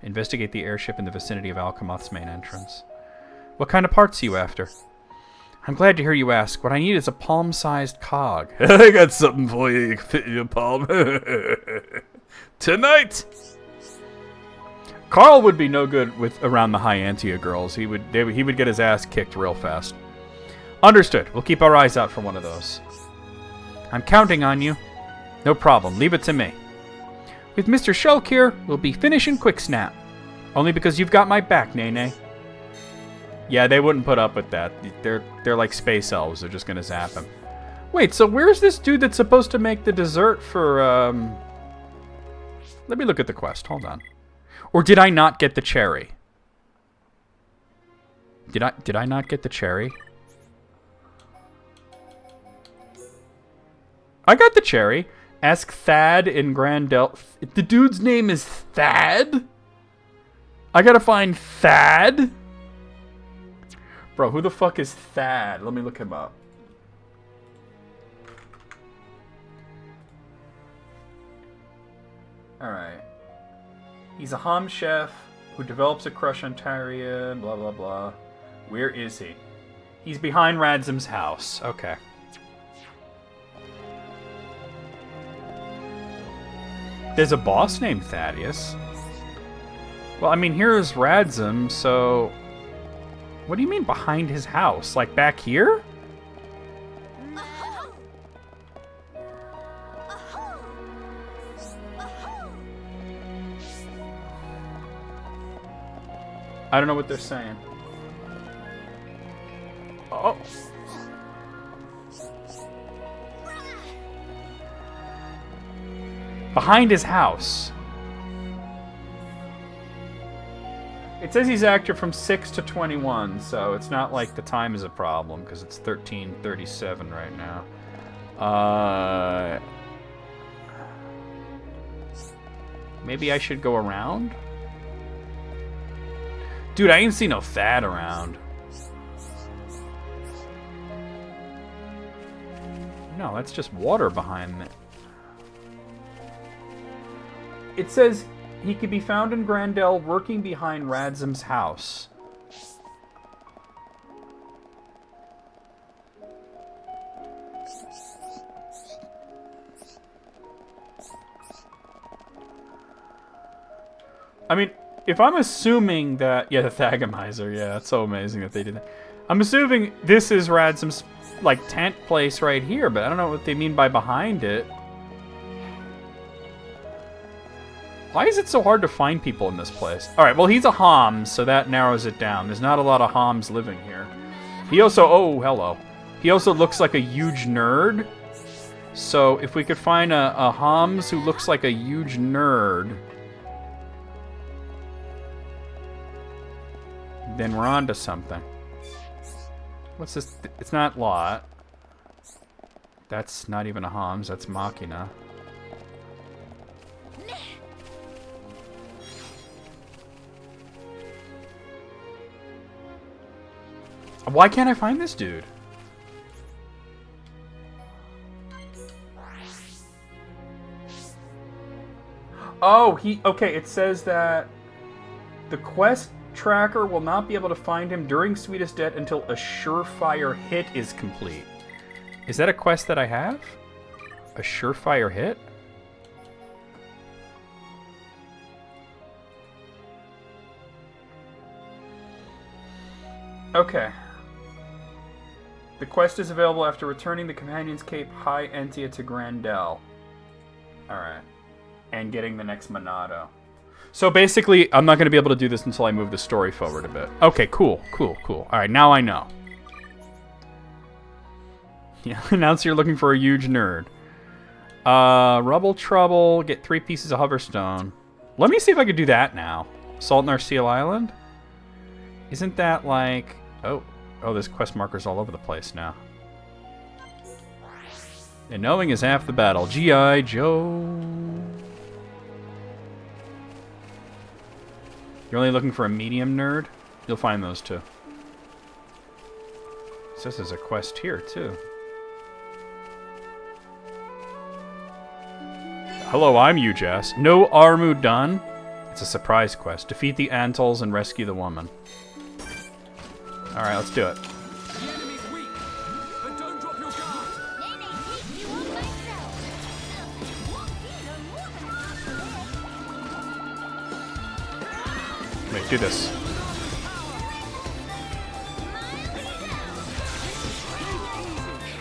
Investigate the airship in the vicinity of Alchemoth's main entrance. What kind of parts are you after? I'm glad to hear you ask. What I need is a palm-sized cog. I got something for you. You can fit in your palm. Tonight! Carl would be no good with around the high-Antia girls. He would get his ass kicked real fast. Understood. We'll keep our eyes out for one of those. I'm counting on you. No problem. Leave it to me. With Mr. Shulk here, we'll be finishing quick snap. Only because you've got my back, Nene. Yeah, they wouldn't put up with that. They're like space elves. They're just gonna zap him. Wait, so where's this dude that's supposed to make the dessert for, Let me look at the quest. Hold on. Or did I not get the cherry? Did I not get the cherry? I got the cherry. Ask Thad in Grandel. The dude's name is Thad? I gotta find Thad? Bro, who the fuck is Thad? Let me look him up. Alright. He's a Ham chef who develops a crush on Tyrion, blah blah blah. Where is he? He's behind Radzim's house. Okay. There's a boss named Thaddeus. Well, I mean, here's Radzim, so... What do you mean behind his house? Like back here? I don't know what they're saying. Oh. Behind his house. It says he's active from 6 to 21, so it's not like the time is a problem, because it's 13:37 right now. Maybe I should go around? Dude, I ain't seen no Thad around. No, that's just water behind it. It says he could be found in Grandel working behind Radzim's house. I mean, if I'm assuming that... Yeah, the Thagomizer. Yeah, it's so amazing that they did that. I'm assuming this is Radzim's, like, tent place right here, but I don't know what they mean by behind it. Why is it so hard to find people in this place? Alright, well, he's a Homs, so that narrows it down. There's not a lot of Homs living here. He also... Oh, hello. He also looks like a huge nerd. So, if we could find a Homs who looks like a huge nerd... then we're on to something. What's this? It's not Lot. That's not even a Homs. That's Machina. Why can't I find this dude? Oh, okay, it says that the quest tracker will not be able to find him during Sweetest Debt until a surefire hit is complete. Is that a quest that I have? A surefire hit? Okay. The quest is available after returning the Companion's Cape High Entia to Grandel. Alright. And getting the next Monado. So basically, I'm not going to be able to do this until I move the story forward a bit. Okay, cool. Alright, now I know. Yeah, announce you're looking for a huge nerd. Rubble Trouble, get 3 pieces of Hoverstone. Let me see if I could do that now. Salt and Seal Island? Isn't that like... Oh, there's quest markers all over the place now. And knowing is half the battle. G.I. Joe. You're only looking for a medium nerd? You'll find those too. So this is a quest here too. Hello, I'm you, Jess. No Armu done? It's a surprise quest. Defeat the Antals and rescue the woman. Alright, let's do it. The enemy's weak, but don't drop your guard. Wait, do this.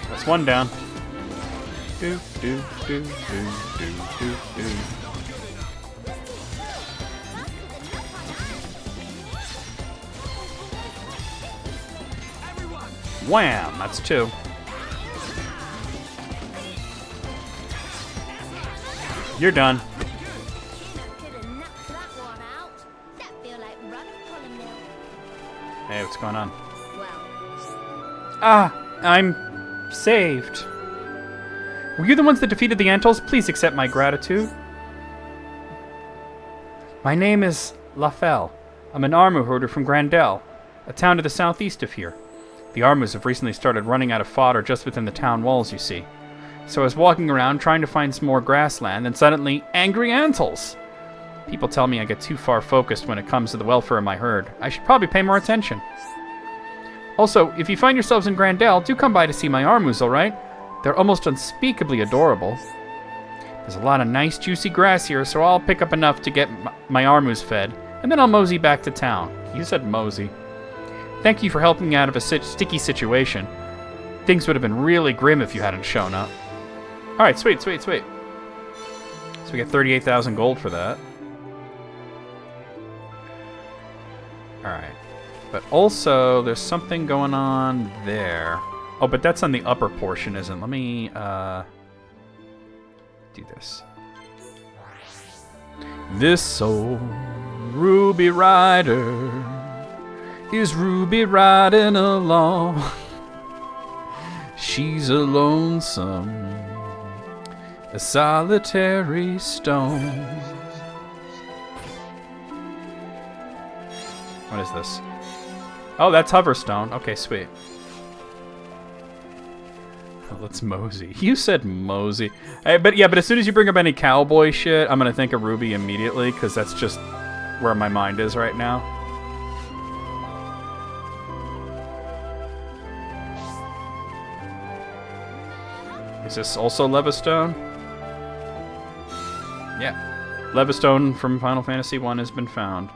That's one down. Do, do, do, do, do, do, do. Wham! That's 2. You're done. Hey, what's going on? Ah, I'm saved. Were you the ones that defeated the Antals? Please accept my gratitude. My name is Lafel. I'm an Armu herder from Grandel, a town to the southeast of here. The Armus have recently started running out of fodder just within the town walls, you see. So I was walking around trying to find some more grassland, and suddenly, angry Antals! People tell me I get too far focused when it comes to the welfare of my herd. I should probably pay more attention. Also, if you find yourselves in Grandel, do come by to see my Armus, alright? They're almost unspeakably adorable. There's a lot of nice, juicy grass here, so I'll pick up enough to get my Armus fed, and then I'll mosey back to town. You said mosey. Thank you for helping me out of a sticky situation. Things would have been really grim if you hadn't shown up. Alright, sweet. So we get 38,000 gold for that. Alright. But also, there's something going on there. Oh, but that's on the upper portion, isn't it? Let me, do this. This old Ruby Rider is Ruby riding along. She's a lonesome, a solitary stone. What is this? Oh, that's Hoverstone. Okay, sweet. Let's mosey. You said mosey. Hey, but as soon as you bring up any cowboy shit, I'm gonna think of Ruby immediately, because that's just where my mind is right now. Is this also Levistone? Yeah. Levistone from Final Fantasy 1 has been found.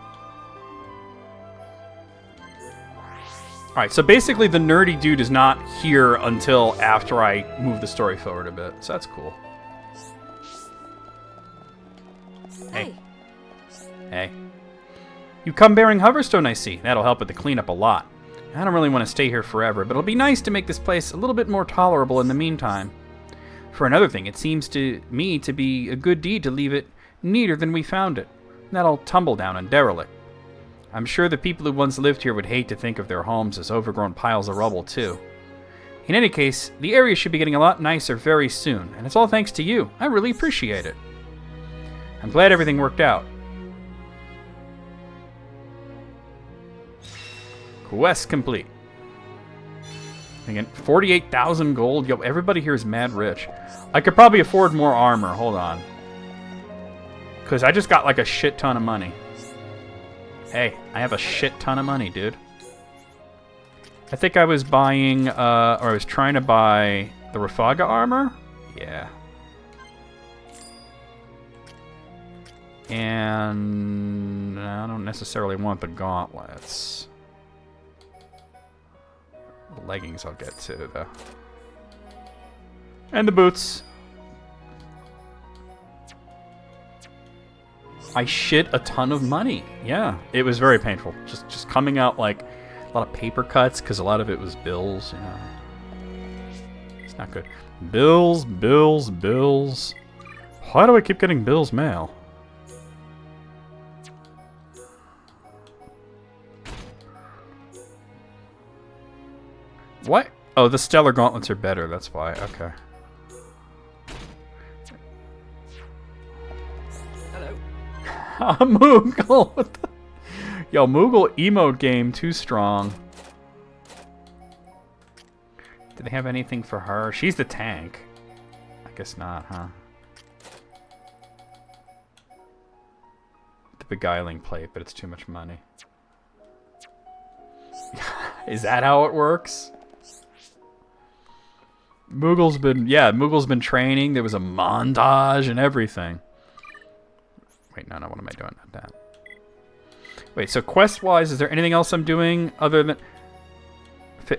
Alright, so basically the nerdy dude is not here until after I move the story forward a bit. So that's cool. Hey. Hey. You come bearing Hoverstone, I see. That'll help with the cleanup a lot. I don't really want to stay here forever, but it'll be nice to make this place a little bit more tolerable in the meantime. For another thing, it seems to me to be a good deed to leave it neater than we found it. That'll tumble down and derelict. I'm sure the people who once lived here would hate to think of their homes as overgrown piles of rubble, too. In any case, the area should be getting a lot nicer very soon, and it's all thanks to you. I really appreciate it. I'm glad everything worked out. Quest complete. Again, 48,000 gold. Yo, everybody here is mad rich. I could probably afford more armor. Hold on. Because I just got like a shit ton of money. Hey, I have a shit ton of money, dude. I think I was buying, or I was trying to buy the Rafaga armor. Yeah. And I don't necessarily want the gauntlets. The leggings I'll get to, though. And the boots. I shit a ton of money. Yeah, it was very painful. Just coming out like a lot of paper cuts because a lot of it was bills. You know, it's not good. Bills, bills, bills. Why do I keep getting bills mail? What? Oh, the stellar gauntlets are better. That's why. Okay. Moogle! What the? Yo, Moogle emote game too strong. Do they have anything for her? She's the tank. I guess not, huh? The beguiling plate, but it's too much money. Is that how it works? Moogle's been training. There was a montage and everything. Wait, no, what am I doing? Not that. Wait, so quest-wise, is there anything else I'm doing other than...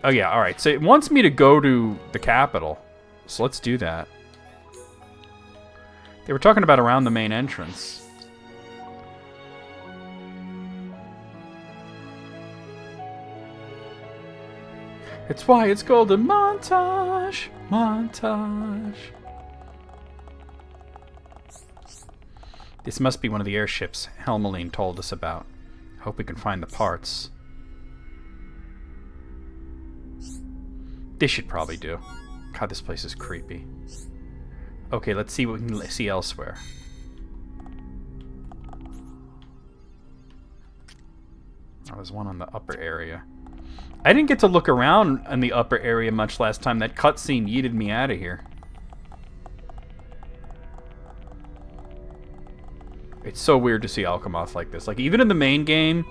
Oh, yeah, alright. So it wants me to go to the capital. So let's do that. They were talking about around the main entrance. It's why it's called a montage. Montage. This must be one of the airships Helmeline told us about. Hope we can find the parts. This should probably do. God, this place is creepy. Okay, let's see what we can see elsewhere. Oh, there's one on the upper area. I didn't get to look around in the upper area much last time. That cutscene yeeted me out of here. It's so weird to see Alchemoth like this. Like, even in the main game,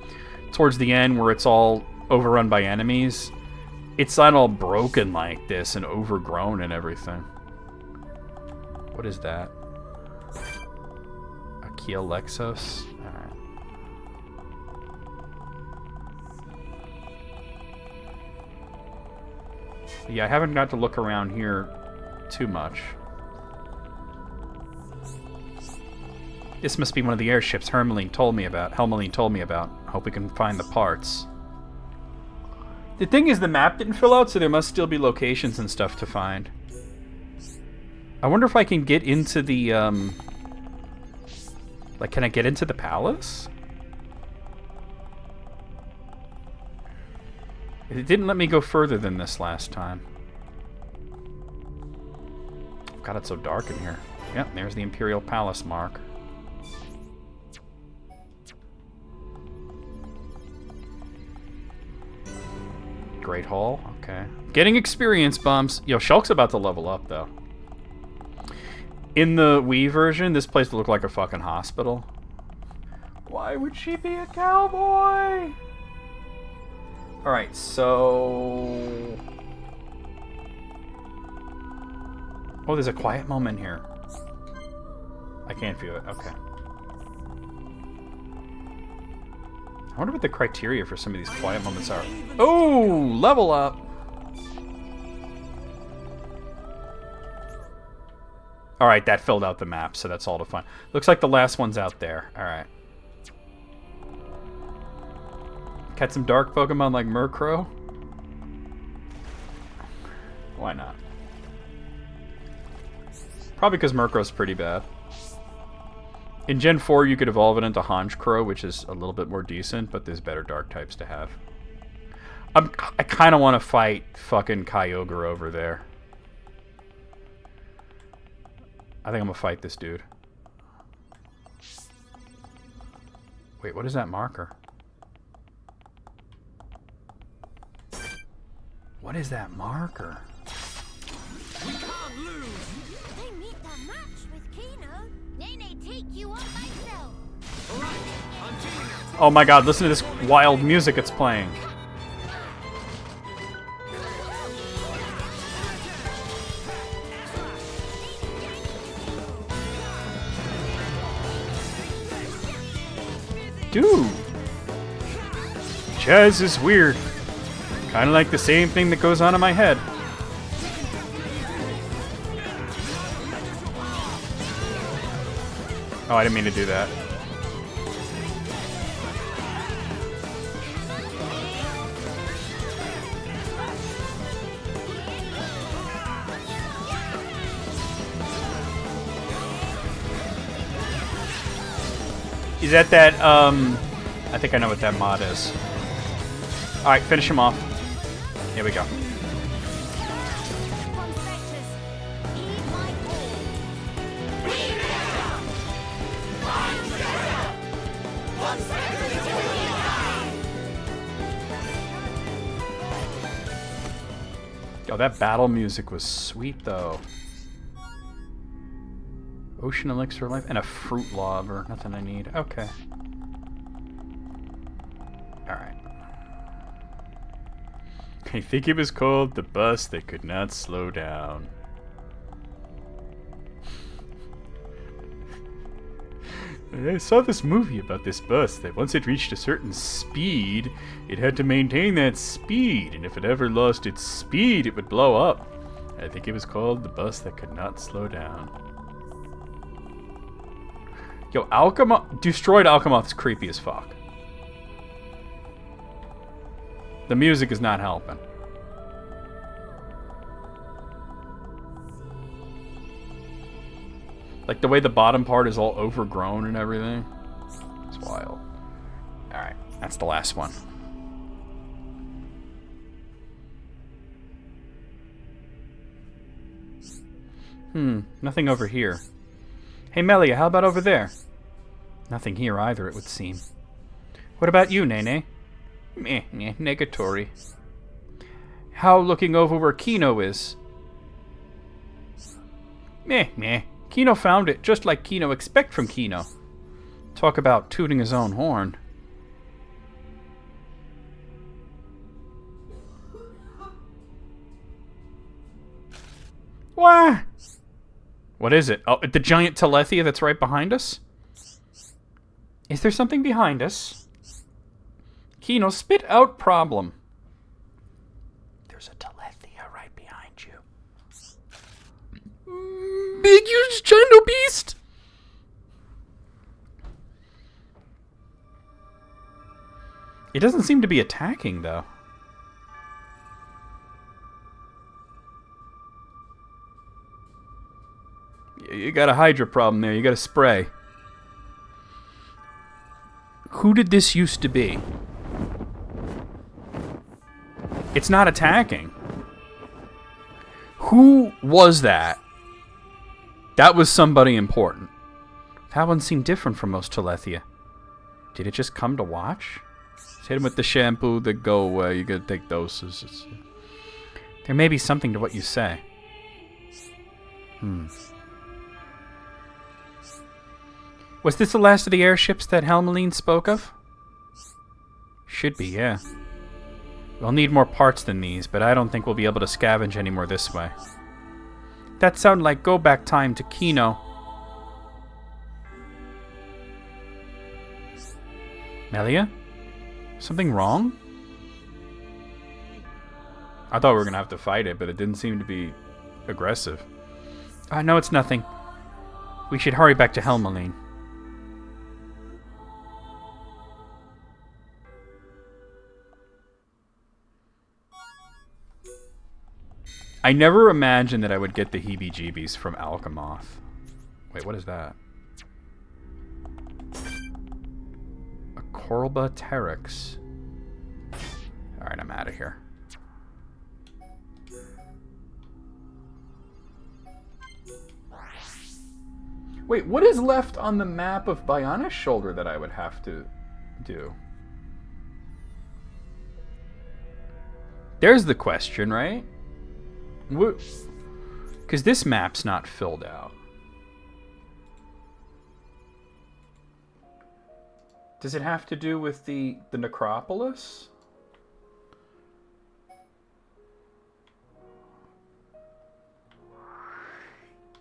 towards the end where it's all overrun by enemies, it's not all broken like this and overgrown and everything. What is that? Akia Lexos? Alright. Yeah, I haven't got to look around here too much. This must be one of the airships Helmeline told me about. Hope we can find the parts. The thing is, the map didn't fill out, so there must still be locations and stuff to find. I wonder if I can get into the, like, can I get into the palace? It didn't let me go further than this last time. God, it's so dark in here. Yep, there's the Imperial Palace mark. Great Hall, okay. Getting experience bumps. Yo, Shulk's about to level up, though. In the Wii version, this place looked like a fucking hospital. Why would she be a cowboy? Alright, so... Oh, there's a quiet moment here. I can't feel it, okay. I wonder what the criteria for some of these quiet moments are. Oh, level up! Alright, that filled out the map, so that's all to find. Looks like the last one's out there. Alright. Catch some dark Pokemon like Murkrow? Why not? Probably because Murkrow's pretty bad. In Gen 4, you could evolve it into Honchkrow, which is a little bit more decent, but there's better dark types to have. I kind of want to fight fucking Kyogre over there. I think I'm going to fight this dude. Wait, what is that marker? What is that marker? We can't lose. They meet the match with Kino. Nene take you on myself. All right, I'm feeling it. Oh my god, listen to this wild music it's playing. Dude! Jazz is weird. Kind of like the same thing that goes on in my head. Oh, I didn't mean to do that. Is that, I think I know what that mod is. Alright, finish him off. Here we go. Oh, that battle music was sweet, though. Ocean Elixir of Life and a Fruit Lobber. Nothing I need. Okay. Alright. I think it was called The Bus That Could Not Slow Down. I saw this movie about this bus that once it reached a certain speed, it had to maintain that speed, and if it ever lost its speed, it would blow up. I think it was called The Bus That Could Not Slow Down. Yo, Destroyed Alchemoth's creepy as fuck. The music is not helping. Like the way the bottom part is all overgrown and everything. It's wild. Alright, that's the last one. Nothing over here. Hey Melia, how about over there? Nothing here either, it would seem. What about you, Nene? Meh, negatory. How looking over where Kino is? Meh. Kino found it, just like Kino expect from Kino. Talk about tooting his own horn. What? What is it? Oh, the giant Telethia that's right behind us? Is there something behind us? Kino, spit out problem. There's a Telethia right behind you. Big huge giant beast! It doesn't seem to be attacking, though. You got a Hydra problem there. You got a spray. Who did this used to be? It's not attacking. Who was that? That was somebody important. That one seemed different from most Telethia. Did it just come to watch? Just hit him with the shampoo, they go away. You gotta take doses. There may be something to what you say. Was this the last of the airships that Helmeline spoke of? Should be, yeah. We'll need more parts than these, but I don't think we'll be able to scavenge any more this way. That sounded like go back time to Kino. Melia? Something wrong? I thought we were gonna have to fight it, but it didn't seem to be aggressive. No, it's nothing. We should hurry back to Helmeline. I never imagined that I would get the heebie-jeebies from Alchemoth. Wait, what is that? Torba Terex. Alright, I'm out of here. Wait, what is left on the map of Biona's Shoulder that I would have to do? There's the question, right? Because this map's not filled out. Does it have to do with the necropolis?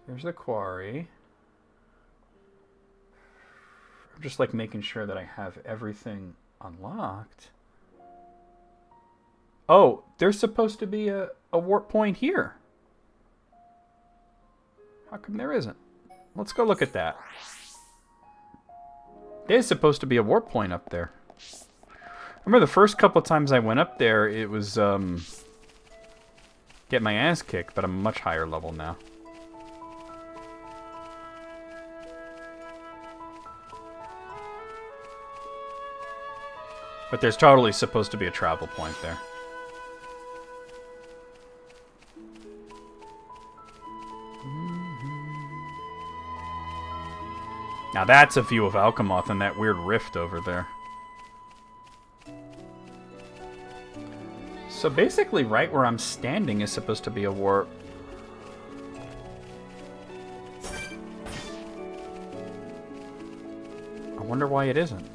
There's the quarry. I'm just like making sure that I have everything unlocked. Oh, there's supposed to be a warp point here. How come there isn't? Let's go look at that. There's supposed to be a warp point up there. I remember the first couple of times I went up there, it was get my ass kicked, but I'm a much higher level now. But there's totally supposed to be a travel point there. Now that's a view of Alchemoth and that weird rift over there. So basically right where I'm standing is supposed to be a warp. I wonder why it isn't.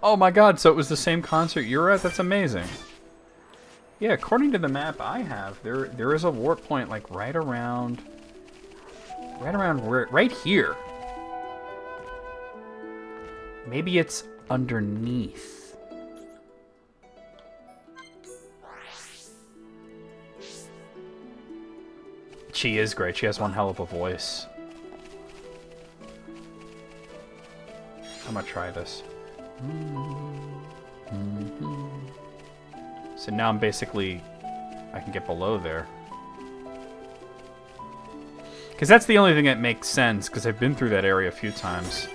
Oh my god, so it was the same concert you were at? That's amazing. Yeah, according to the map I have, there is a warp point like right around where, right here. Maybe it's underneath. She is great. She has one hell of a voice. I'm gonna try this. So now I'm basically, I can get below there. Because that's the only thing that makes sense, because I've been through that area a few times.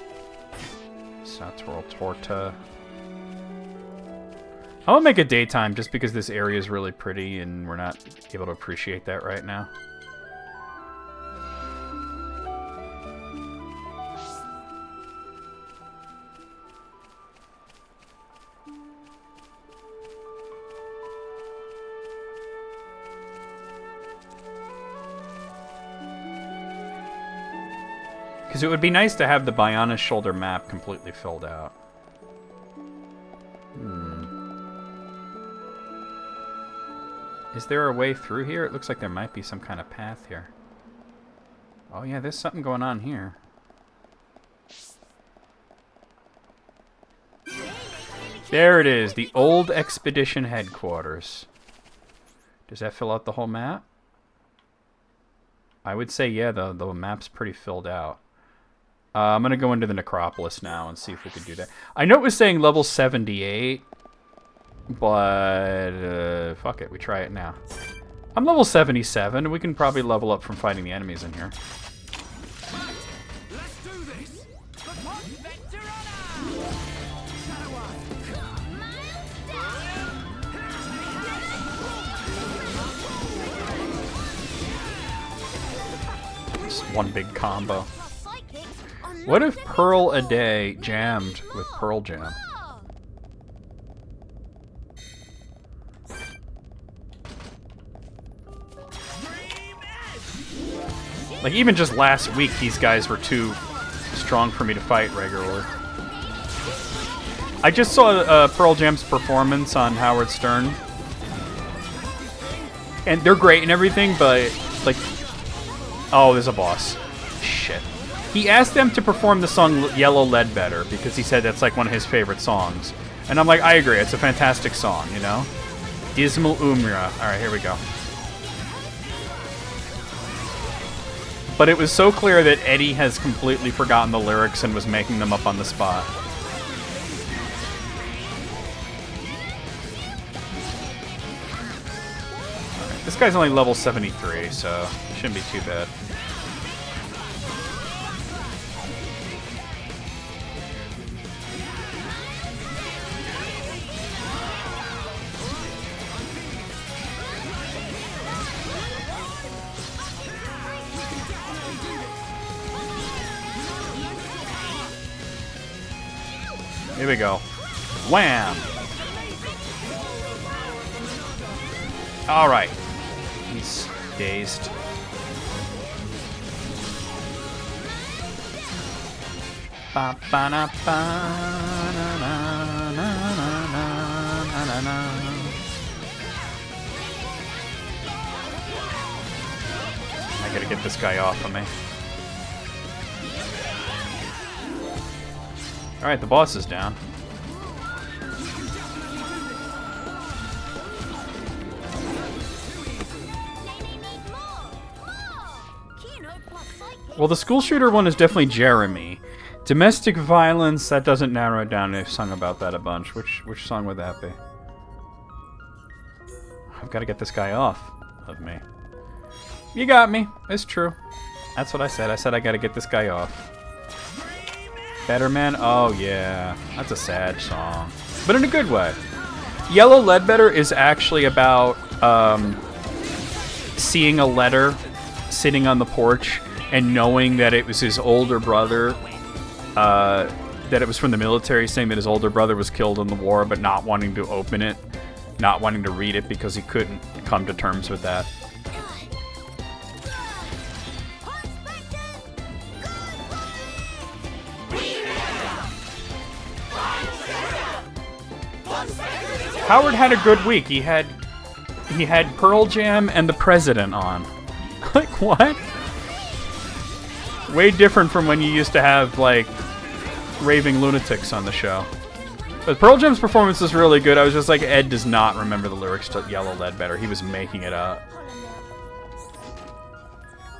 Satorl Torta. I will make a daytime just because this area is really pretty and we're not able to appreciate that right now. Because it would be nice to have the Biona's Shoulder map completely filled out. Is there a way through here? It looks like there might be some kind of path here. Oh yeah, there's something going on here. There it is, the old expedition headquarters. Does that fill out the whole map? I would say yeah, the map's pretty filled out. I'm going to go into the necropolis now and see if we can do that. I know it was saying level 78, but fuck it, we try it now. I'm level 77, we can probably level up from fighting the enemies in here. Let's do this! Just one big combo. What if Pearl a Day jammed with Pearl Jam? Like, even just last week, these guys were too strong for me to fight regularly. I just saw Pearl Jam's performance on Howard Stern. And they're great and everything, but, like... Oh, there's a boss. Shit. He asked them to perform the song Yellow Ledbetter because he said that's like one of his favorite songs. And I'm like, I agree, it's a fantastic song, you know? Dismal Umra. Alright, here we go. But it was so clear that Eddie has completely forgotten the lyrics and was making them up on the spot. Right, this guy's only level 73, so it shouldn't be too bad. Here we go. Wham! Alright. He's dazed. Ba ba na ba na na na na na na. I gotta get this guy off of me. Alright, the boss is down. Well, the school shooter one is definitely Jeremy. Domestic violence, that doesn't narrow it down. They've sung about that a bunch. Which song would that be? I've got to get this guy off of me. You got me. It's true. That's what I said. I said I got to get this guy off. Better Man? Oh, yeah. That's a sad song. But in a good way. Yellow Ledbetter is actually about seeing a letter sitting on the porch and knowing that it was his older brother, that it was from the military saying that his older brother was killed in the war, but not wanting to open it, not wanting to read it because he couldn't come to terms with that. Howard had a good week. He had Pearl Jam and the President on. Like, what? Way different from when you used to have, like, raving lunatics on the show. But Pearl Jam's performance was really good. I was just like, Ed does not remember the lyrics to Yellow Ledbetter. He was making it up.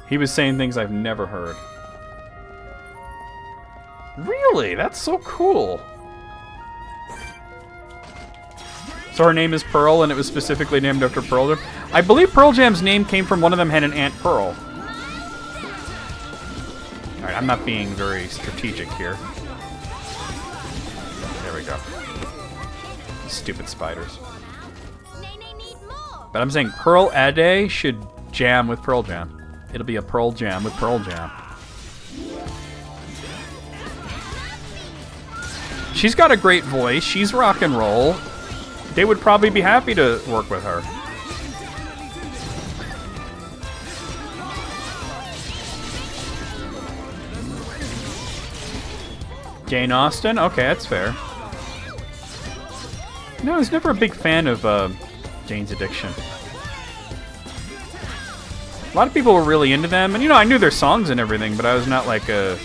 He was saying things I've never heard. Really? That's so cool. So her name is Pearl, and it was specifically named after Pearl Jam. I believe Pearl Jam's name came from one of them had an Aunt Pearl. Alright, I'm not being very strategic here. There we go. Stupid spiders. But I'm saying Pearl Ade should jam with Pearl Jam. It'll be a Pearl Jam with Pearl Jam. She's got a great voice. She's rock and roll. They would probably be happy to work with her. Jane Austen? Okay, that's fair. No, I was never a big fan of Jane's Addiction. A lot of people were really into them, and I knew their songs and everything, but I was not like a...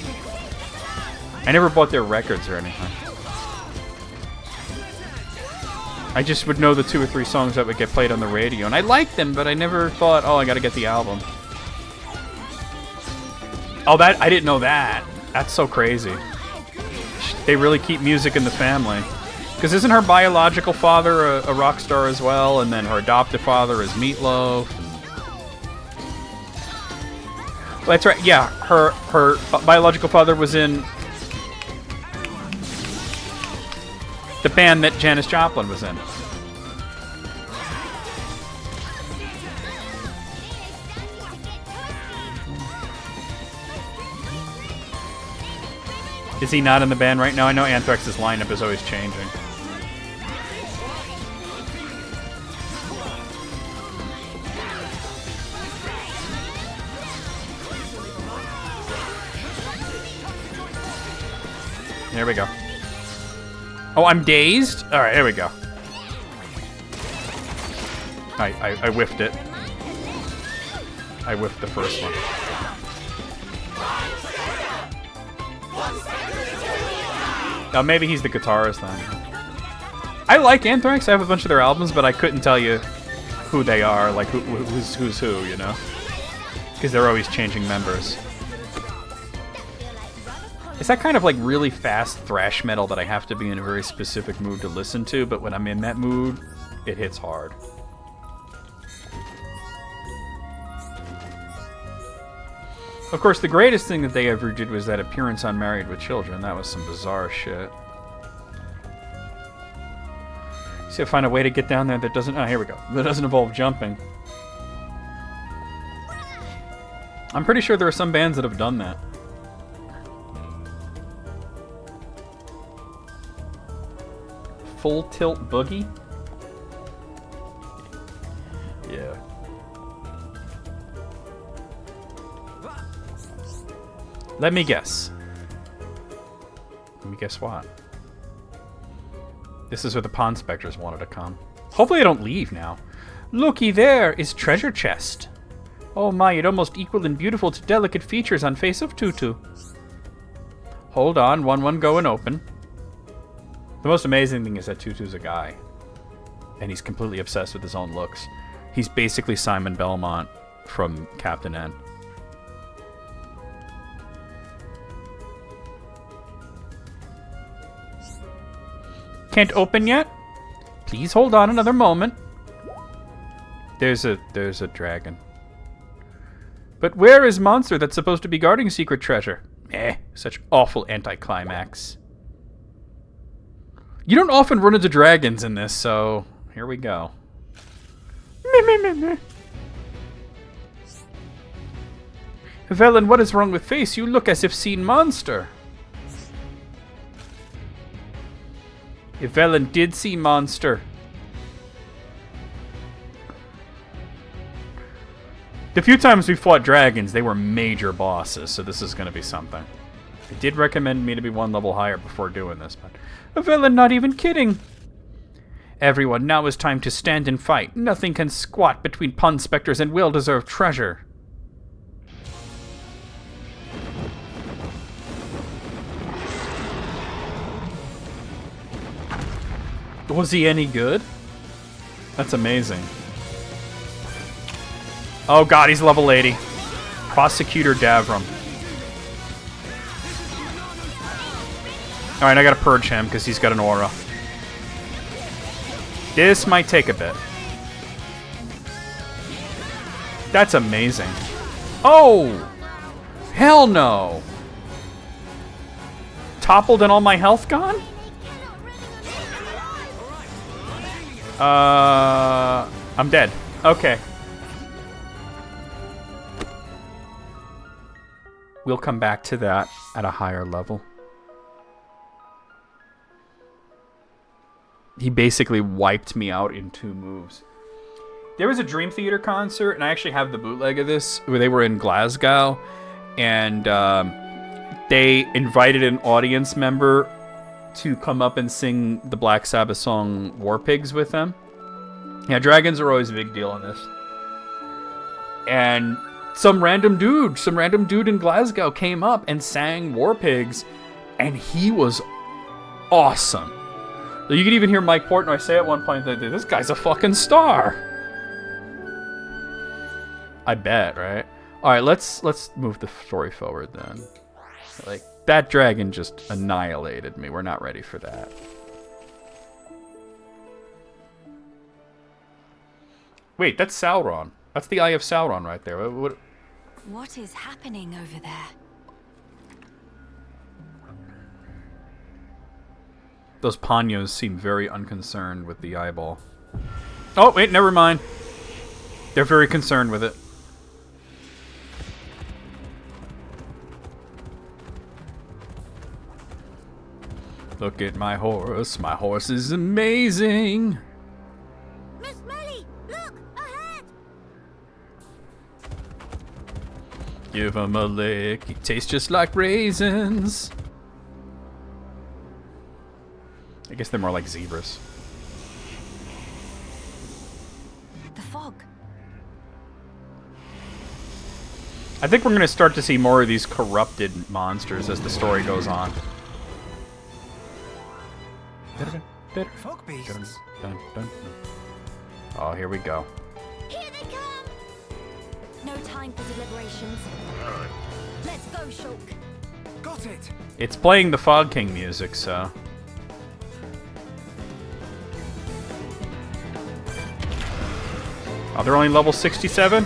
I never bought their records or anything. I just would know the 2 or 3 songs that would get played on the radio, and I liked them, but I never thought, oh, I gotta get the album. Oh, I didn't know that. That's so crazy. They really keep music in the family. Because isn't her biological father a rock star as well, and then her adoptive father is Meatloaf? Well, that's right, yeah, her biological father was in the band that Janis Joplin was in. Is he not in the band right now? I know Anthrax's lineup is always changing. There we go. Oh, I'm dazed? Alright, there we go. I whiffed it. I whiffed the first one. Oh, maybe he's the guitarist then. I like Anthrax. I have a bunch of their albums, but I couldn't tell you who they are, like who's who, you know? Because they're always changing members. It's that kind of like really fast thrash metal that I have to be in a very specific mood to listen to, but when I'm in that mood, it hits hard. Of course, the greatest thing that they ever did was that appearance on Married with Children. That was some bizarre shit. See if I find a way to get down there that doesn't... Oh, here we go. That doesn't involve jumping. I'm pretty sure there are some bands that have done that. full tilt boogie? Yeah. Let me guess. Let me guess what? This is where the pond specters wanted to come. Hopefully they don't leave now. Looky there is treasure chest. Oh my, it almost equal and beautiful to delicate features on face of Tutu. Hold on, 1-1 go and open. The most amazing thing is that Tutu's a guy. And he's completely obsessed with his own looks. He's basically Simon Belmont from Captain N. Can't open yet? Please hold on another moment. There's a dragon. But where is monster that's supposed to be guarding secret treasure? Such awful anticlimax. You don't often run into dragons in this, so here we go. Velen, what is wrong with face? You look as if seen monster. If Velen did see monster. The few times we fought dragons, they were major bosses, so this is going to be something. They did recommend me to be one level higher before doing this, but Velen, not even kidding. Everyone, now is time to stand and fight. Nothing can squat between pond specters and well-deserved treasure. Was he any good? That's amazing. Oh god, he's level 80. Prosecutor Davram. Alright, I gotta purge him because he's got an aura. This might take a bit. That's amazing. Oh! Hell no! Toppled and all my health gone? I'm dead. Okay. We'll come back to that at a higher level. He basically wiped me out in 2 moves. There was a Dream Theater concert, and I actually have the bootleg of this, where they were in Glasgow, and they invited an audience member to come up and sing the Black Sabbath song War Pigs with them. Yeah, dragons are always a big deal in this. And some random dude in Glasgow came up and sang War Pigs, and he was awesome. You could even hear Mike Portnoy say at one point that this guy's a fucking star. I bet, right? All right, let's move the story forward then. Like, that dragon just annihilated me. We're not ready for that. Wait, that's Sauron. That's the Eye of Sauron right there. What is happening over there? Those Panyos seem very unconcerned with the eyeball. Oh, wait, never mind. They're very concerned with it. Look at my horse. My horse is amazing. Miss Melly, look ahead. Give him a lick. He tastes just like raisins. I guess they're more like zebras. The fog. I think we're going to start to see more of these corrupted monsters as the story goes on. Fog beasts. Oh, here we go. Here they come. No time for deliberations. Let's go, Shulk. Got it. It's playing the Fog King music, so... Oh, they're only level 67?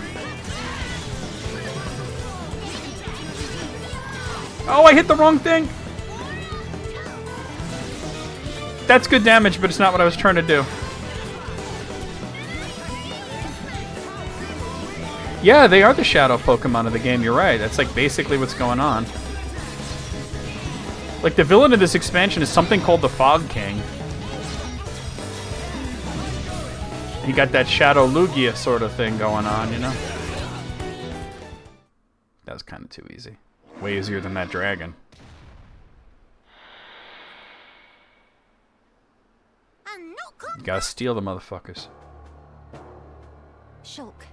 Oh, I hit the wrong thing! That's good damage, but it's not what I was trying to do. Yeah, they are the shadow Pokemon of the game, you're right. That's like basically what's going on. Like, the villain of this expansion is something called the Fog King. He got that Shadow Lugia sort of thing going on, you know? That was kind of too easy. Way easier than that dragon. You gotta steal the motherfuckers. Shulk.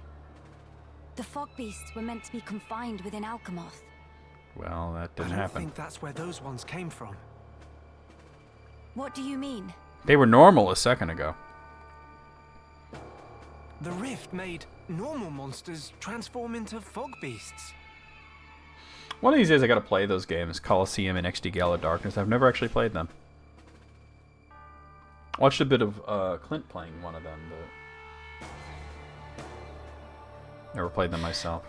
The fog beasts were meant to be confined within Alchemoth. Well, that didn't I happen. think that's where those ones came from. What do you mean? They were normal a second ago. The rift made normal monsters transform into fog beasts. One of these days I gotta play those games, Colosseum and XD Gala Darkness. I've never actually played them. Watched a bit of Clint playing one of them, but never played them myself.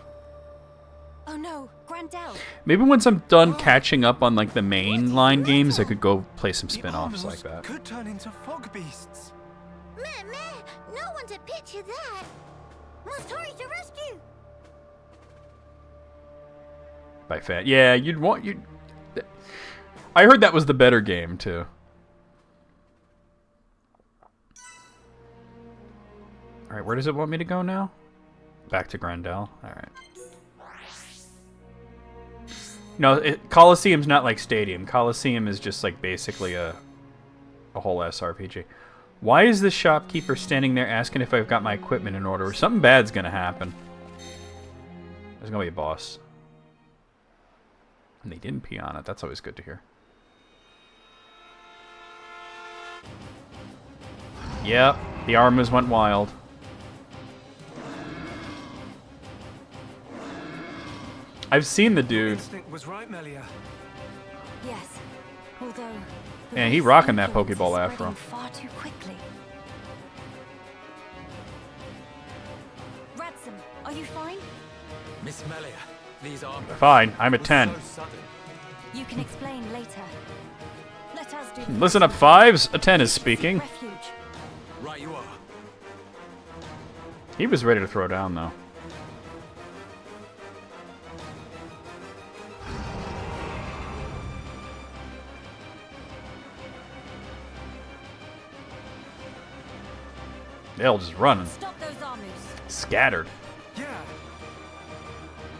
Oh no, Grandel. Maybe once I'm done catching up on like the mainline games, I could go play some spin-offs like that. Could turn into fog beasts. Meh, no one to picture that. Must hurry to rescue. By fan, yeah, you'd. I heard that was the better game too. All right, where does it want me to go now? Back to Grandel. All right. No, Colosseum's not like Stadium. Colosseum is just like basically a whole SRPG. Why is the shopkeeper standing there asking if I've got my equipment in order? Something bad's gonna happen. There's gonna be a boss. And they didn't pee on it. That's always good to hear. Yep, the armors went wild. I've seen the dude. Instinct was right, Melia. Yes. Although Man, he rocking that Pokeball afro. Far too quickly. Ransom, are you fine? Miss Melia, these are Fine, I'm a 10. You can explain later. Let us do the Listen up, fives. A 10 is speaking. refuge. Right you are. He was ready to throw down though. They'll just running. Stop those Armus. Scattered. Yeah.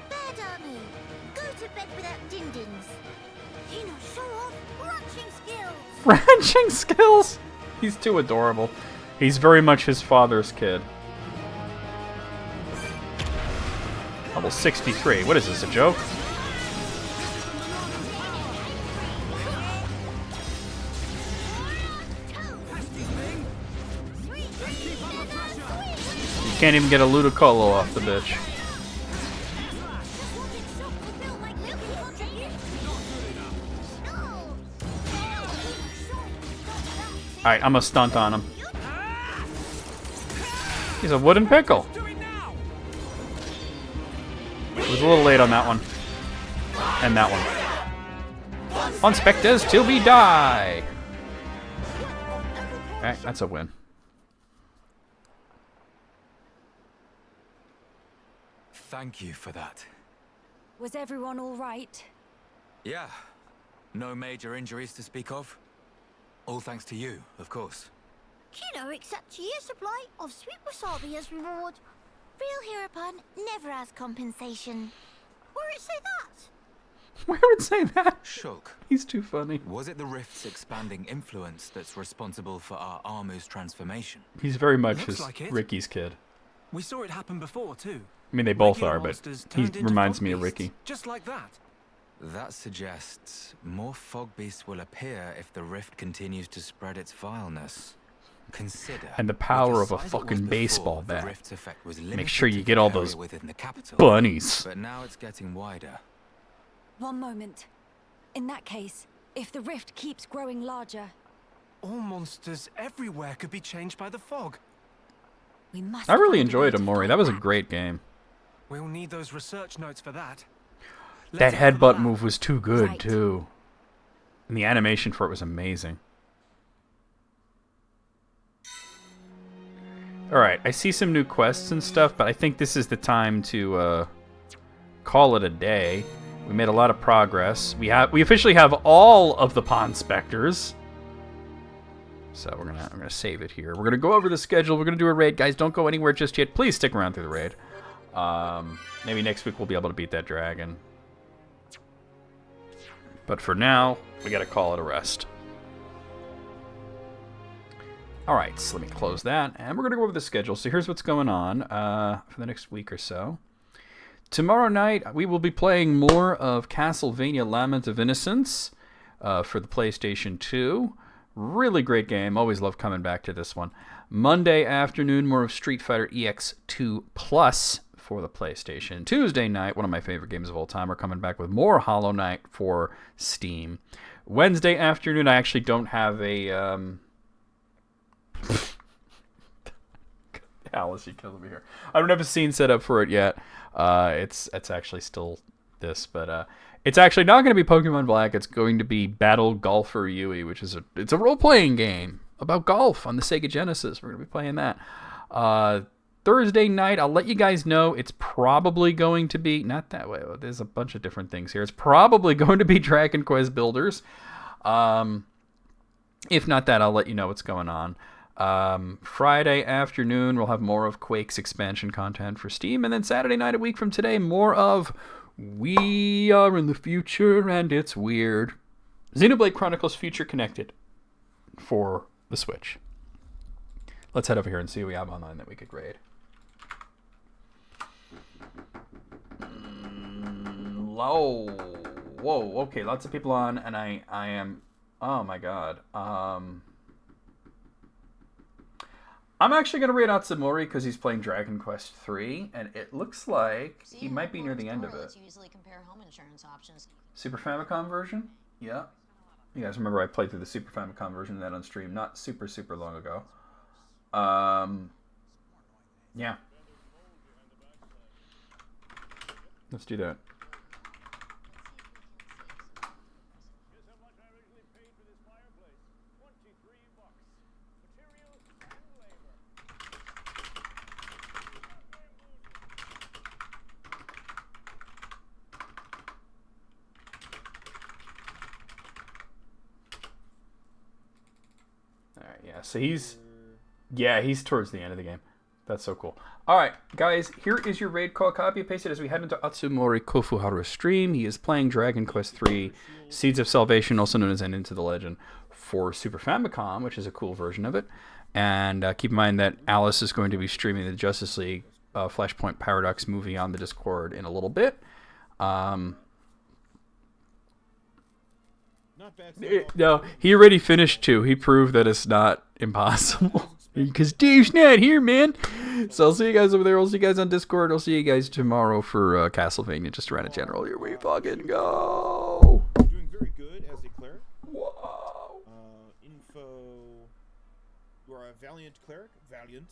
Bad army. Go to bed without din-dins. You know, show off ranching skills. Ranching skills? He's too adorable. He's very much his father's kid. Level 63. What is this, a joke? You can't even get a Ludicolo off the bitch. Alright, I'm a stunt on him. He's a wooden pickle. It was a little late on that one. And that one. On specters till we die. Alright, that's a win. Thank you for that. Was everyone all right? Yeah. No major injuries to speak of. All thanks to you, of course. Kino accepts a year's supply of sweet wasabi as reward. Real hero pun never has compensation. Where it say that? Where would say that? Shulk. He's too funny. Was it the rift's expanding influence that's responsible for our Armu's transformation? He's very much Looks his like it. Ricky's kid. We saw it happen before too. I mean, they both Regular are, but monsters he turned into reminds fog me of beasts, Ricky. Just like that. That suggests more fog beasts will appear if the rift continues to spread its vileness. Consider. And the power with of a size it was fucking before, baseball the bat. rift's effect was Make limited sure you to get the all area those within the capital. bunnies. But now it's getting wider. One moment. In that case, if the rift keeps growing larger, All monsters everywhere could be changed by the fog. we must. I really find a way enjoyed to Amori. fight That was a back. great game. We'll need those research notes for that. That Let's go to the headbutt lab. move was too good, Right. too. And the animation for it was amazing. Alright, I see some new quests and stuff, but I think this is the time to call it a day. We made a lot of progress. We officially have all of the Pond Specters. So I'm gonna save it here. We're gonna go over the schedule. We're gonna do a raid, guys. Don't go anywhere just yet. Please stick around through the raid. Maybe next week we'll be able to beat that dragon. But for now, we gotta call it a rest. Alright, so let me close that, and we're gonna go over the schedule. So here's what's going on for the next week or so. Tomorrow night, we will be playing more of Castlevania Lament of Innocence for the PlayStation 2. Really great game. Always love coming back to this one. Monday afternoon, more of Street Fighter EX2 Plus for the PlayStation. Tuesday night, one of my favorite games of all time, we're coming back with more Hollow Knight for Steam. Wednesday afternoon, I actually don't have a... Alice, you killing me here. I don't have a scene set up for it yet. It's actually still this, but it's actually not going to be Pokemon Black. It's going to be Battle Golfer Yui, which is it's a role-playing game about golf on the Sega Genesis. We're going to be playing that. Thursday night, I'll let you guys know. It's probably going to be not that way. There's a bunch of different things here. It's probably going to be Dragon Quest Builders. If not that, I'll let you know what's going on. Friday afternoon, we'll have more of Quake's expansion content for Steam. And then Saturday night, a week from today, more of We Are in the Future and It's Weird. Xenoblade Chronicles Future Connected for the Switch. Let's head over here and see what we have online that we could raid. Whoa, okay, lots of people on, and I am, oh my god. I'm actually going to raid Atsumori because he's playing Dragon Quest 3, and it looks like he might be near the end of it. Super Famicom version? Yeah. You guys remember I played through the Super Famicom version of that on stream not super long ago. Yeah. Let's do that. So he's towards the end of the game. That's so cool. All right, guys, here is your raid call. Copy and paste it as we head into Atsumori Kofuharu's stream. He is playing Dragon Quest 3 Seeds of Salvation, also known as End Into the Legend, for Super Famicom, which is a cool version of it. And keep in mind that Alice is going to be streaming the Justice League Flashpoint Paradox movie on the Discord in a little bit. No, he already finished 2. He proved that it's not impossible. Because Dave's not here, man. So I'll see you guys over there. I'll see you guys on Discord. I'll see you guys tomorrow for Castlevania, just around a general. Here we fucking go. Doing very good as a cleric. Whoa. Info. You are a valiant cleric. Valiant.